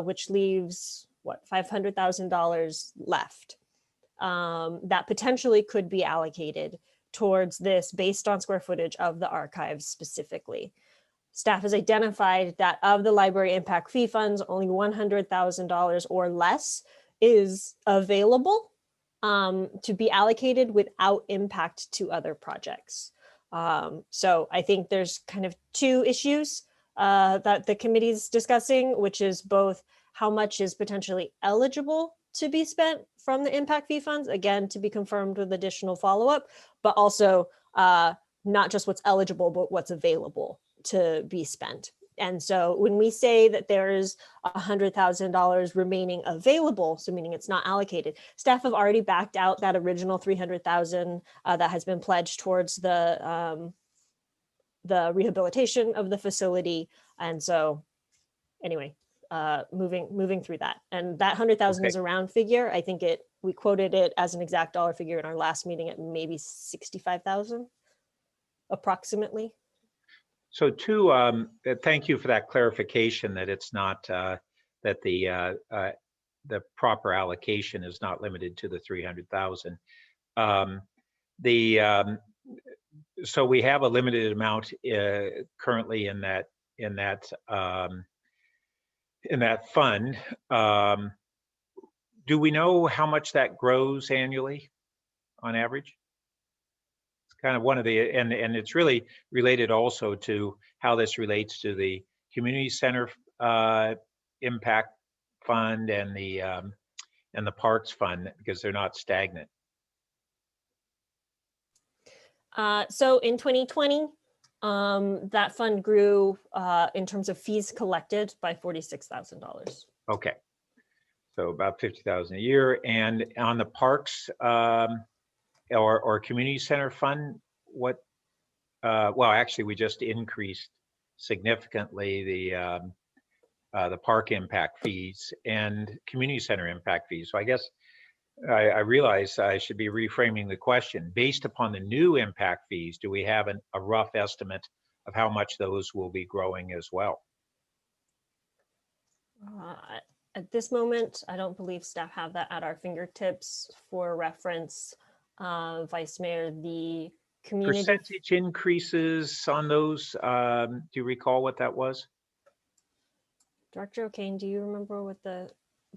Which leaves what, $500,000 left that potentially could be allocated towards this based on square footage of the archives specifically. Staff has identified that of the library impact fee funds, only $100,000 or less is available to be allocated without impact to other projects. So I think there's kind of two issues that the committee is discussing, which is both how much is potentially eligible to be spent from the impact fee funds, again, to be confirmed with additional follow-up, but also not just what's eligible, but what's available to be spent. And so when we say that there's $100,000 remaining available, so meaning it's not allocated, staff have already backed out that original $300,000 that has been pledged towards the rehabilitation of the facility. And so anyway, moving through that. And that 100,000 is a round figure. I think we quoted it as an exact dollar figure in our last meeting at maybe 65,000 approximately. So thank you for that clarification that it's not, that the proper allocation is not limited to the 300,000. So we have a limited amount currently in that fund. Do we know how much that grows annually on average? It's kind of one of the, and it's really related also to how this relates to the community center impact fund and the parks fund, because they're not stagnant. So in 2020, that fund grew in terms of fees collected by $46,000. Okay, so about 50,000 a year. And on the parks or community center fund, what? Well, actually, we just increased significantly the park impact fees and community center impact fees. So I guess I realize I should be reframing the question. Based upon the new impact fees, do we have a rough estimate of how much those will be growing as well? At this moment, I don't believe staff have that at our fingertips. For reference, Vice Mayor, the community percentage increases on those, do you recall what that was? Director O'Kane, do you remember what the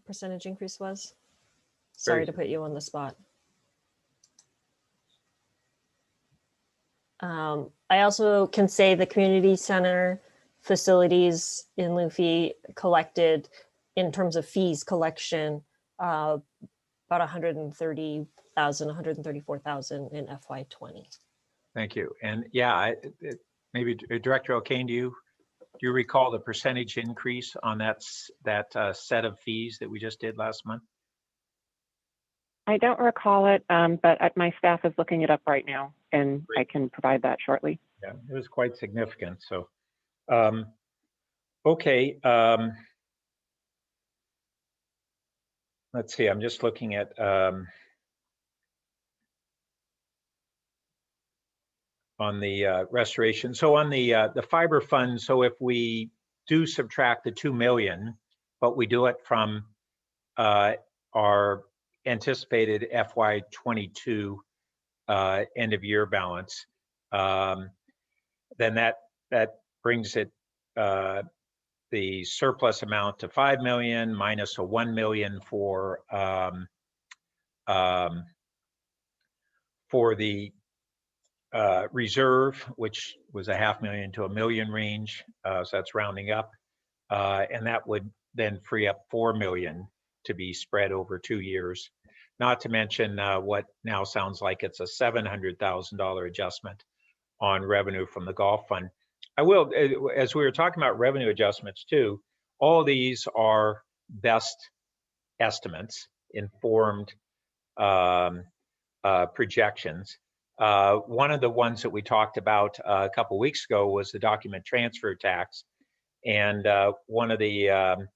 percentage increase was? Sorry to put you on the spot. I also can say the community center facilities in Luffy collected, in terms of fees collection, about 130,000, 134,000 in FY20. Thank you. And yeah, maybe Director O'Kane, do you Do you recall the percentage increase on that set of fees that we just did last month? I don't recall it, but my staff is looking it up right now, and I can provide that shortly. Yeah, it was quite significant. So, okay. Let's see. I'm just looking at. On the restoration. So on the fiber fund, so if we do subtract the 2 million, but we do it from our anticipated FY22 end of year balance, then that brings it the surplus amount to 5 million minus a 1 million for the reserve, which was a $500,000 to $1 million range. So that's rounding up. And that would then free up 4 million to be spread over 2 years. Not to mention what now sounds like it's a $700,000 adjustment on revenue from the golf fund. I will, as we were talking about revenue adjustments too, all of these are best estimates, informed projections. One of the ones that we talked about a couple of weeks ago was the document transfer tax. And one of the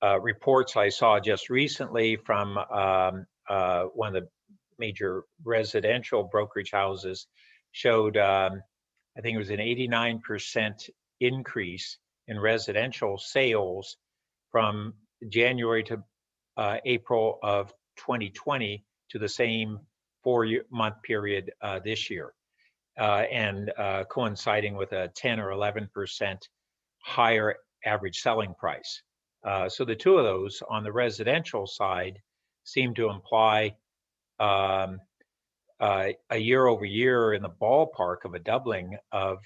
reports I saw just recently from one of the major residential brokerage houses showed, I think it was an 89% increase in residential sales from January to April of 2020 to the same 4-month period this year, and coinciding with a 10 or 11% higher average selling price. So the two of those on the residential side seem to imply a year over year in the ballpark of a doubling of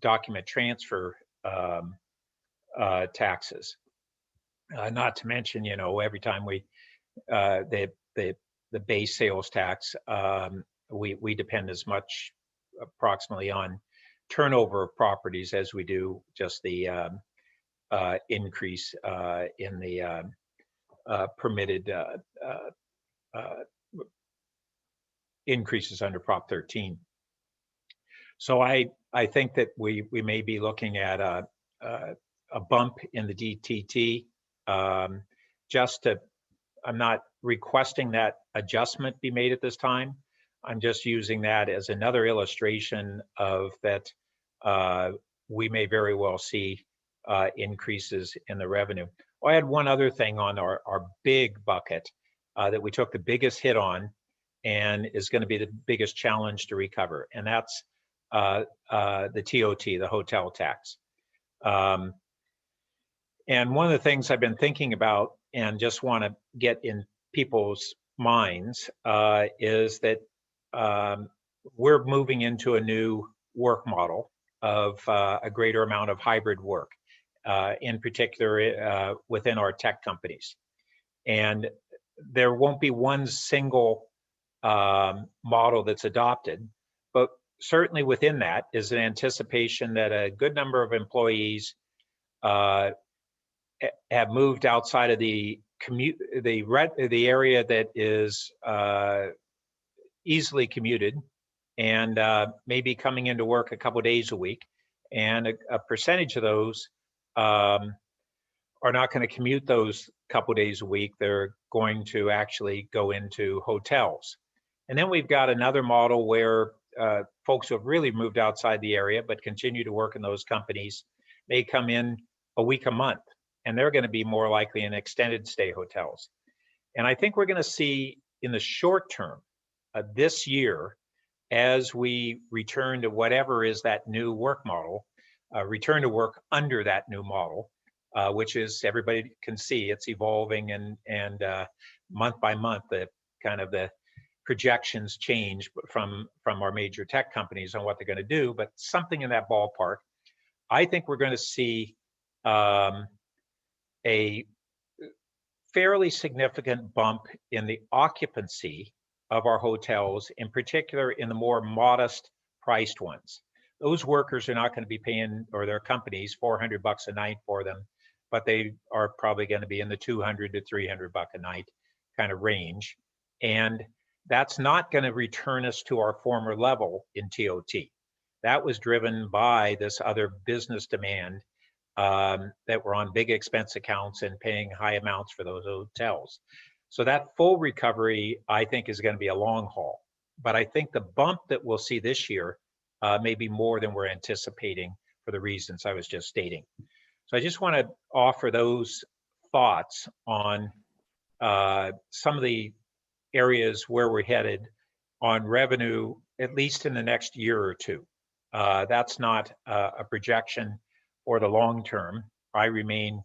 document transfer taxes. Not to mention, you know, every time we the base sales tax, we depend as much approximately on turnover of properties as we do just the increase in the permitted increases under Prop 13. So I think that we may be looking at a bump in the DTT. I'm not requesting that adjustment be made at this time. I'm just using that as another illustration of that we may very well see increases in the revenue. I had one other thing on our big bucket that we took the biggest hit on and is going to be the biggest challenge to recover, and that's the TOT, the hotel tax. And one of the things I've been thinking about and just want to get in people's minds is that we're moving into a new work model of a greater amount of hybrid work, in particular within our tech companies. And there won't be one single model that's adopted, but certainly within that is an anticipation that a good number of employees have moved outside of the area that is easily commuted, and maybe coming into work a couple of days a week, and a percentage of those are not going to commute those couple of days a week. They're going to actually go into hotels. And then we've got another model where folks who have really moved outside the area but continue to work in those companies may come in a week a month, and they're going to be more likely in extended stay hotels. And I think we're going to see in the short term this year, as we return to whatever is that new work model, return to work under that new model, which is, everybody can see it's evolving, and month by month, the projections change from our major tech companies on what they're going to do, but something in that ballpark. I think we're going to see a fairly significant bump in the occupancy of our hotels, in particular in the more modest priced ones. those workers are not going to be paying, or their companies, $400 a night for them, but they are probably going to be in the $200 to $300 a night kind of range. And that's not going to return us to our former level in TOT. That was driven by this other business demand that were on big expense accounts and paying high amounts for those hotels. So that full recovery, I think, is going to be a long haul. But I think the bump that we'll see this year may be more than we're anticipating for the reasons I was just stating. So I just want to offer those thoughts on some of the areas where we're headed on revenue, at least in the next year or two. That's not a projection for the long term. I remain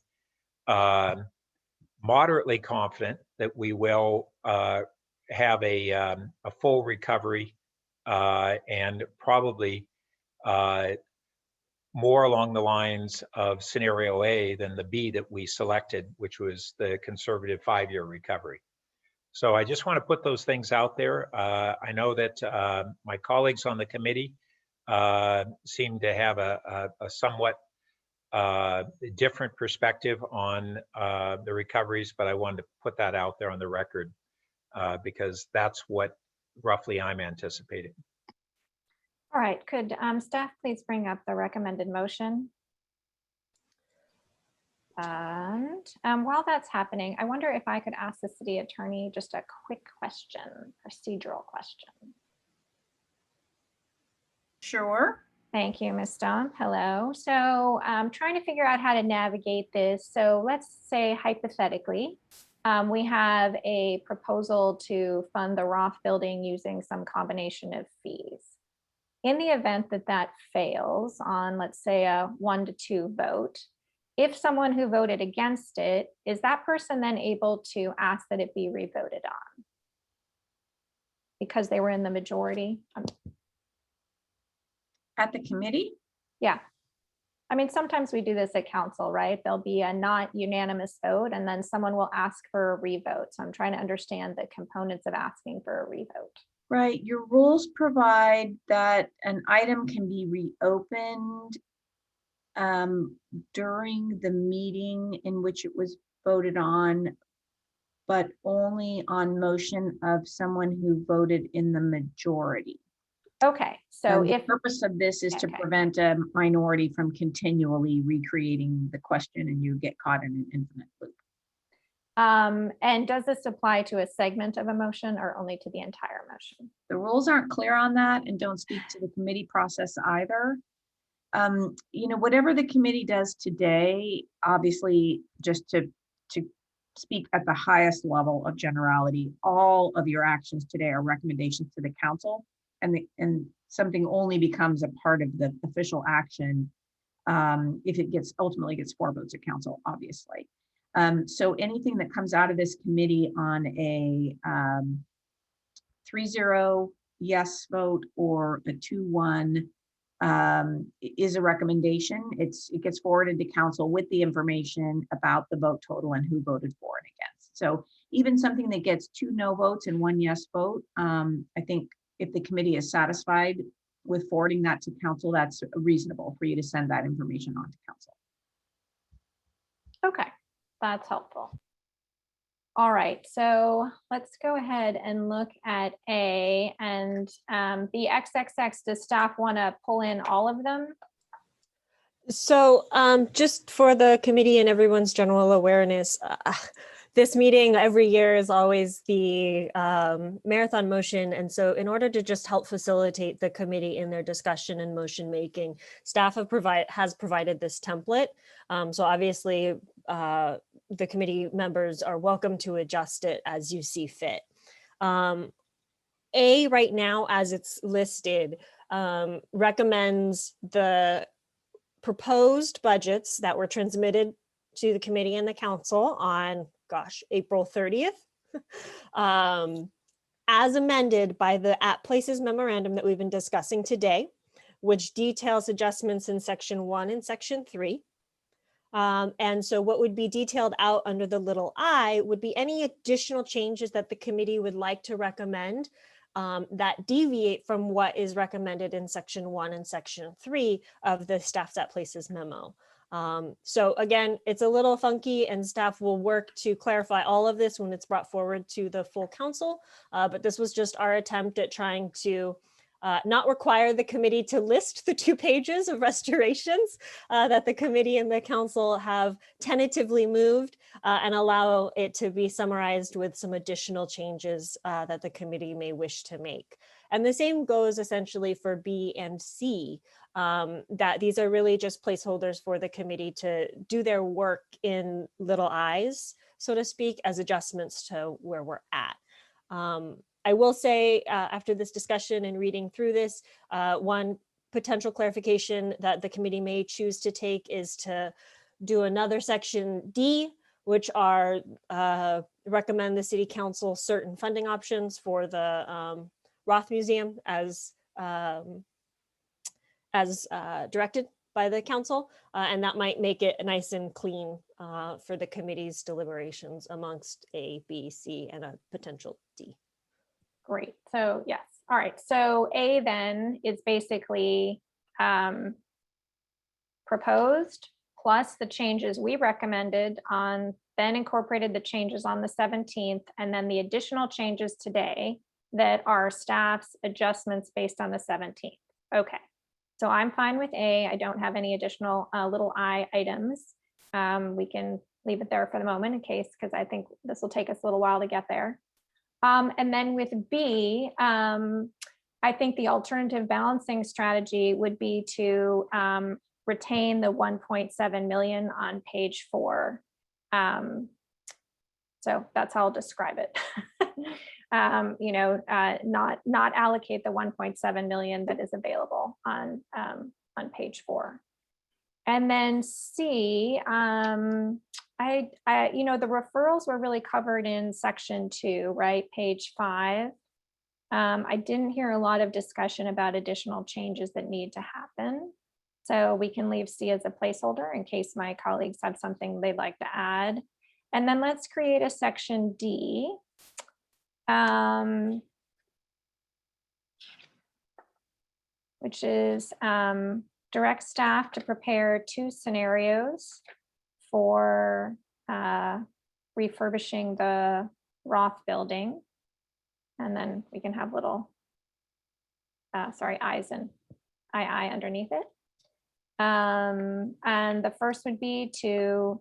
moderately confident that we will have a full recovery and probably more along the lines of scenario A than the B that we selected, which was the conservative 5-year recovery. So I just want to put those things out there. I know that my colleagues on the committee seem to have a somewhat different perspective on the recoveries, but I wanted to put that out there on the record because that's what roughly I'm anticipating. All right, could staff please bring up the recommended motion? And while that's happening, I wonder if I could ask the city attorney just a quick question, procedural question. Sure. Thank you, Ms. Stomp. Hello. So I'm trying to figure out how to navigate this. So let's say hypothetically, we have a proposal to fund the Roth building using some combination of fees. In the event that that fails on, let's say, a 1-2 vote, if someone who voted against it, is that person then able to ask that it be revoted on? Because they were in the majority? At the committee? Yeah. I mean, sometimes we do this at council, right? There'll be a not unanimous vote and then someone will ask for a revote. So I'm trying to understand the components of asking for a revote. Right, your rules provide that an item can be reopened during the meeting in which it was voted on, but only on motion of someone who voted in the majority. Okay, so and if the purpose of this is to prevent a minority from continually recreating the question and you get caught in an infinite loop. And does this apply to a segment of a motion or only to the entire motion? The rules aren't clear on that and don't speak to the committee process either. You know, whatever the committee does today, obviously, just to speak at the highest level of generality, all of your actions today are recommendations to the council, and something only becomes a part of the official action if it ultimately gets 4 votes at council, obviously. So anything that comes out of this committee on a 3-0 yes vote or a 2-1 is a recommendation. It gets forwarded to council with the information about the vote total and who voted for and against. So even something that gets 2 no votes and 1 yes vote, I think if the committee is satisfied with forwarding that to council, that's reasonable for you to send that information on to council. Okay, that's helpful. All right, so let's go ahead and look at A and the XXX. Does staff want to pull in all of them? So just for the committee and everyone's general awareness, this meeting every year is always the marathon motion. And so in order to just help facilitate the committee in their discussion and motion making, staff has provided this template. So obviously the committee members are welcome to adjust it as you see fit. A right now, as it's listed, recommends the proposed budgets that were transmitted to the committee and the council on, April 30th, as amended by the At Places memorandum that we've been discussing today, which details adjustments in section 1 and section 3. And so what would be detailed out under the little I would be any additional changes that the committee would like to recommend that deviate from what is recommended in section 1 and section 3 of the Staffs at Places memo. So again, it's a little funky, and staff will work to clarify all of this when it's brought forward to the full council. But this was just our attempt at trying to not require the committee to list the 2 pages of restorations that the committee and the council have tentatively moved, and allow it to be summarized with some additional changes that the committee may wish to make. And the same goes essentially for B and C, that these are really just placeholders for the committee to do their work in little eyes, so to speak, as adjustments to where we're at. I will say after this discussion and reading through this, one potential clarification that the committee may choose to take is to do another section D, which are recommend the city council certain funding options for the Roth Museum as directed by the council, and that might make it nice and clean for the committee's deliberations amongst A, B, C, and a potential D. Great. So yes. All right. So A then is basically proposed plus the changes we recommended on, then incorporated the changes on the 17th, and then the additional changes today that are staff's adjustments based on the 17th. Okay. So I'm fine with A. I don't have any additional little I items. We can leave it there for the moment in case, because I think this will take us a little while to get there. And then with B, I think the alternative balancing strategy would be to retain the 1.7 million on page 4. So that's how I'll describe it. Not allocate the 1.7 million that is available on page 4. And then C, the referrals were really covered in section 2, right? Page 5. I didn't hear a lot of discussion about additional changes that need to happen. So we can leave C as a placeholder in case my colleagues have something they'd like to add. And then let's create a section D. Which is direct staff to prepare 2 scenarios for refurbishing the Roth building. And then we can have little, I's and II underneath it. And the first would be to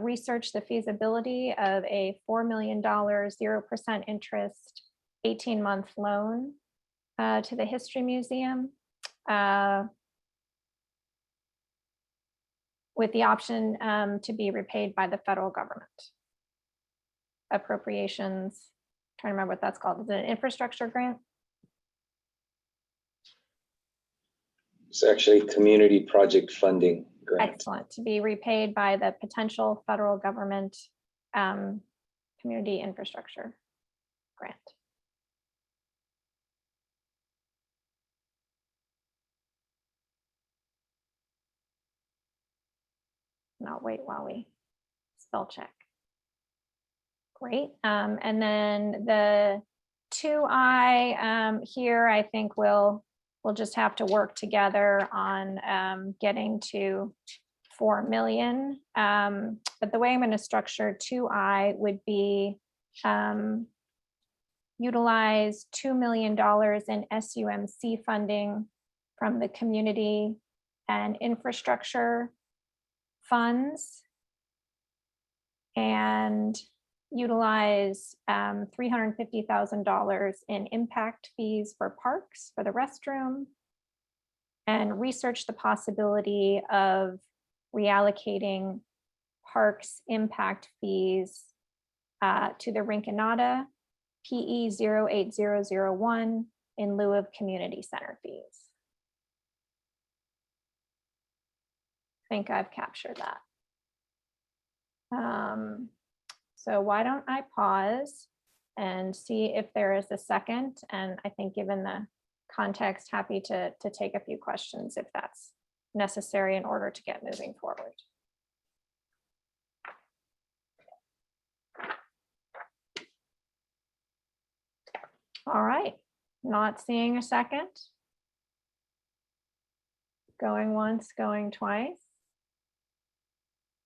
research the feasibility of a $4 million, 0% interest, 18-month loan to the History Museum, with the option to be repaid by the federal government. Appropriations, trying to remember what that's called. Is it an infrastructure grant? It's actually community project funding grant. Excellent. To be repaid by the potential federal government community infrastructure grant. And I'll wait while we spell check. Great. And then the 2I here, I think we'll just have to work together on getting to 4 million. But the way I'm going to structure 2I would be utilize $2 million in SUMC funding from the community and infrastructure funds, and utilize $350,000 in impact fees for parks for the restroom, and research the possibility of reallocating parks impact fees to the Rinconada PE 08001 in lieu of community center fees. I think I've captured that. So why don't I pause and see if there is a second? And I think given the context, happy to take a few questions if that's necessary in order to get moving forward. All right, not seeing a second. Going once, going twice.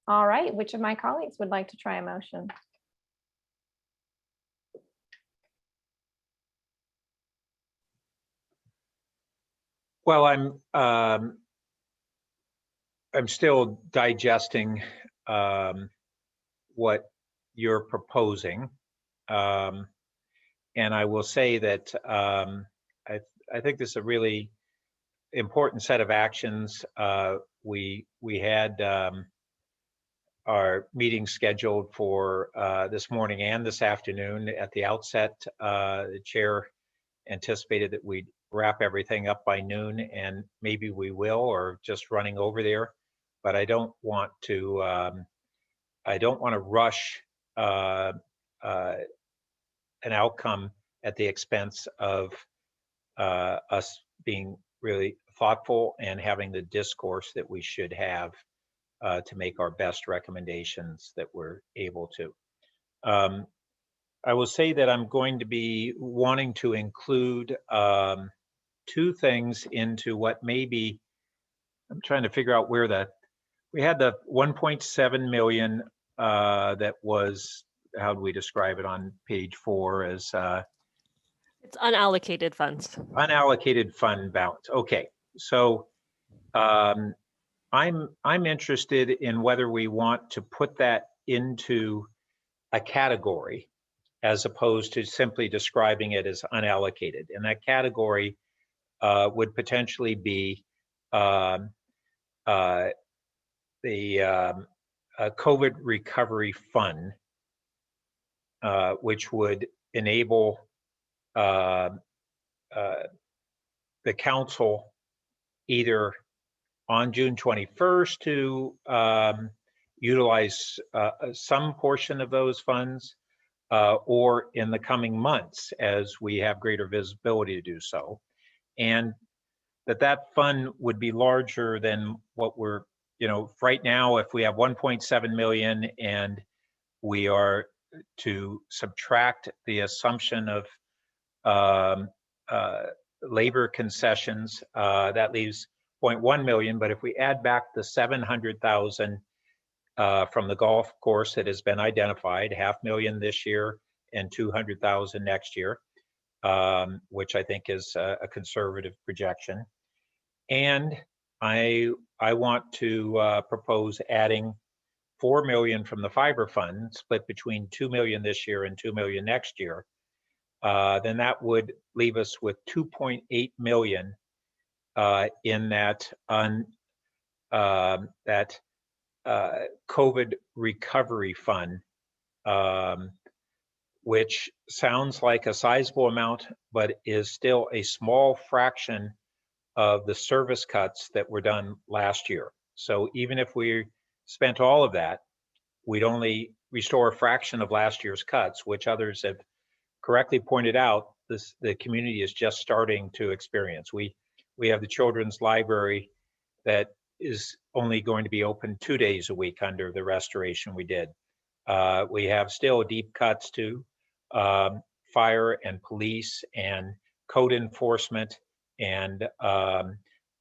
All right, which of my colleagues would like to try a motion? Well, I'm still digesting what you're proposing. And I will say that I think this is a really important set of actions. We had our meeting scheduled for this morning and this afternoon. At the outset, the chair anticipated that we'd wrap everything up by noon, and maybe we will, or just running over there. But I don't want to rush an outcome at the expense of us being really thoughtful and having the discourse that we should have to make our best recommendations that we're able to. I will say that I'm going to be wanting to include two things into what maybe, I'm trying to figure out where we had the 1.7 million that was, how do we describe it on page 4 as? It's unallocated funds. Unallocated fund balance. Okay, so I'm interested in whether we want to put that into a category as opposed to simply describing it as unallocated. And that category would potentially be the COVID recovery fund, which would enable the council either on June 21st to utilize some portion of those funds or in the coming months as we have greater visibility to do so. And that fund would be larger than what we're, right now, if we have 1.7 million and we are to subtract the assumption of labor concessions, that leaves 0.1 million. But if we add back the 700,000 from the golf course that has been identified, 500,000 this year and 200,000 next year, which I think is a conservative projection. And I want to propose adding 4 million from the fiber fund, split between 2 million this year and 2 million next year. Then that would leave us with 2.8 million in that COVID recovery fund, which sounds like a sizable amount, but is still a small fraction of the service cuts that were done last year. So even if we spent all of that, we'd only restore a fraction of last year's cuts, which others have correctly pointed out, the community is just starting to experience. We have the children's library that is only going to be open 2 days a week under the restoration we did. We have still deep cuts to fire and police and code enforcement and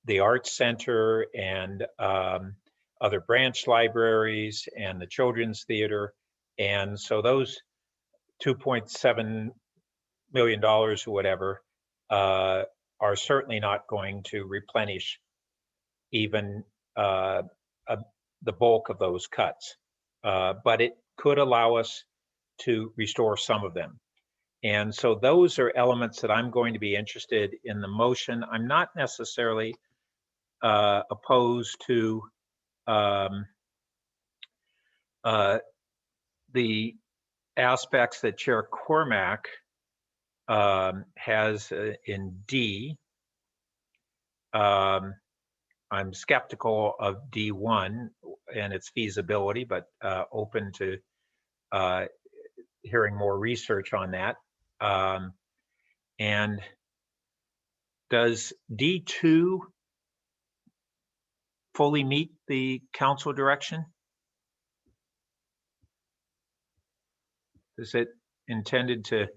the Arts Center and other branch libraries and the Children's Theater. And so those $2.7 million or whatever are certainly not going to replenish even the bulk of those cuts. But it could allow us to restore some of them. And so those are elements that I'm going to be interested in the motion. I'm not necessarily opposed to the aspects that Chair Cormack has in D. I'm skeptical of D1 and its feasibility, but open to hearing more research on that. And does D2 fully meet the council direction? Is it intended to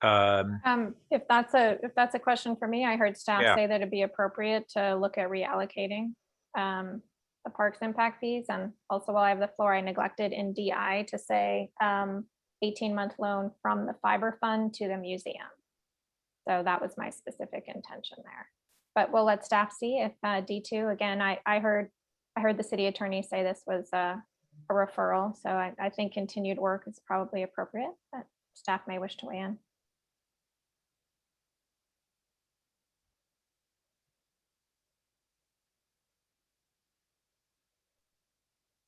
If that's a question for me, I heard staff Yeah. say that it'd be appropriate to look at reallocating the parks impact fees. And also, while I have the floor, I neglected in DI to say 18-month loan from the fiber fund to the museum. So that was my specific intention there. But we'll let staff see if D2, again, I heard the city attorney say this was a referral. So I think continued work is probably appropriate, but staff may wish to weigh in.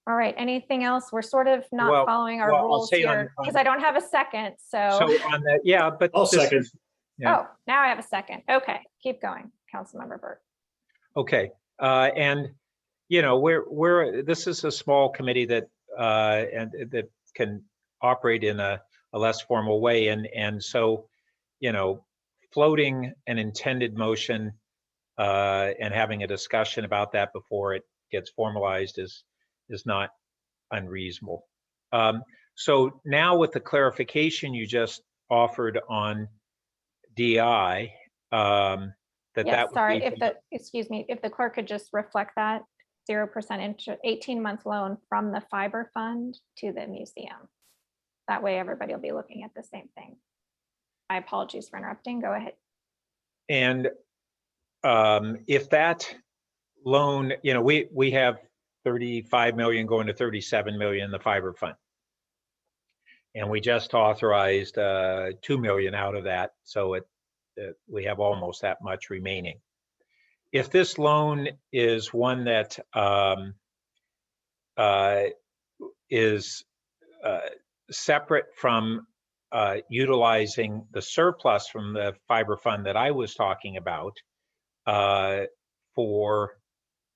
All right, anything else? We're sort of not Well- following our well, I'll rules say on- here because I don't have a second, so. So on that, yeah, but I'll this second. is- yeah. Oh, now I have a second. Okay, keep going, Councilmember Burt. Okay, and this is a small committee that and that can operate in a less formal way, and so floating an intended motion and having a discussion about that before it gets formalized is not unreasonable. So now with the clarification you just offered on DI, Yes, that would sorry, be if the clerk could just reflect that 0% interest, 18-month loan from the fiber fund to the museum. That way everybody will be looking at the same thing. My apologies for interrupting, go ahead. And if that loan, we have 35 million going to 37 million in the fiber fund. And we just authorized 2 million out of that. So we have almost that much remaining. If this loan is one that is separate from utilizing the surplus from the fiber fund that I was talking about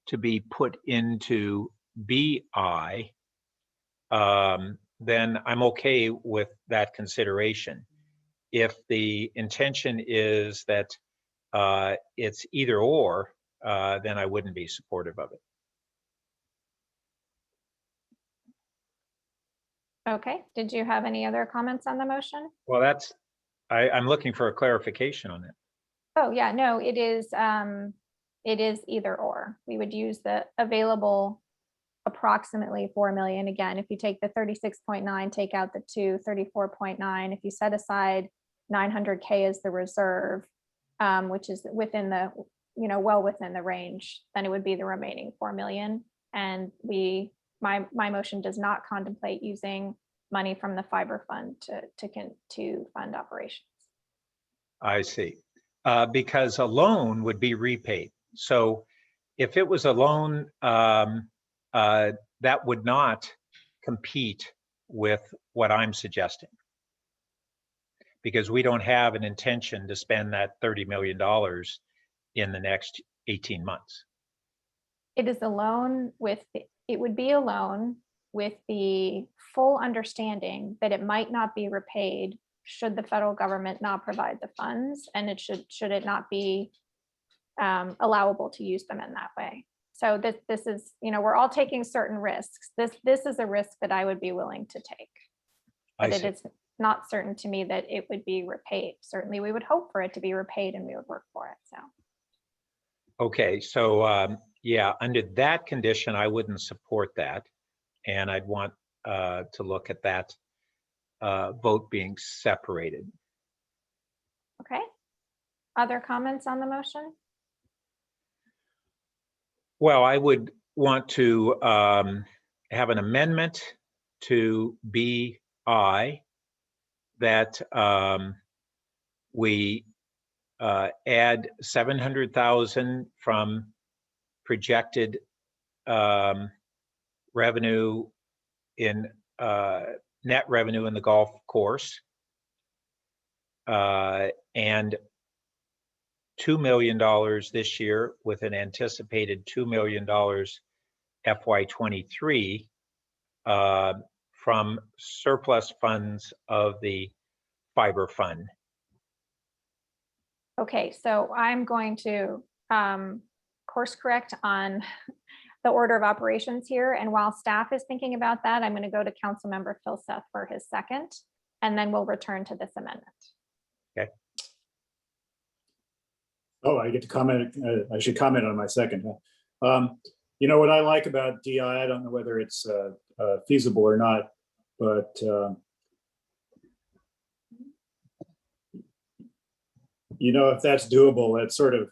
to be put into BI, then I'm okay with that consideration. If the intention is that it's either or, then I wouldn't be supportive of it. Okay, did you have any other comments on the motion? Well, I'm looking for a clarification on it. Oh, yeah, no, it is either or. We would use the available approximately 4 million. Again, if you take the 36.9, take out the 34.9, if you set aside 900K as the reserve, which is within the, well within the range, then it would be the remaining 4 million. And my motion does not contemplate using money from the fiber fund to fund operations. I see. Because a loan would be repaid. So if it was a loan, that would not compete with what I'm suggesting. Because we don't have an intention to spend that $30 million in the next 18 months. It is a loan it would be a loan with the full understanding that it might not be repaid should the federal government not provide the funds, and it should it not be allowable to use them in that way. So this is, we're all taking certain risks. This is a risk that I would be willing to take. But it is not certain to me that it would be repaid. Certainly we would hope for it to be repaid and we would work for it, so. Okay, so yeah, under that condition, I wouldn't support that. And I'd want to look at that vote being separated. Okay. Other comments on the motion? Well, I would want to have an amendment to BI that we add 700,000 from projected revenue in net revenue in the golf course, and $2 million this year with an anticipated $2 million FY23 from surplus funds of the fiber fund. Okay, so I'm going to course correct on the order of operations here. And while staff is thinking about that, I'm going to go to Councilmember Phil Seth for his second, and then we'll return to this amendment. Okay. Oh, I get to comment. I should comment on my second. You know what I like about DI, I don't know whether it's feasible or not, but you know, if that's doable, it sort of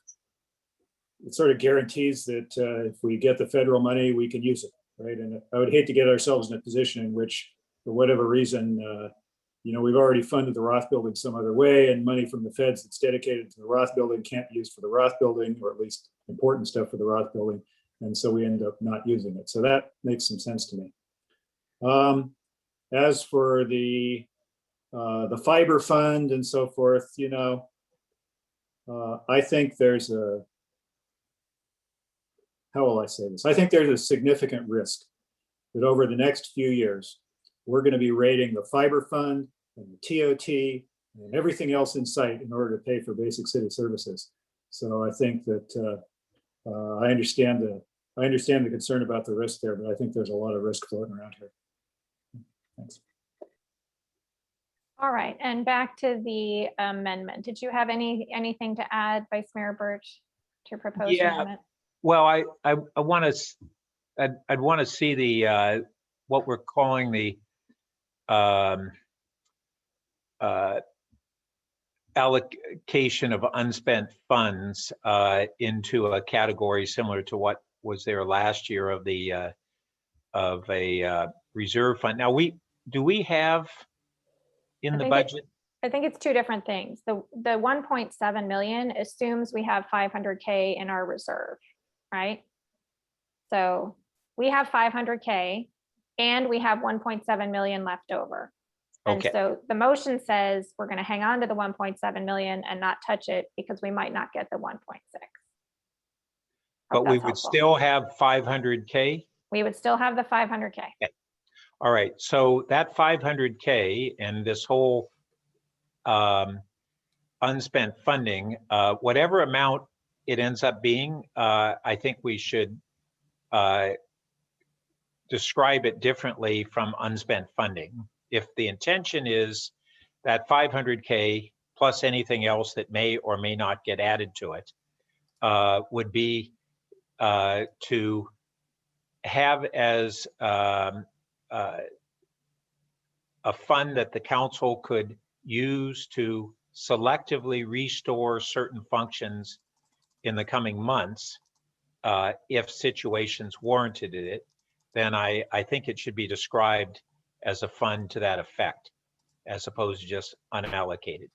guarantees that if we get the federal money, we can use it, right? And I would hate to get ourselves in a position in which, for whatever reason, you know, we've already funded the Roth building some other way, and money from the feds that's dedicated to the Roth building can't be used for the Roth building, or at least important stuff for the Roth building. And so we end up not using it. So that makes some sense to me. As for the fiber fund and so forth, you know, I think there's a, how will I say this? I think there's a significant risk that over the next few years, we're going to be rating the fiber fund and the TOT and everything else in sight in order to pay for basic city services. So I think that I understand the concern about the risk there, but I think there's a lot of risk floating around here. Thanks. All right, and back to the amendment. Did you have anything to add, Vice Mayor Birch, to your proposed amendment? Well, I want to, I'd want to see the what we're calling the allocation of unspent funds into a category similar to what was there last year of a reserve fund. Now, do we have in the budget? I think it's two different things. The 1.7 million assumes we have 500K in our reserve, right? So we have 500K and we have 1.7 million left over. And Okay. so the motion says we're going to hang on to the 1.7 million and not touch it because we might not get the 1.6. But we would still have 500K? We would still have the 500K. Okay. All right, so that 500K and this whole unspent funding, whatever amount it ends up being, I think we should describe it differently from unspent funding. If the intention is that 500K plus anything else that may or may not get added to it would be to have as a fund that the council could use to selectively restore certain functions in the coming months, if situations warranted it, then I think it should be described as a fund to that effect, as opposed to just unallocated.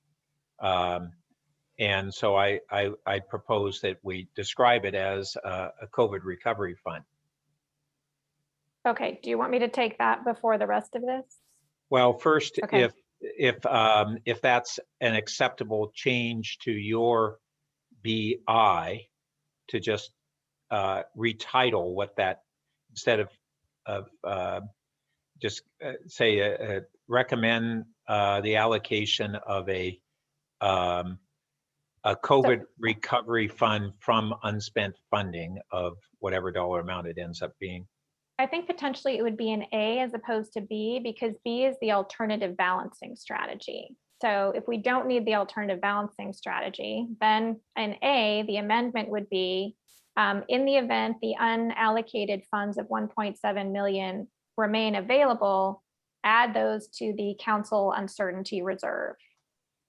And so I propose that we describe it as a COVID recovery fund. Okay, do you want me to take that before the rest of this? Well, first, Okay. if that's an acceptable change to your BI, to just retitle what that, instead of just say recommend the allocation of a COVID recovery fund from unspent funding of whatever dollar amount it ends up being. I think potentially it would be an A as opposed to B, because B is the alternative balancing strategy. So if we don't need the alternative balancing strategy, then in A, the amendment would be in the event the unallocated funds of 1.7 million remain available, add those to the council uncertainty reserve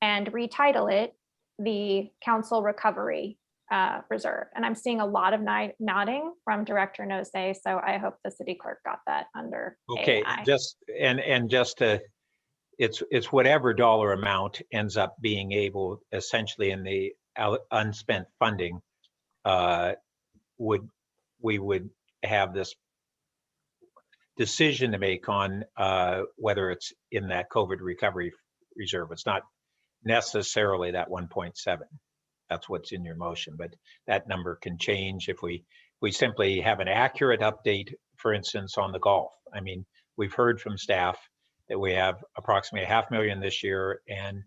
and retitle it the council recovery reserve. And I'm seeing a lot of nodding from Director Nose, so I hope the city clerk got that under Okay, AI. just to, it's whatever dollar amount ends up being able, essentially in the unspent funding, we would have this decision to make on whether it's in that COVID recovery reserve. It's not necessarily that 1.7. That's what's in your motion, but that number can change if we simply have an accurate update, for instance, on the golf. I mean, we've heard from staff that we have approximately $500,000 this year and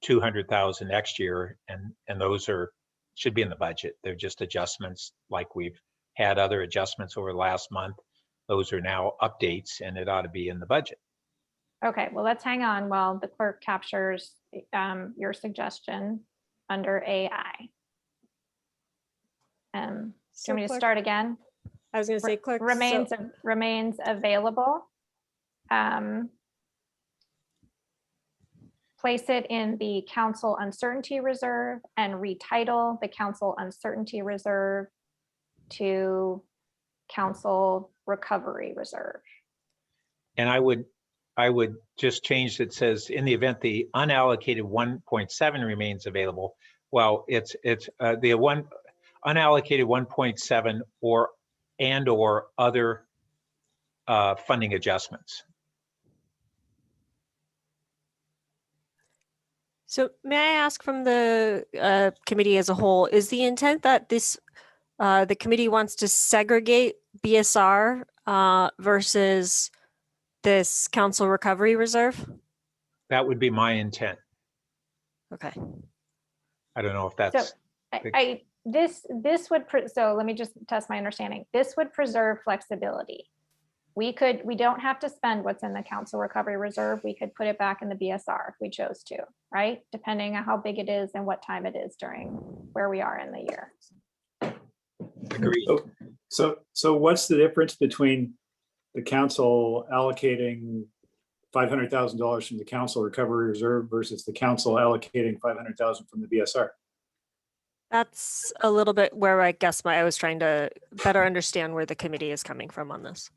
200,000 next year, and those should be in the budget. They're just adjustments, like we've had other adjustments over the last month. Those are now updates, and it ought to be in the budget. Okay, well, let's hang on while the clerk captures your suggestion under AI. Do you want me to Clerk- start again? I was going to say, clerk. Remains available. Place it in the council uncertainty reserve and retitle the council uncertainty reserve to council recovery reserve. And I would just change that says in the event the unallocated 1.7 remains available. Well, it's the unallocated 1.7 or other funding adjustments. So may I ask from the committee as a whole, is the intent that this the committee wants to segregate BSR versus this council recovery reserve? That would be my intent. Okay. I don't know if that's. So this would, so let me just test my understanding. This would preserve flexibility. We don't have to spend what's in the council recovery reserve. We could put it back in the BSR if we chose to, right? Depending on how big it is and what time it is during where we are in the year. Agreed. So what's the difference between the council allocating $500,000 from the council recovery reserve versus the council allocating $500,000 from the BSR? That's a little bit where I guess I was trying to better understand where the committee is coming from on this.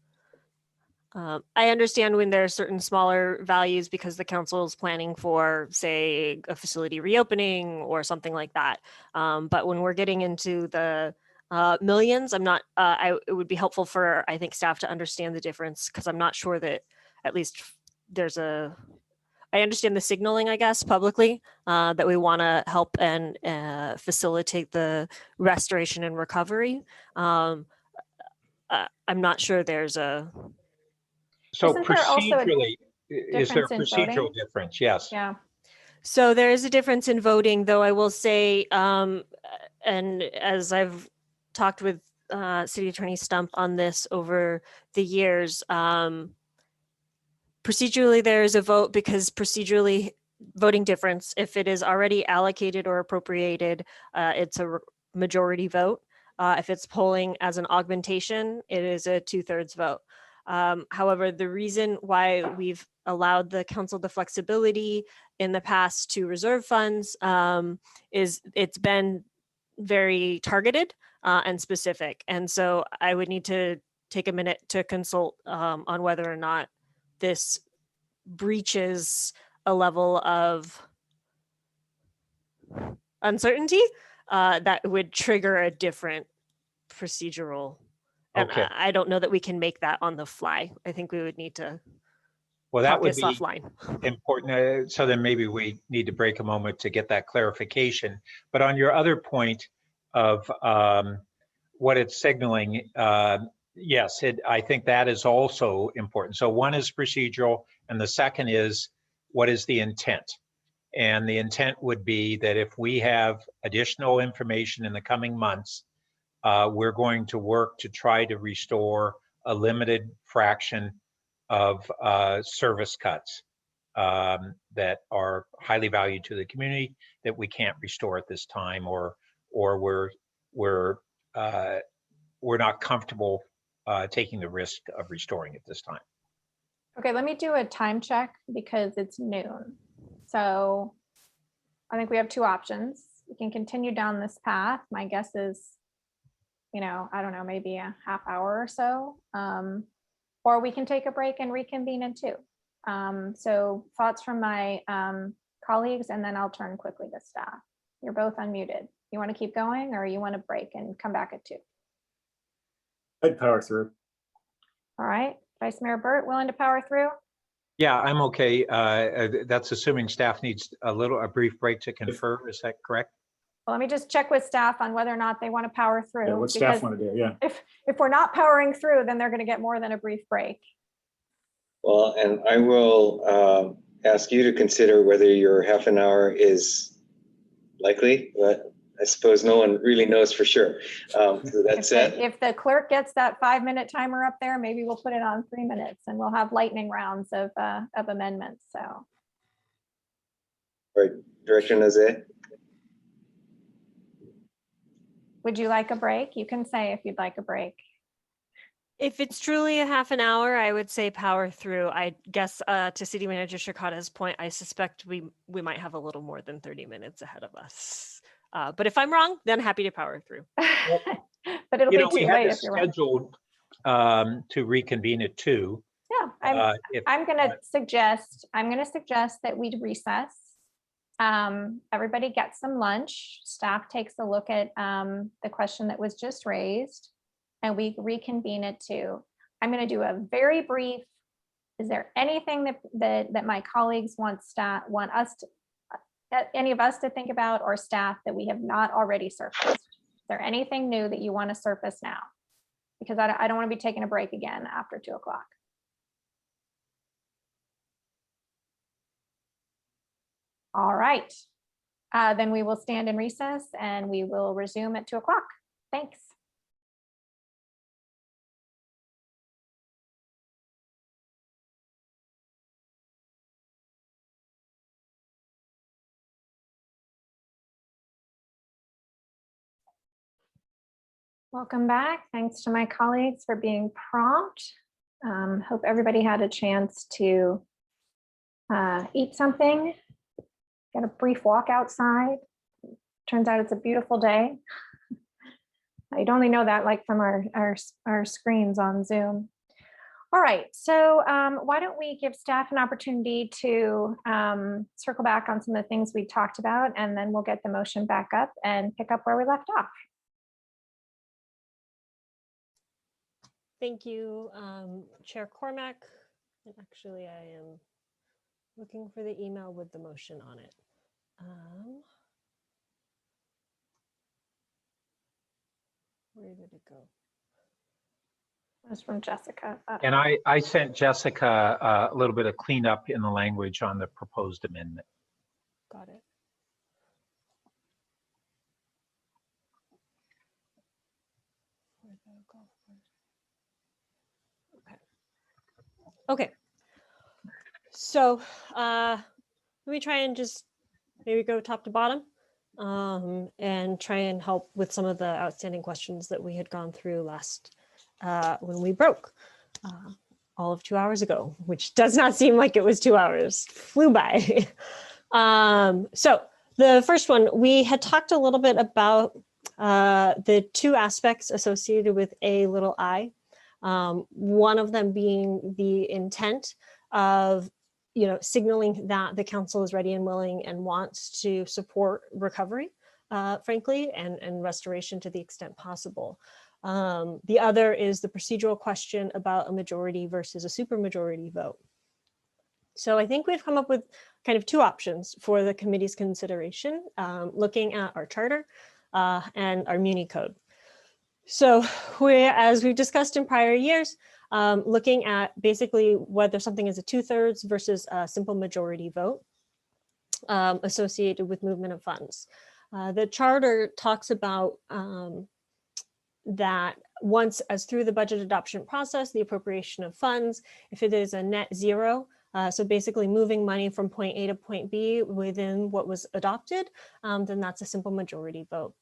I understand when there are certain smaller values because the council is planning for, say, a facility reopening or something like that. But when we're getting into the millions, I'm not, it would be helpful for, I think, staff to understand the difference because I'm not sure that at least I understand the signaling, I guess, publicly, that we want to help and facilitate the restoration and recovery. I'm not sure there's a... So Isn't there also a procedurally, is there a difference in procedural voting? difference? Yes. Yeah. So there is a difference in voting, though I will say, and as I've talked with City Attorney Stump on this over the years, procedurally there is a vote because procedurally voting difference, if it is already allocated or appropriated, it's a majority vote. If it's polling as an augmentation, it is a 2/3 vote. However, the reason why we've allowed the council the flexibility in the past to reserve funds is it's been very targeted and specific. And so I would need to take a minute to consult on whether or not this breaches a level of uncertainty that would trigger a different procedural. And Okay. I don't know that we can make that on the fly. I think we would need to Well, that talk would this be offline. important. So then maybe we need to break a moment to get that clarification. But on your other point of what it's signaling, yes, I think that is also important. So one is procedural, and the second is what is the intent? And the intent would be that if we have additional information in the coming months, we're going to work to try to restore a limited fraction of service cuts that are highly valued to the community that we can't restore at this time, or we're not comfortable taking the risk of restoring at this time. Okay, let me do a time check because it's noon. So I think we have two options. We can continue down this path. My guess is, I don't know, maybe a half hour or so. Or we can take a break and reconvene in 2. So thoughts from my colleagues, and then I'll turn quickly to staff. You're both unmuted. You want to keep going or you want to break and come back at 2? I'd power through. All right, Vice Mayor Burt, willing to power through? Yeah, I'm okay. That's assuming staff needs a brief break to confer. Is that correct? Well, let me just check with staff on whether or not they want to power through. Yeah, what staff want to do, yeah. If we're not powering through, then they're going to get more than a brief break. Well, and I will ask you to consider whether your half an hour is likely, but I suppose no one really knows for sure. So that's it. If the clerk gets that 5-minute timer up there, maybe we'll put it on 3 minutes and we'll have lightning rounds of amendments. So. All right, Director Nazay. Would you like a break? You can say if you'd like a break. If it's truly a half an hour, I would say power through. I guess to City Manager Shikata's point, I suspect we might have a little more than 30 minutes ahead of us. But if I'm wrong, then happy to power through. But it'll be we too had late this if you're wrong. scheduled to reconvene at 2. Yeah, if- I'm gonna suggest that we recess. Everybody gets some lunch. Staff takes a look at the question that was just raised, and we reconvene at 2. I'm gonna do a very brief. Is there anything that my colleagues want us to, any of us to think about, or staff that we have not already surfaced? Is there anything new that you want to surface now? Because I don't want to be taking a break again after 2 o'clock. All right, then we will stand in recess and we will resume at 2 o'clock. Thanks. Welcome back. Thanks to my colleagues for being prompt. Hope everybody had a chance to eat something, get a brief walk outside. Turns out it's a beautiful day. I'd only know that like from our screens on Zoom. All right, so why don't we give staff an opportunity to circle back on some of the things we talked about, and then we'll get the motion back up and pick up where we left off. Thank you, Chair Cormack. And actually, I am looking for the email with the motion on it. Where did it go? It was from Jessica. And I sent Jessica a little bit of cleanup in the language on the proposed amendment. Got it. Okay. So let me try and just maybe go top to bottom and try and help with some of the outstanding questions that we had gone through last when we broke all of 2 hours ago, which does not seem like it was 2 hours, flew by. So the first one, we had talked a little bit about the 2 aspects associated with I. One of them being the intent of signaling that the council is ready and willing and wants to support recovery, frankly, and restoration to the extent possible. The other is the procedural question about a majority versus a supermajority vote. So I think we've come up with kind of 2 options for the committee's consideration, looking at our charter and our Muni code. So as we've discussed in prior years, looking at basically whether something is a 2/3 versus a simple majority vote associated with movement of funds. The charter talks about that once as through the budget adoption process, the appropriation of funds, if it is a net zero, so basically moving money from point A to point B within what was adopted, then that's a simple majority vote.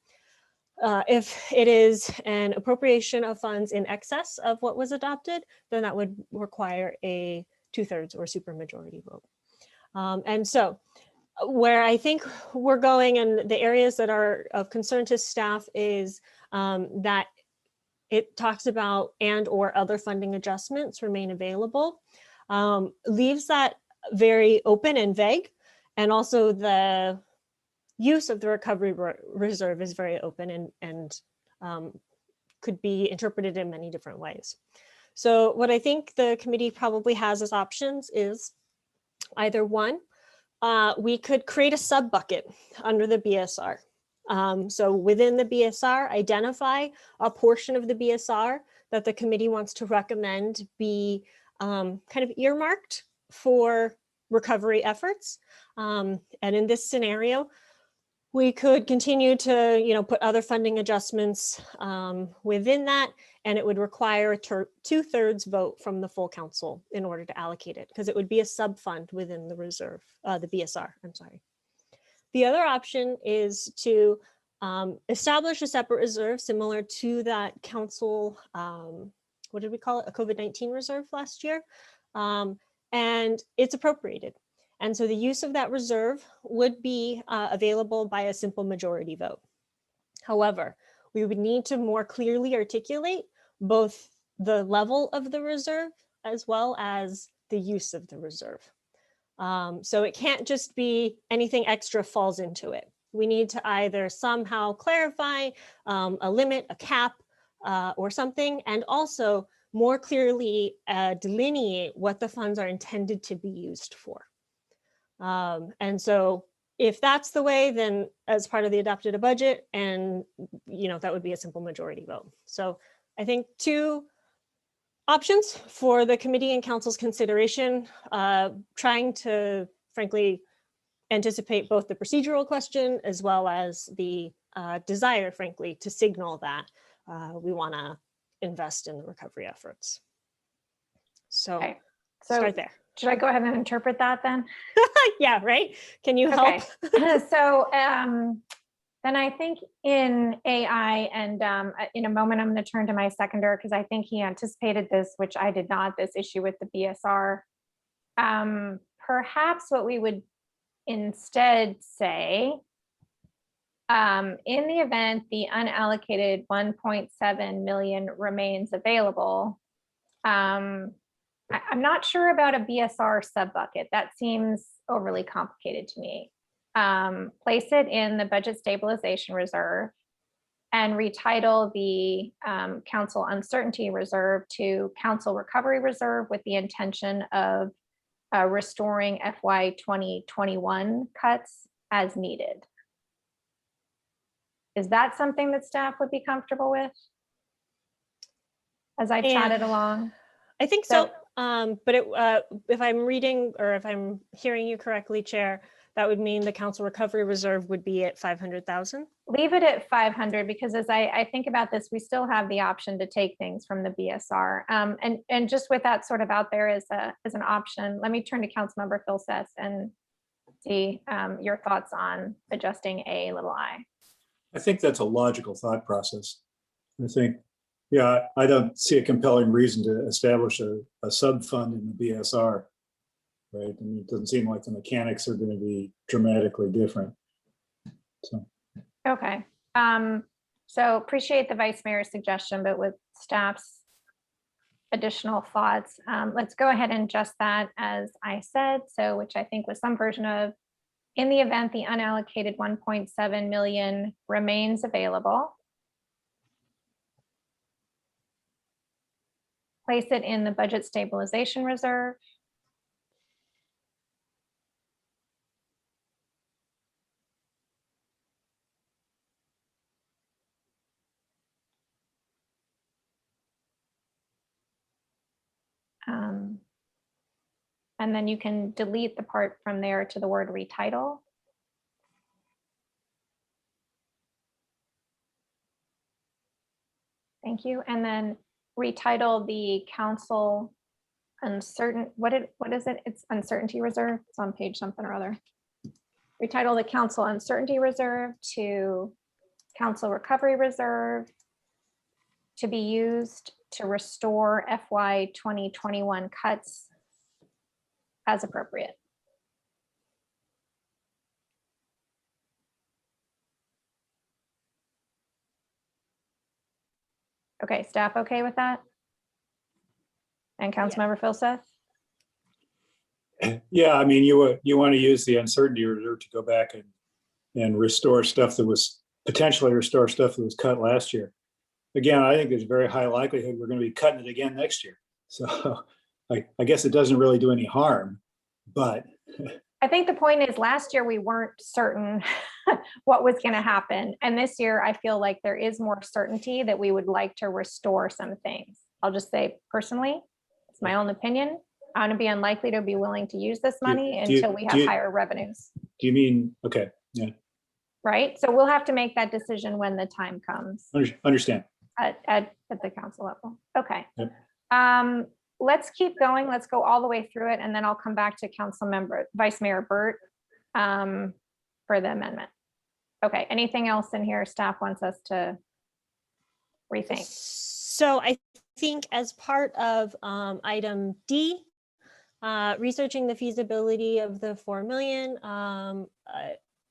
If it is an appropriation of funds in excess of what was adopted, then that would require a 2/3 or supermajority vote. And so where I think we're going and the areas that are of concern to staff is that it talks about and or other funding adjustments remain available, leaves that very open and vague, and also the use of the recovery reserve is very open and could be interpreted in many different ways. So what I think the committee probably has as options is either one, we could create a sub bucket under the BSR. So within the BSR, identify a portion of the BSR that the committee wants to recommend be kind of earmarked for recovery efforts. And in this scenario, we could continue to, put other funding adjustments within that, and it would require a 2/3 vote from the full council in order to allocate it, because it would be a sub fund within the reserve, the BSR, I'm sorry. The other option is to establish a separate reserve similar to that council, what did we call it? A COVID-19 reserve last year. And it's appropriated. And so the use of that reserve would be available by a simple majority vote. However, we would need to more clearly articulate both the level of the reserve as well as the use of the reserve. So it can't just be anything extra falls into it. We need to either somehow clarify a limit, a cap, or something, and also more clearly delineate what the funds are intended to be used for. And so if that's the way, then as part of the adopted a budget, and that would be a simple majority vote. So I think two options for the committee and council's consideration, trying to frankly anticipate both the procedural question as well as the desire, frankly, to signal that we want to invest in the recovery efforts. So, Okay. start there. Should I go ahead and interpret that then? Yeah, right. Can you help? Okay. So then I think in AI, and in a moment, I'm going to turn to my seconder because I think he anticipated this, which I did not, this issue with the BSR. Perhaps what we would instead say, in the event the unallocated 1.7 million remains available, I'm not sure about a BSR sub-bucket. That seems overly complicated to me. Place it in the budget stabilization reserve and retitle the council uncertainty reserve to council recovery reserve with the intention of restoring FY 2021 cuts as needed. Is that something that staff would be comfortable with as I chatted along? I think so. But if I'm reading or if I'm hearing you correctly, Chair, that would mean the council recovery reserve would be at 500,000. Leave it at 500 because as I think about this, we still have the option to take things from the BSR. And just with that sort of out there as an option, let me turn to Councilmember Philseth and see your thoughts on adjusting I. I think that's a logical thought process. I think, yeah, I don't see a compelling reason to establish a sub-fund in the BSR, right? I mean, it doesn't seem like the mechanics are going to be dramatically different. So. Okay. So appreciate the Vice Mayor's suggestion, but with staff's additional thoughts, let's go ahead and adjust that as I said, so which I think was some version of, in the event the unallocated 1.7 million remains available, place it in the budget stabilization reserve. And then you can delete the part from there to the word retitle. Thank you. And then retitle the council uncertain, what is it? It's uncertainty reserve. It's on page something or other. Retitle the council uncertainty reserve to council recovery reserve to be used to restore FY 2021 cuts as appropriate. Okay, staff okay with that? And Councilmember Philseth? Yeah, I mean, you want to use the uncertainty reserve to go back and restore stuff that was potentially restore stuff that was cut last year. Again, I think there's a very high likelihood we're going to be cutting it again next year. So I guess it doesn't really do any harm, but. I think the point is last year we weren't certain what was going to happen. And this year I feel like there is more certainty that we would like to restore some things. I'll just say personally, it's my own opinion. I'm going to be unlikely to be willing to use this money until we have higher revenues. Do you mean, okay, yeah. Right, so we'll have to make that decision when the time comes. Understand. At the council level. Okay. Yep. Let's keep going. Let's go all the way through it, and then I'll come back to Vice Mayor Burt. for the amendment. Okay, anything else in here staff wants us to rethink? So I think as part of item D, researching the feasibility of the 4 million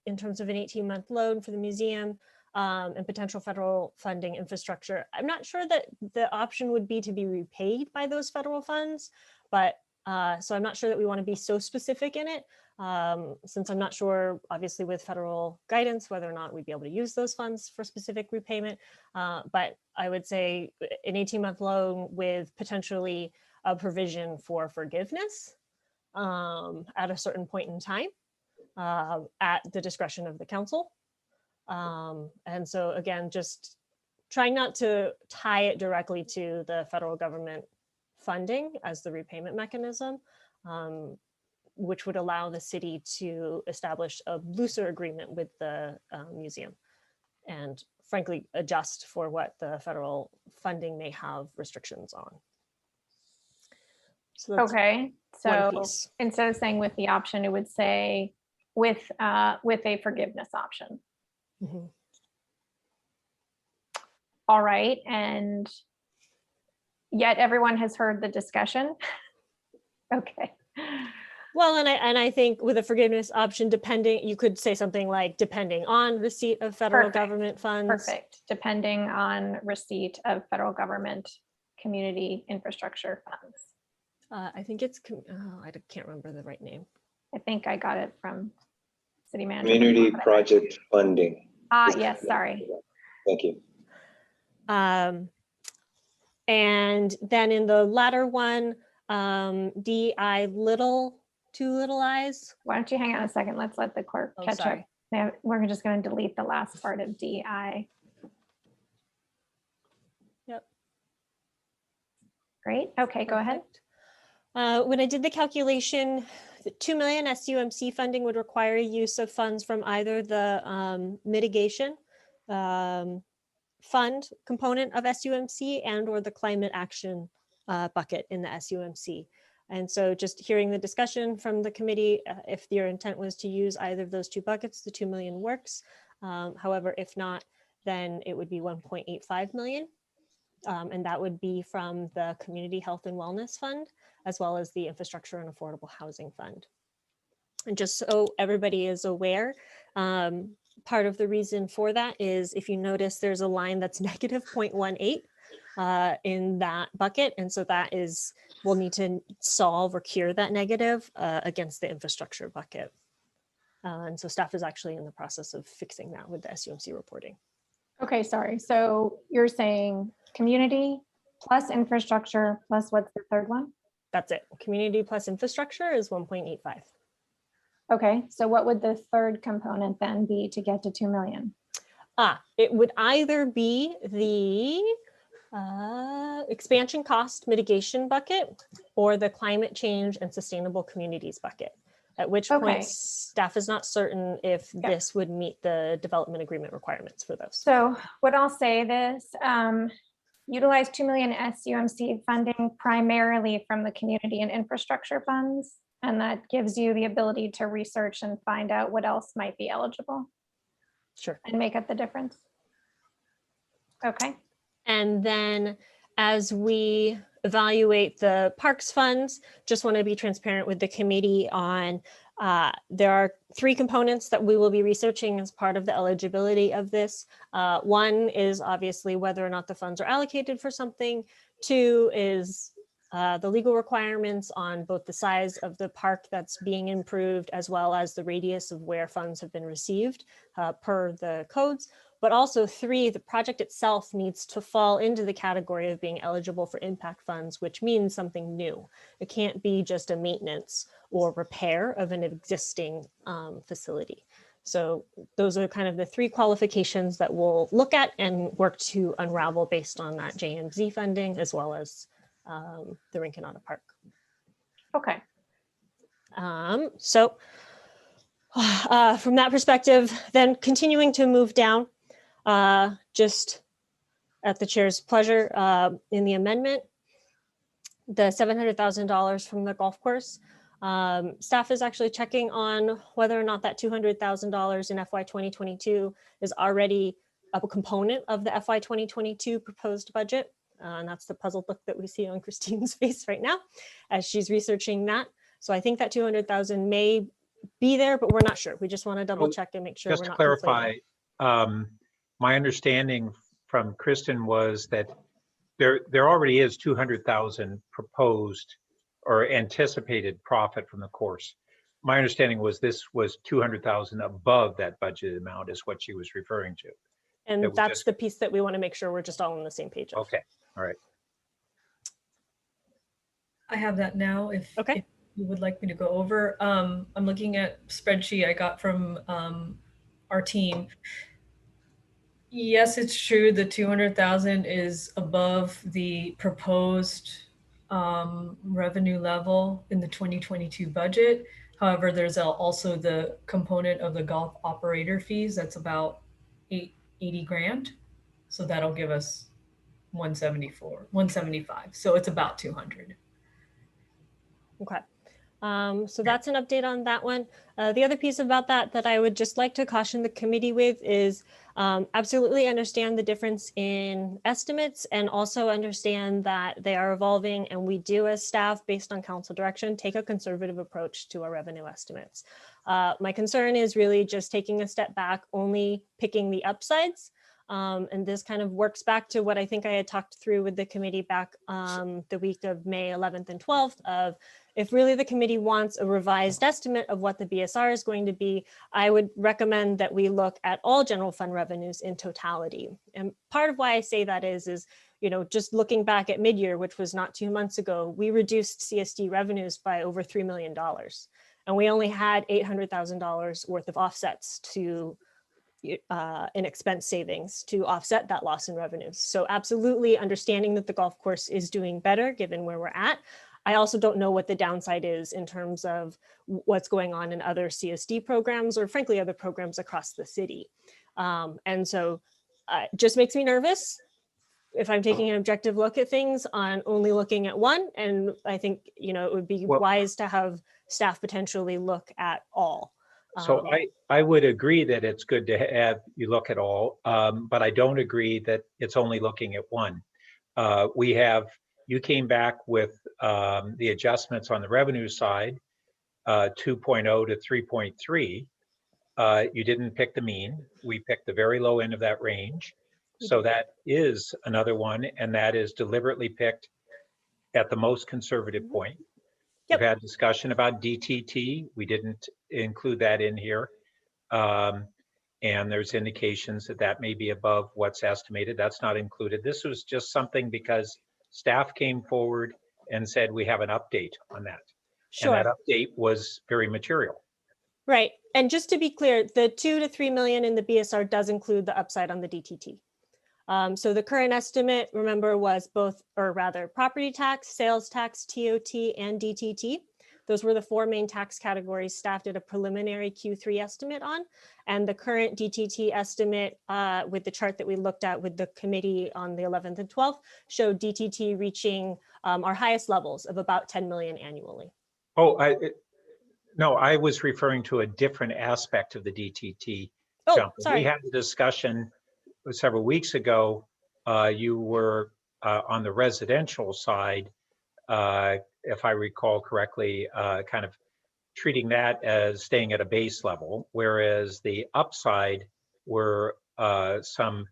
in terms of an 18-month loan for the museum and potential federal funding infrastructure. I'm not sure that the option would be to be repaid by those federal funds, but so I'm not sure that we want to be so specific in it, since I'm not sure, obviously with federal guidance, whether or not we'd be able to use those funds for specific repayment. But I would say an 18-month loan with potentially a provision for forgiveness at a certain point in time at the discretion of the council. And so again, just trying not to tie it directly to the federal government funding as the repayment mechanism, which would allow the city to establish a looser agreement with the museum and frankly adjust for what the federal funding may have restrictions on. So that's Okay, one so piece. instead of saying with the option, it would say with a forgiveness option. Mhm. All right, and yet everyone has heard the discussion. Okay. Well, and I think with a forgiveness option, depending, you could say something like depending on receipt of federal government funds. Perfect. Depending on receipt of federal government community infrastructure funds. I think it's, I can't remember the right name. I think I got it from city manager. Community project funding. Yes, sorry. Thank you. And then in the latter one, DI little, two little eyes. Why don't you hang on a second? Let's let the clerk catch up. Yeah, we're just going to delete the last part of DI. Yep. Great. Okay, go ahead. When I did the calculation, the 2 million SUMC funding would require use of funds from either the mitigation fund component of SUMC and or the climate action bucket in the SUMC. And so just hearing the discussion from the committee, if your intent was to use either of those two buckets, the 2 million works. However, if not, then it would be 1.85 million. And that would be from the Community Health and Wellness Fund, as well as the Infrastructure and Affordable Housing Fund. And just so everybody is aware, part of the reason for that is if you notice there's a line that's negative 0.18 in that bucket. And so that is, we'll need to solve or cure that negative against the infrastructure bucket. And so staff is actually in the process of fixing that with the SUMC reporting. Okay, sorry. So you're saying community plus infrastructure plus what's the third one? That's it. Community plus infrastructure is 1.85. Okay, so what would the third component then be to get to 2 million? It would either be the expansion cost mitigation bucket or the climate change and sustainable communities bucket, at which point staff is not certain if this would meet the development agreement requirements for those. So what I'll say this, utilize 2 million SUMC funding primarily from the community and infrastructure funds. And that gives you the ability to research and find out what else might be eligible. Sure. And make up the difference. Okay. And then as we evaluate the parks funds, just want to be transparent with the committee on there are 3 components that we will be researching as part of the eligibility of this. One is obviously whether or not the funds are allocated for something. 2 is the legal requirements on both the size of the park that's being improved as well as the radius of where funds have been received per the codes. But also 3, the project itself needs to fall into the category of being eligible for impact funds, which means something new. It can't be just a maintenance or repair of an existing facility. So those are kind of the 3 qualifications that we'll look at and work to unravel based on that JMZ funding as well as the Rinconada Park. Okay. So from that perspective, then continuing to move down, just at the chair's pleasure in the amendment, the $700,000 from the golf course. Staff is actually checking on whether or not that $200,000 in FY 2022 is already a component of the FY 2022 proposed budget. And that's the puzzled look that we see on Christine's face right now as she's researching that. So I think that 200,000 may be there, but we're not sure. We just want to double check and make sure Just we're to not clarify, conflating. my understanding from Kristen was that there already is 200,000 proposed or anticipated profit from the course. My understanding was this was 200,000 above that budgeted amount is what she was referring to. And that's the piece that we want to make sure we're just all on the same page of. Okay, all right. I have that now if you would like me to go over. I'm looking at spreadsheet I got from our team. Yes, it's true. The 200,000 is above the proposed revenue level in the 2022 budget. However, there's also the component of the golf operator fees. That's about 80 grand. So that'll give us 175. So it's about 200. Okay. So that's an update on that one. The other piece about that I would just like to caution the committee with is absolutely understand the difference in estimates and also understand that they are evolving, and we do as staff, based on council direction, take a conservative approach to our revenue estimates. My concern is really just taking a step back, only picking the upsides. And this kind of works back to what I think I had talked through with the committee back the week of May 11th and 12th of, if really the committee wants a revised estimate of what the BSR is going to be, I would recommend that we look at all general fund revenues in totality. And part of why I say that is, you know, just looking back at mid-year, which was not 2 months ago, we reduced CSD revenues by over $3 million. And we only had $800,000 worth of offsets to in expense savings to offset that loss in revenues. So absolutely understanding that the golf course is doing better given where we're at. I also don't know what the downside is in terms of what's going on in other CSD programs or frankly other programs across the city. And so it just makes me nervous if I'm taking an objective look at things on only looking at one. And I think, you know, it would be wise to have staff potentially look at all. So I would agree that it's good to have you look at all, but I don't agree that it's only looking at one. You came back with the adjustments on the revenue side, 2.0 to 3.3. You didn't pick the mean. We picked the very low end of that range. So that is another one, and that is deliberately picked at the most conservative point. We've had discussion about DTT. We didn't include that in here. And there's indications that that may be above what's estimated. That's not included. This was just something because staff came forward and said, we have an update on that. Sure. And that update was very material. Right. And just to be clear, the 2 to 3 million in the BSR does include the upside on the DTT. So the current estimate, remember, was both, or rather, property tax, sales tax, TOT, and DTT. Those were the 4 main tax categories staff did a preliminary Q3 estimate on. And the current DTT estimate with the chart that we looked at with the committee on the 11th and 12th showed DTT reaching our highest levels of about 10 million annually. Oh, no, I was referring to a different aspect of the DTT jump. Sorry. We had a discussion several weeks ago. You were on the residential side, if I recall correctly, kind of treating that as staying at a base level, whereas the upside were some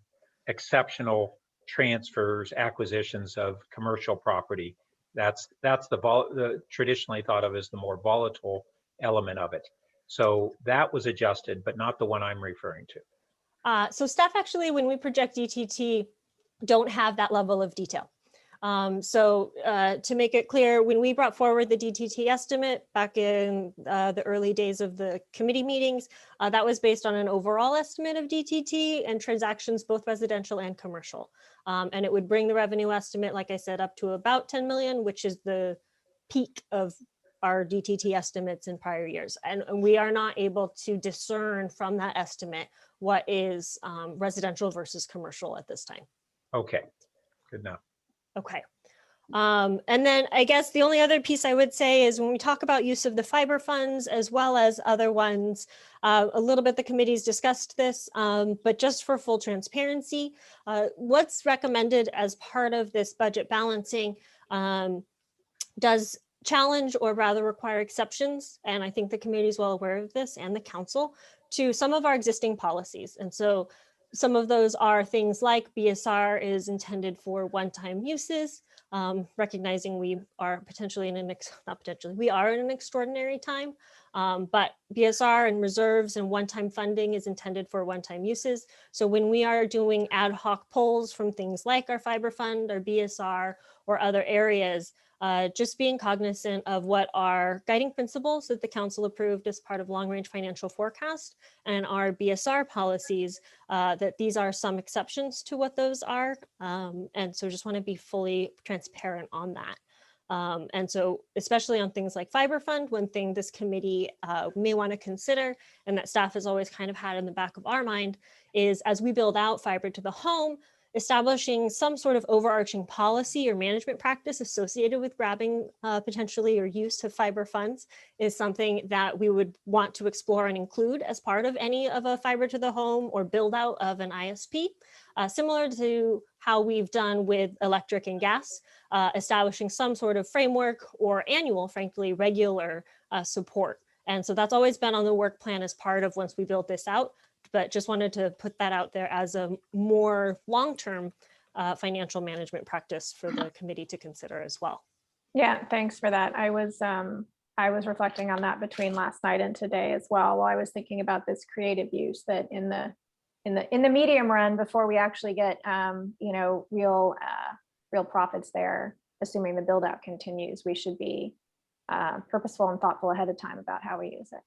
exceptional transfers, acquisitions of commercial property. That's the traditionally thought of as the more volatile element of it. So that was adjusted, but not the one I'm referring to. So staff actually, when we project DTT, don't have that level of detail. To make it clear, when we brought forward the DTT estimate back in the early days of the committee meetings, that was based on an overall estimate of DTT and transactions, both residential and commercial. And it would bring the revenue estimate, like I said, up to about 10 million, which is the peak of our DTT estimates in prior years. And we are not able to discern from that estimate what is residential versus commercial at this time. Okay, good enough. Okay. And then I guess the only other piece I would say is when we talk about use of the fiber funds as well as other ones, a little bit the committee's discussed this, but just for full transparency, what's recommended as part of this budget balancing does challenge or rather require exceptions, and I think the committee is well aware of this and the council, to some of our existing policies. And so some of those are things like BSR is intended for one-time uses, recognizing we are potentially in an, not potentially, we are in an extraordinary time, but BSR and reserves and one-time funding is intended for one-time uses. So when we are doing ad hoc polls from things like our fiber fund or BSR or other areas, just being cognizant of what our guiding principles that the council approved as part of long-range financial forecast and our BSR policies, that these are some exceptions to what those are. And so just want to be fully transparent on that. And so especially on things like fiber fund, one thing this committee may want to consider, and that staff has always kind of had in the back of our mind, is as we build out fiber to the home, establishing some sort of overarching policy or management practice associated with grabbing potentially or use of fiber funds is something that we would want to explore and include as part of any of a fiber to the home or build out of an ISP, similar to how we've done with electric and gas, establishing some sort of framework or annual, frankly, regular support. And so that's always been on the work plan as part of once we build this out. But just wanted to put that out there as a more long-term financial management practice for the committee to consider as well. Yeah, thanks for that. I was reflecting on that between last night and today as well, while I was thinking about this creative use that in the medium run, before we actually get real profits there, assuming the build out continues, we should be purposeful and thoughtful ahead of time about how we use it.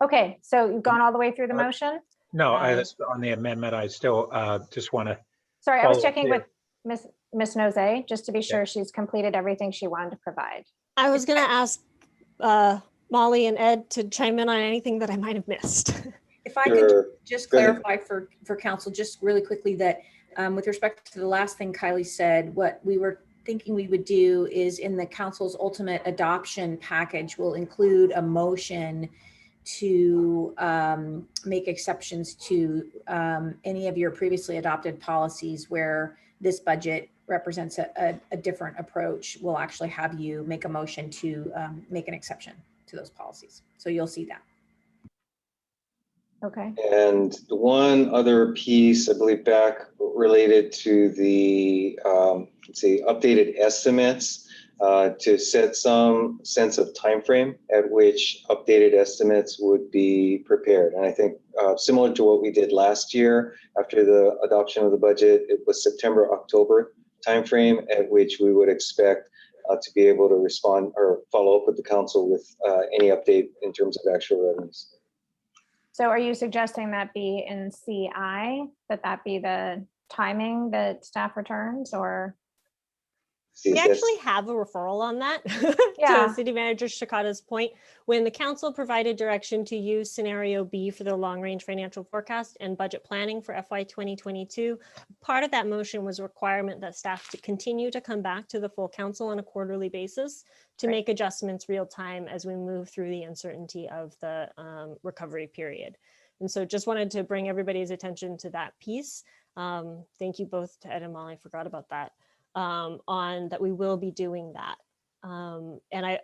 Okay, so you've gone all the way through the motion? No, on the amendment, I still just want to. Sorry, I was checking with Miss Nozay, just to be sure she's completed everything she wanted to provide. I was going to ask Molly and Ed to chime in on anything that I might have missed. If I could just clarify for council, just really quickly, that with respect to the last thing Kylie said, what we were thinking we would do is in the council's ultimate adoption package will include a motion to make exceptions to any of your previously adopted policies where this budget represents a different approach. We'll actually have you make a motion to make an exception to those policies. So you'll see that. Okay. And the one other piece, I believe, back related to the updated estimates, to set some sense of time frame at which updated estimates would be prepared. And I think similar to what we did last year after the adoption of the budget, it was September, October timeframe at which we would expect to be able to respond or follow up with the council with any update in terms of actual revenues. So are you suggesting that be in CI, that be the timing that staff returns, or? We actually have a referral on that to City Manager Shikata's point. When the council provided direction to use scenario B for the long range financial forecast and budget planning for FY 2022, part of that motion was a requirement that staff to continue to come back to the full council on a quarterly basis to make adjustments real time as we move through the uncertainty of the recovery period. And so just wanted to bring everybody's attention to that piece. Thank you both to Ed and Molly, I forgot about that. On that we will be doing that. And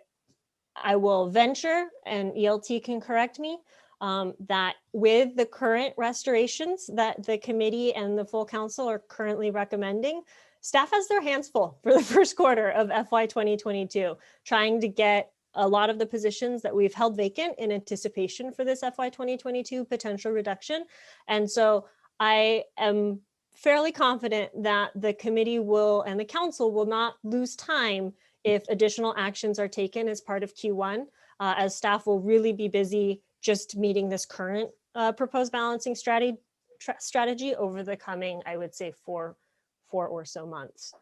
I will venture, and ELT can correct me, that with the current restorations that the committee and the full council are currently recommending, staff has their hands full for the first quarter of FY 2022, trying to get a lot of the positions that we've held vacant in anticipation for this FY 2022 potential reduction. And so I am fairly confident that the committee will and the council will not lose time if additional actions are taken as part of Q1, as staff will really be busy just meeting this current proposed balancing strategy over the coming, I would say, four or so months.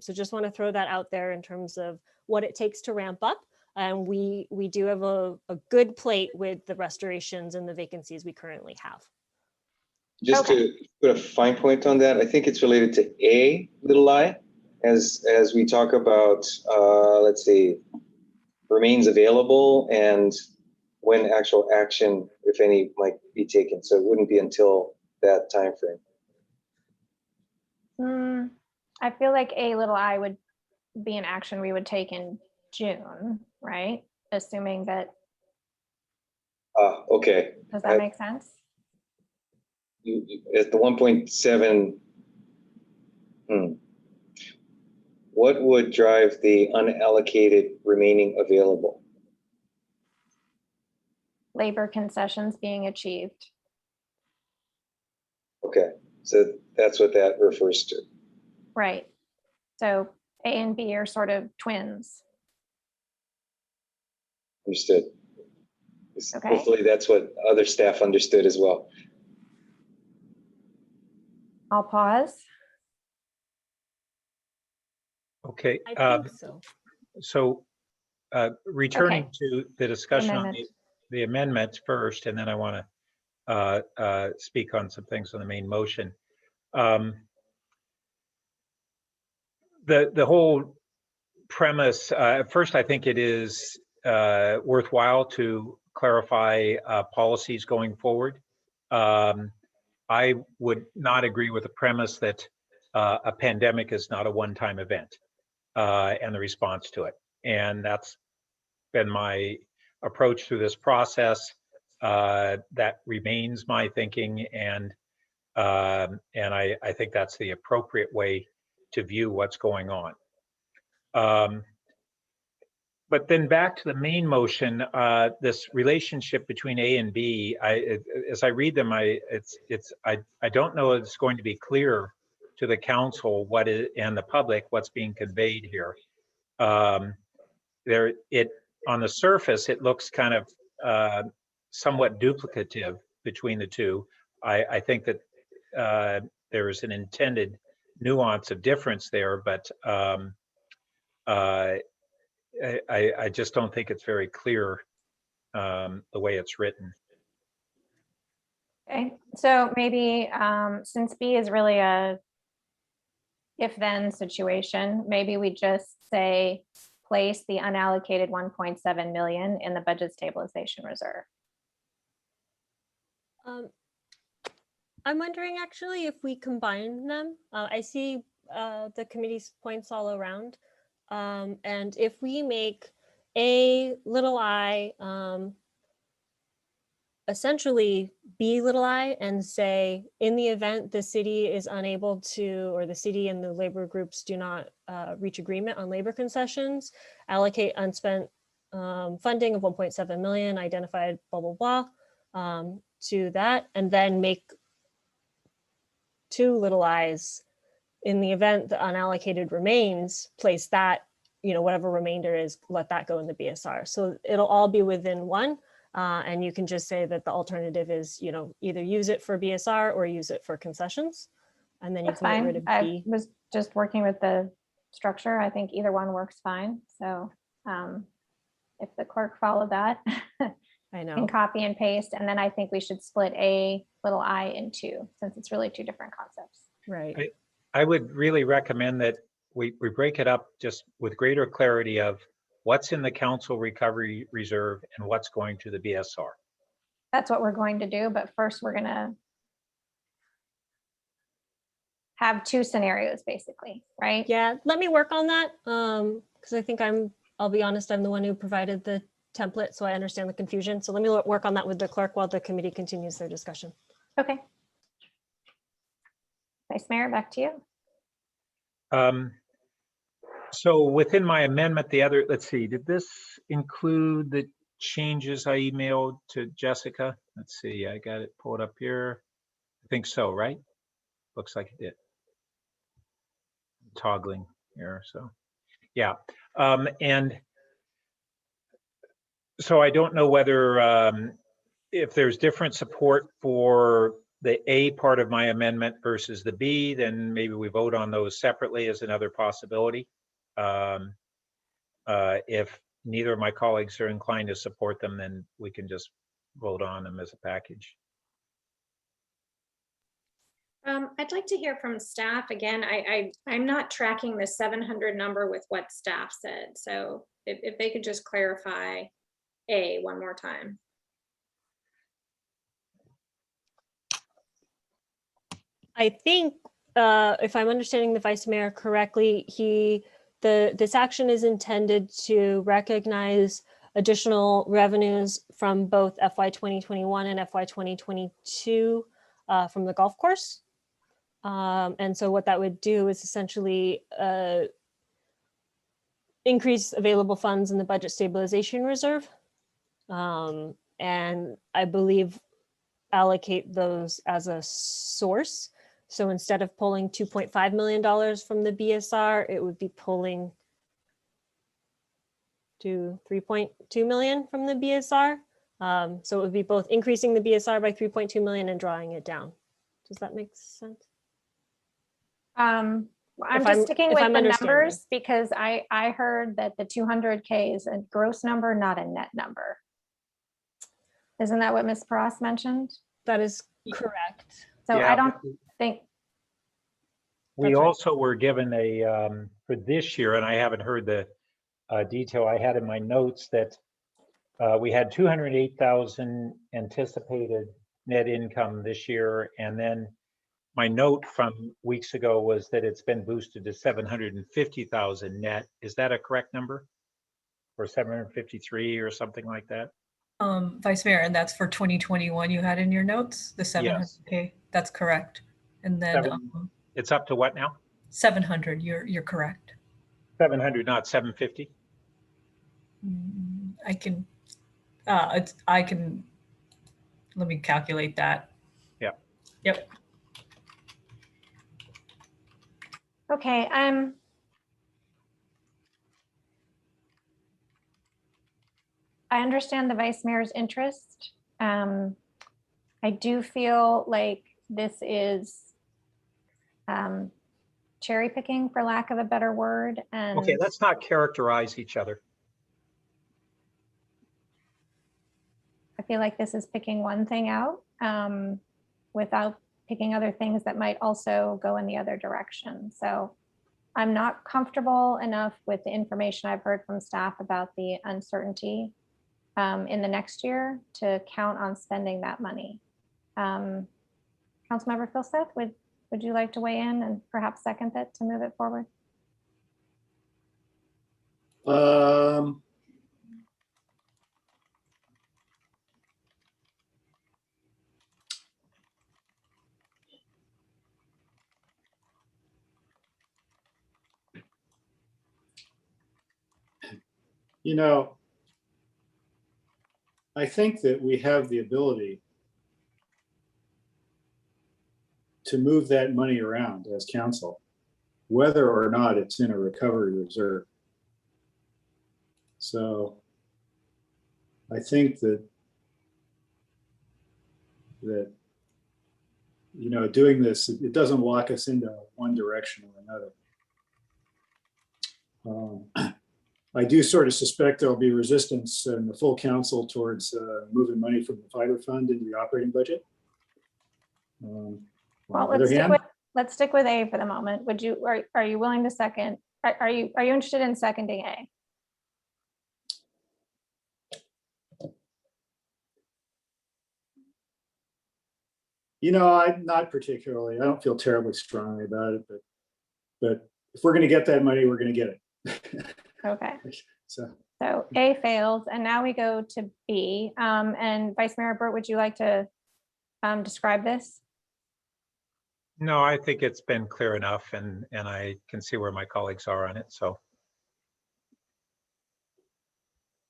So just want to throw that out there in terms of what it takes to ramp up. And we do have a good plate with the restorations and the vacancies we currently have. Just to put a fine point on that, I think it's related to A, little I, as we talk about, let's see, remains available and when actual action, if any, might be taken. So it wouldn't be until that time frame. I feel like I would be an action we would take in June, right? Assuming that, Okay. does that make sense? At the 1.7, what would drive the unallocated remaining available? Labor concessions being achieved. Okay, so that's what that refers to. Right. So A and B are sort of twins. Understood. Okay. Hopefully that's what other staff understood as well. I'll pause. Okay. I think so. So returning to the discussion on the amendments first, and then I want to speak on some things on the main motion. The whole premise, first, I think it is worthwhile to clarify policies going forward. I would not agree with the premise that a pandemic is not a one-time event and the response to it. And that's been my approach through this process. That remains my thinking, and I think that's the appropriate way to view what's going on. But then back to the main motion, this relationship between A and B, as I read them, I don't know if it's going to be clear to the council and the public what's being conveyed here. On the surface, it looks kind of somewhat duplicative between the two. I think that there is an intended nuance of difference there, but I just don't think it's very clear the way it's written. Okay, so maybe since B is really a if-then situation, maybe we just say place the unallocated 1.7 million in the budget stabilization reserve. I'm wondering actually if we combine them. I see the committee's points all around. And if we make I, essentially B and say, in the event the city is unable to, or the city and the labor groups do not reach agreement on labor concessions, allocate unspent funding of 1.7 million, identified blah, blah, blah, to that, and then make two I's in the event the unallocated remains, place that, whatever remainder is, let that go in the BSR. So it'll all be within one. And you can just say that the alternative is, either use it for BSR or use it for concessions. And then you can get rid of B. I was just working with the structure. I think either one works fine. So if the clerk followed that, I know. And copy and paste. And then I think we should split I in two, since it's really two different concepts. Right. I would really recommend that we break it up just with greater clarity of what's in the council recovery reserve and what's going to the BSR. That's what we're going to do. But first we're going to have two scenarios basically, right? Yeah, let me work on that. Because I think I'll be honest, I'm the one who provided the template, so I understand the confusion. So let me work on that with the clerk while the committee continues their discussion. Okay. Vice Mayor, back to you. So within my amendment, let's see, did this include the changes I emailed to Jessica? Let's see, I got it pulled up here. I think so, right? Looks like it did. Toggling here, so yeah. And so I don't know whether if there's different support for the A part of my amendment versus the B, then maybe we vote on those separately as another possibility. If neither of my colleagues are inclined to support them, then we can just vote on them as a package. I'd like to hear from staff again. I'm not tracking the 700 number with what staff said. So if they could just clarify one more time. I think if I'm understanding the vice mayor correctly, this action is intended to recognize additional revenues from both FY 2021 and FY 2022 from the golf course. And so what that would do is essentially increase available funds in the budget stabilization reserve. And I believe allocate those as a source. So instead of pulling $2.5 million from the BSR, it would be pulling to 3.2 million from the BSR. So it would be both increasing the BSR by 3.2 million and drawing it down. Does that make sense? I'm just sticking with the numbers because I heard that the 200K is a gross number, not a net number. Isn't that what Ms. Peros mentioned? That is correct. So Yeah, I don't think. We also were given for this year, and I haven't heard the detail. I had in my notes that we had 208,000 anticipated net income this year. And then my note from weeks ago was that it's been boosted to 750,000 net. Is that a correct number? Or 753 or something like that? Vice Mayor, and that's for 2021 you had in your notes, the 700K, yes. That's correct. And then it's up to what now? 700, you're correct. 700, not 750? I can, let me calculate that. Yeah. Yep. Okay, I understand the vice mayor's interest. I do feel like this is cherry picking, for lack of a better word. And okay, let's not characterize each other. I feel like this is picking one thing out without picking other things that might also go in the other direction. So I'm not comfortable enough with the information I've heard from staff about the uncertainty in the next year to count on spending that money. Councilmember Philseth, would you like to weigh in and perhaps second it to move it forward? You know, I think that we have the ability to move that money around as council, whether or not it's in a recovery reserve. So I think that you know, doing this, it doesn't lock us into one direction or another. I do sort of suspect there'll be resistance in the full council towards moving money from the fiber fund into the operating budget. Well, let's stick with A for the moment. Would you, are you willing to second? Are you interested in seconding A? You know, I'm not particularly. I don't feel terribly strongly about it, but if we're going to get that money, we're going to get it. Okay. So A fails, and now we go to B. And Vice Mayor Burt, would you like to describe this? No, I think it's been clear enough, and I can see where my colleagues are on it. So.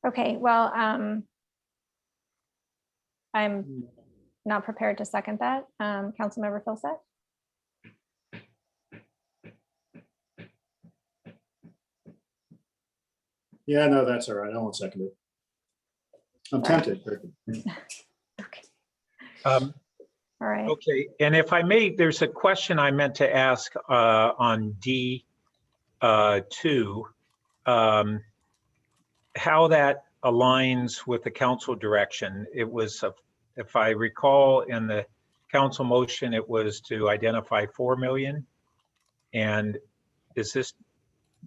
Okay, well, I'm not prepared to second that. Councilmember Philseth? Yeah, no, that's all right. I won't second it. I'm tempted. Okay. All right. Okay, and if I may, there's a question I meant to ask on D2, how that aligns with the council direction. It was, if I recall, in the council motion, it was to identify 4 million. And is this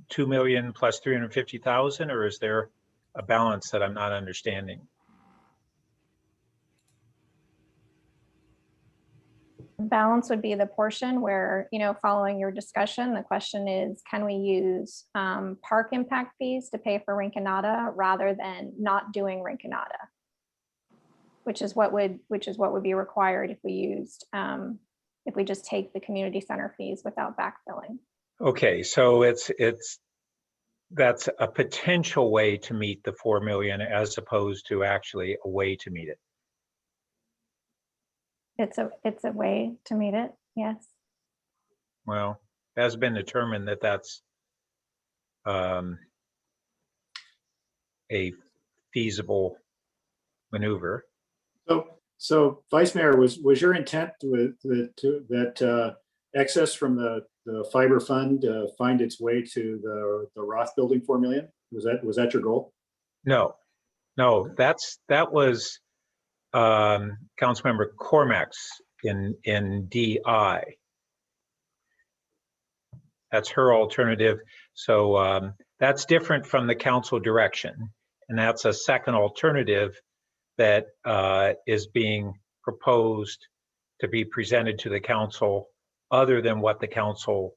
2 million plus 350,000, or is there a balance that I'm not understanding? Balance would be the portion where, following your discussion, the question is, can we use park impact fees to pay for Rinconada rather than not doing Rinconada? Which is what would be required if we used, if we just take the community center fees without backfilling. Okay, so that's a potential way to meet the 4 million as opposed to actually a way to meet it. It's a way to meet it, yes. Well, it has been determined that that's a feasible maneuver. So Vice Mayor, was your intent that excess from the fiber fund find its way to the Roth building 4 million? Was that your goal? No, that was Councilmember Cormack's in DI. That's her alternative. So that's different from the council direction. And that's a second alternative that is being proposed to be presented to the council other than what the council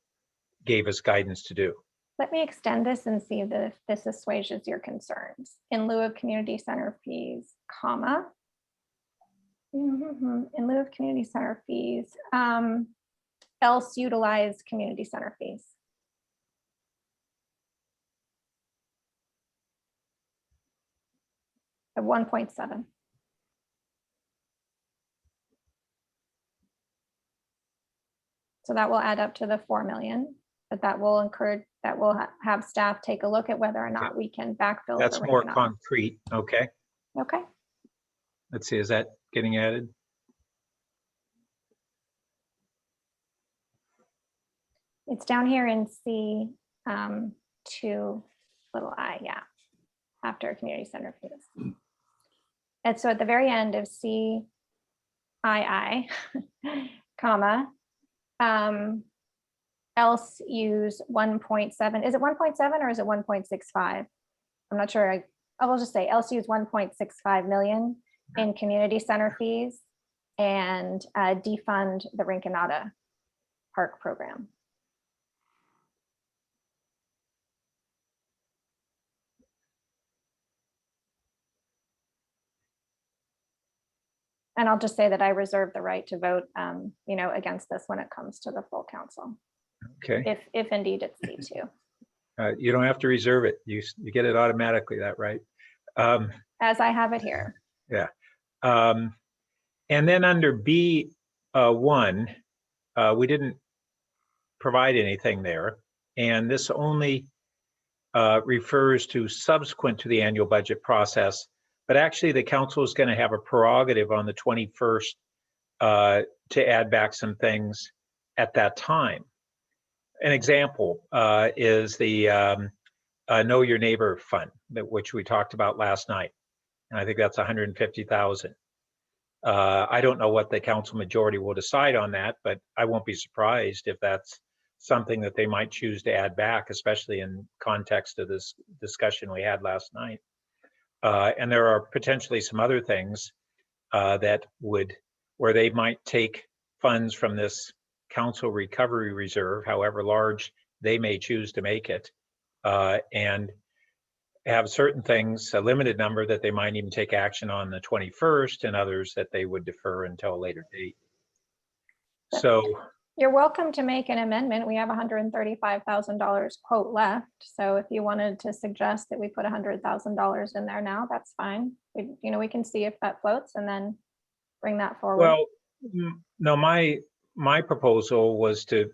gave us guidance to do. Let me extend this and see if this assuages your concerns. In lieu of community center fees, comma. In lieu of community center fees, else utilize community center fees. At 1.7. So that will add up to the 4 million, but that will have staff take a look at whether or not we can backfill. That's more concrete. Okay. Okay. Let's see, is that getting added? It's down here in C 2 little I, yeah, after community center fees. And so at the very end of CII, comma, else use 1.7. Is it 1.7 or is it 1.65? I'm not sure. I will just say else use 1.65 million in community center fees and defund the Rinconada Park program. And I'll just say that I reserve the right to vote, against this when it comes to the full council. Okay. If indeed it's C2. You don't have to reserve it. You get it automatically, that right? As I have it here. Yeah. And then under B1, we didn't provide anything there. And this only refers to subsequent to the annual budget process. But actually, the council is going to have a prerogative on the 21st to add back some things at that time. An example is the Know Your Neighbor Fund, which we talked about last night. And I think that's 150,000. I don't know what the council majority will decide on that, but I won't be surprised if that's something that they might choose to add back, especially in context of this discussion we had last night. And there are potentially some other things where they might take funds from this council recovery reserve, however large they may choose to make it, and have certain things, a limited number that they might even take action on the 21st, and others that they would defer until a later date. So you're welcome to make an amendment. We have $135,000 quote left. So if you wanted to suggest that we put $100,000 in there now, that's fine. We can see if that floats and then bring that forward. Well, no, my proposal was to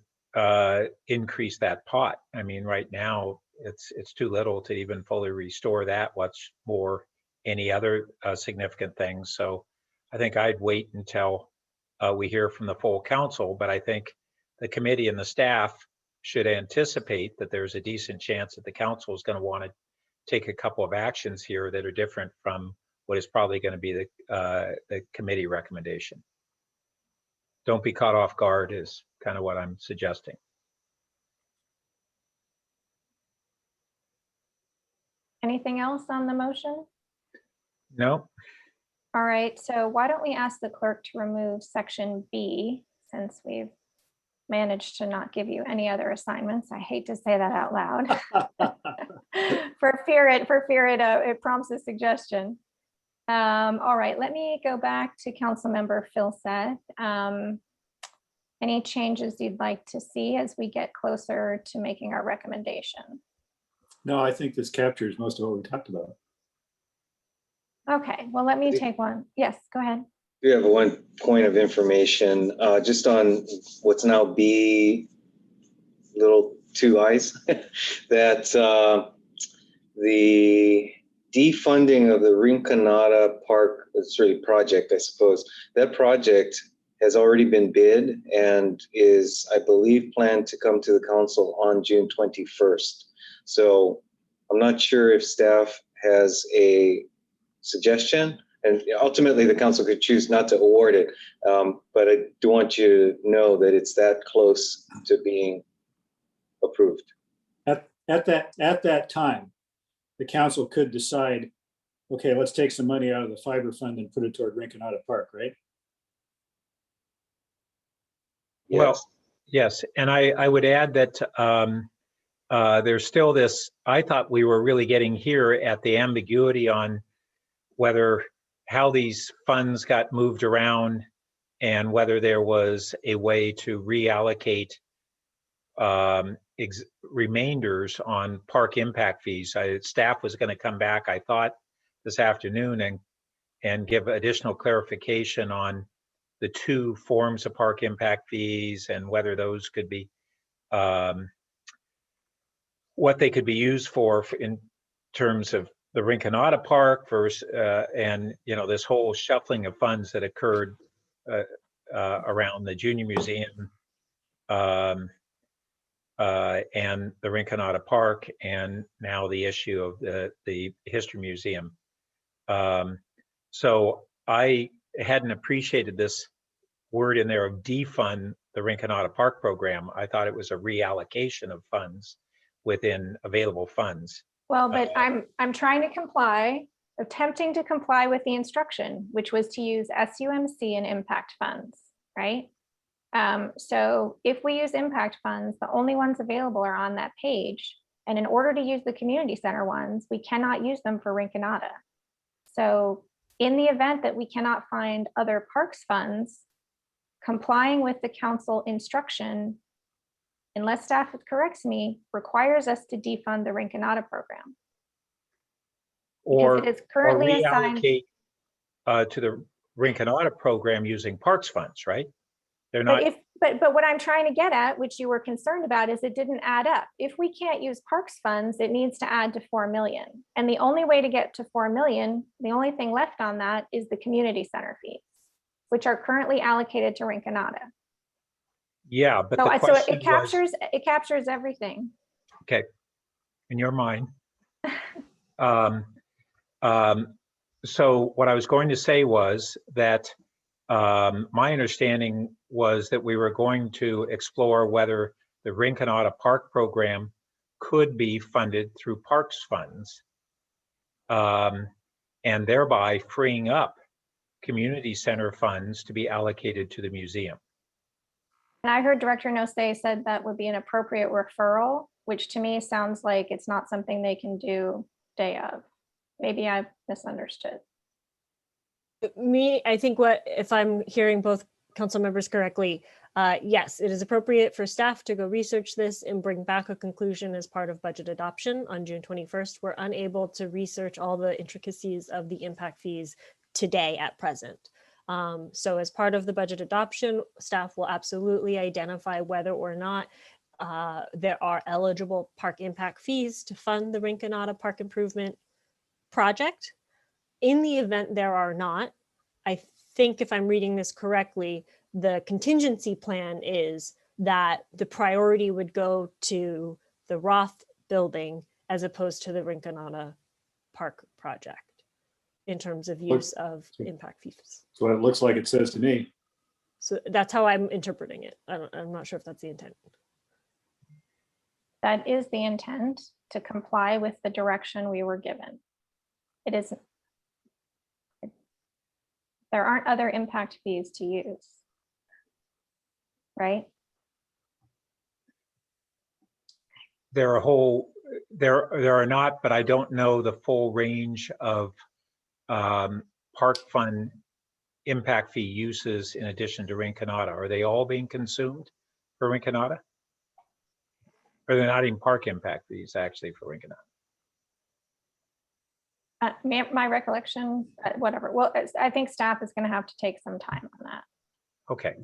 increase that pot. I mean, right now it's too little to even fully restore that. What's more, any other significant things. So I think I'd wait until we hear from the full council, but I think the committee and the staff should anticipate that there's a decent chance that the council is going to want to take a couple of actions here that are different from what is probably going to be the committee recommendation. don't be caught off guard is kind of what I'm suggesting. Anything else on the motion? No? All right, so why don't we ask the clerk to remove section B, since we've managed to not give you any other assignments. I hate to say that out loud. for fear it prompts a suggestion. All right, let me go back to Councilmember Philseth. Any changes you'd like to see as we get closer to making our recommendation? No, I think this captures most of what we talked about. Okay, well, let me take one. Yes, go ahead. We have one point of information, just on what's now B little 2 I's, that the defunding of the Rinconada Park, it's really project, I suppose. That project has already been bid and is, I believe, planned to come to the council on June 21st. So I'm not sure if staff has a suggestion, and ultimately the council could choose not to award it. But I do want you to know that it's that close to being approved. At that time, the council could decide, okay, let's take some money out of the fiber fund and put it toward Rinconada Park, right? Well, yes, and I would add that there's still this, I thought we were really getting here at the ambiguity on whether how these funds got moved around and whether there was a way to reallocate remainders on park impact fees. Staff was going to come back, I thought, this afternoon and give additional clarification on the 2 forms of park impact fees and whether those could be, what they could be used for in terms of the Rinconada Park versus, and this whole shuffling of funds that occurred around the Junior Museum and the Rinconada Park, and now the issue of the History Museum. So I hadn't appreciated this word in there of defund the Rinconada Park program. I thought it was a reallocation of funds within available funds. Well, but I'm trying to comply, attempting to comply with the instruction, which was to use SUMC and impact funds, right? So if we use impact funds, the only ones available are on that page. And in order to use the community center ones, we cannot use them for Rinconada. So in the event that we cannot find other parks funds, complying with the council instruction, unless staff corrects me, requires us to defund the Rinconada program. Or, it is currently assigned reallocate to the Rinconada program using parks funds, right? They're not. But what I'm trying to get at, which you were concerned about, is it didn't add up. If we can't use parks funds, it needs to add to 4 million. And the only way to get to 4 million, the only thing left on that is the community center fees, which are currently allocated to Rinconada. Yeah, but So, the question it captures everything. Okay, in your mind. So what I was going to say was that my understanding was that we were going to explore whether the Rinconada Park program could be funded through parks funds, and thereby freeing up community center funds to be allocated to the museum. And I heard Director Nosey said that would be an appropriate referral, which to me sounds like it's not something they can do day of. Maybe I misunderstood. I think if I'm hearing both council members correctly, yes, it is appropriate for staff to go research this and bring back a conclusion as part of budget adoption on June 21st. We're unable to research all the intricacies of the impact fees today at present. So as part of the budget adoption, staff will absolutely identify whether or not there are eligible park impact fees to fund the Rinconada Park Improvement project. In the event there are not, I think if I'm reading this correctly, the contingency plan is that the priority would go to the Roth building as opposed to the Rinconada Park project in terms of use of impact fees. That's what it looks like it says to me. So that's how I'm interpreting it. I'm not sure if that's the intent. That is the intent, to comply with the direction we were given. It isn't. There aren't other impact fees to use, right? There are not, but I don't know the full range of park fund impact fee uses in addition to Rinconada. Are they all being consumed for Rinconada? Or they're not even park impact fees actually for Rinconada? My recollection, whatever. Well, I think staff is going to have to take some time on that. Okay.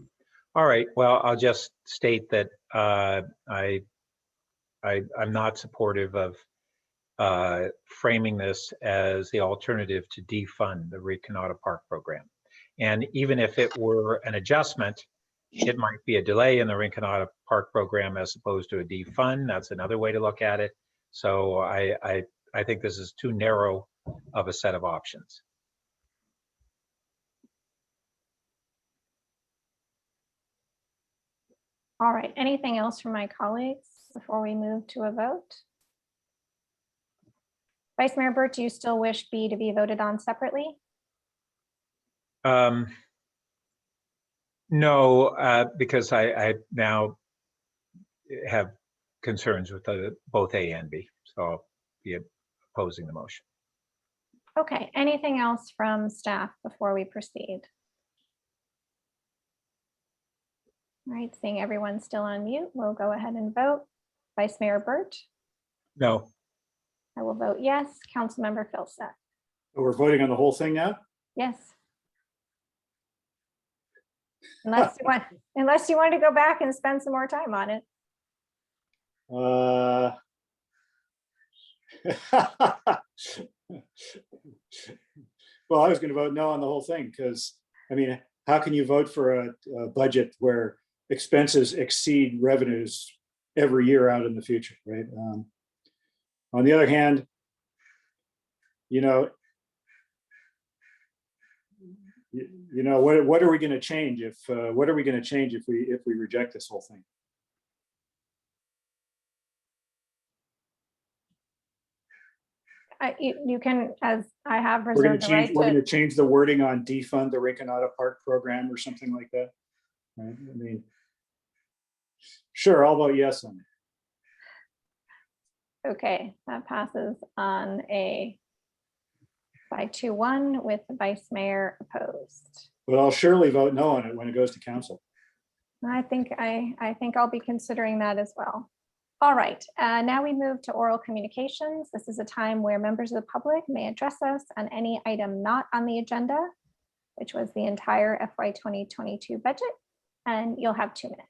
All right. Well, I'll just state that I'm not supportive of framing this as the alternative to defund the Rinconada Park program. And even if it were an adjustment, it might be a delay in the Rinconada Park program as opposed to a defund. That's another way to look at it. So I think this is too narrow of a set of options. All right. Anything else from my colleagues before we move to a vote? Vice Mayor Burt, do you still wish B to be voted on separately? No, because I now have concerns with both A and B, so I'll be opposing the motion. Okay. Anything else from staff before we proceed? All right. Seeing everyone still on mute, we'll go ahead and vote. Vice Mayor Burt? No. I will vote yes. Councilmember Filsath? We're voting on the whole thing now? Yes. Unless you want to go back and spend some more time on it. Well, I was going to vote no on the whole thing because, I mean, how can you vote for a budget where expenses exceed revenues every year out in the future, right? On the other hand, what are we going to change if we reject this whole thing? You can, as I have We're going reserved the right to change the wording on defund the Rinconada Park program or something like that. Right? I mean, sure, I'll vote yes on it. Okay, that passes on by 2-1 with the Vice Mayor opposed. But I'll surely vote no on it when it goes to council. I think I'll be considering that as well. All right, now we move to oral communications. This is a time where members of the public may address us on any item not on the agenda, which was the entire FY 2022 budget, and you'll have 2 minutes.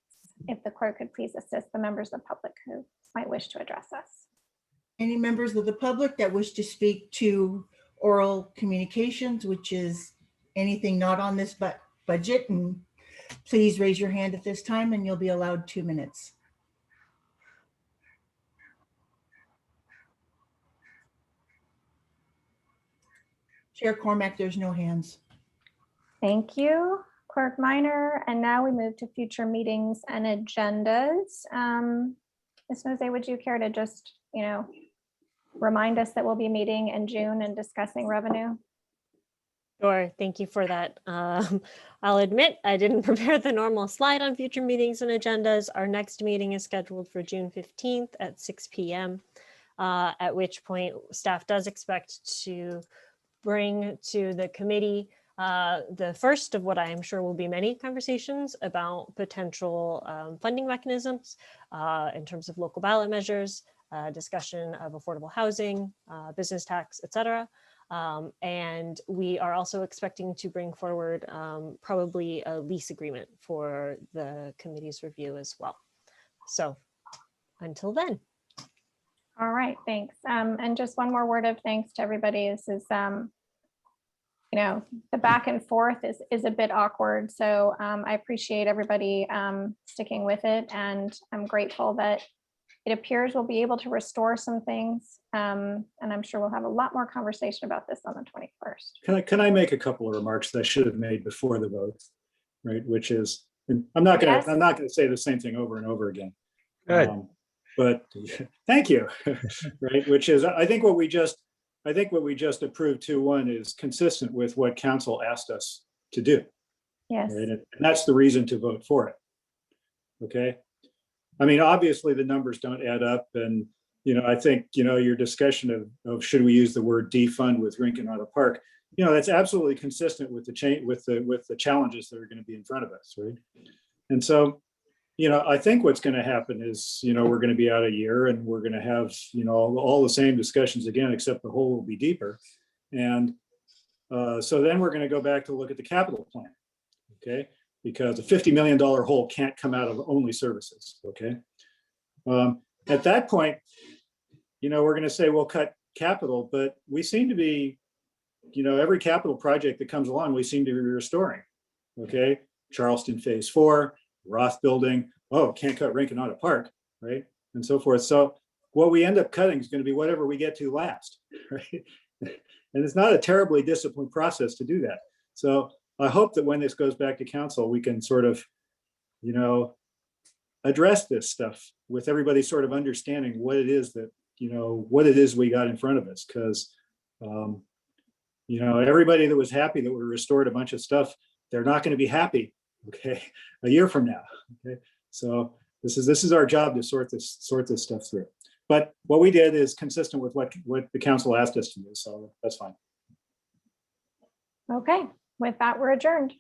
If the clerk could please assist the members of the public who might wish to address us. Any members of the public that wish to speak to oral communications, which is anything not on this budget, and please raise your hand at this time and you'll be allowed 2 minutes. Chair Cormack, there's no hands. Thank you, Clerk Minor. And now we move to future meetings and agendas. Ms. Nose, would you care to just, remind us that we'll be meeting in June and discussing revenue? Sure, thank you for that. I'll admit I didn't prepare the normal slide on future meetings and agendas. Our next meeting is scheduled for June 15th at 6 p.m. At which point staff does expect to bring to the committee the first of what I am sure will be many conversations about potential funding mechanisms in terms of local ballot measures, discussion of affordable housing, business tax, etc. And we are also expecting to bring forward probably a lease agreement for the committee's review as well. So until then. All right, thanks. And just one more word of thanks to everybody. This is, the back and forth is a bit awkward. So I appreciate everybody sticking with it. And I'm grateful that it appears we'll be able to restore some things. And I'm sure we'll have a lot more conversation about this on the 21st. Can I make a couple of remarks that I should have made before the vote? right? Which is, and I'm not Yes. gonna say the same thing over and over again. Good. But thank you, right? Which is, I think what we just approved 2-1 is consistent with what council asked us to do. Yes. Right? And that's the reason to vote for it. Okay. I mean, obviously the numbers don't add up, and I think your discussion of should we use the word defund with Rincon Auto Park, that's absolutely consistent with the change with the challenges that are going to be in front of us, right? And so, I think what's going to happen is, we're going to be out a year, and we're going to have all the same discussions again, except the hole will be deeper, and so then we're going to go back to look at the capital plan, okay? Because a $50 million hole can't come out of only services, okay? At that point, we're going to say we'll cut capital, but we seem to be, every capital project that comes along, we seem to be restoring, okay? Charleston Phase 4, Roth Building, can't cut Rincon Auto Park, right? And so forth. So what we end up cutting is going to be whatever we get to last, right? And it's not a terribly disciplined process to do that. So I hope that when this goes back to council, we can sort of, address this stuff with everybody sort of understanding what it is that, what it is we got in front of us. Because, everybody that was happy that we restored a bunch of stuff, they're not going to be happy, okay, a year from now. Okay, so this is our job to sort this stuff through. But what we did is consistent with what the council asked us to do, so that's fine. Okay, with that, we're adjourned.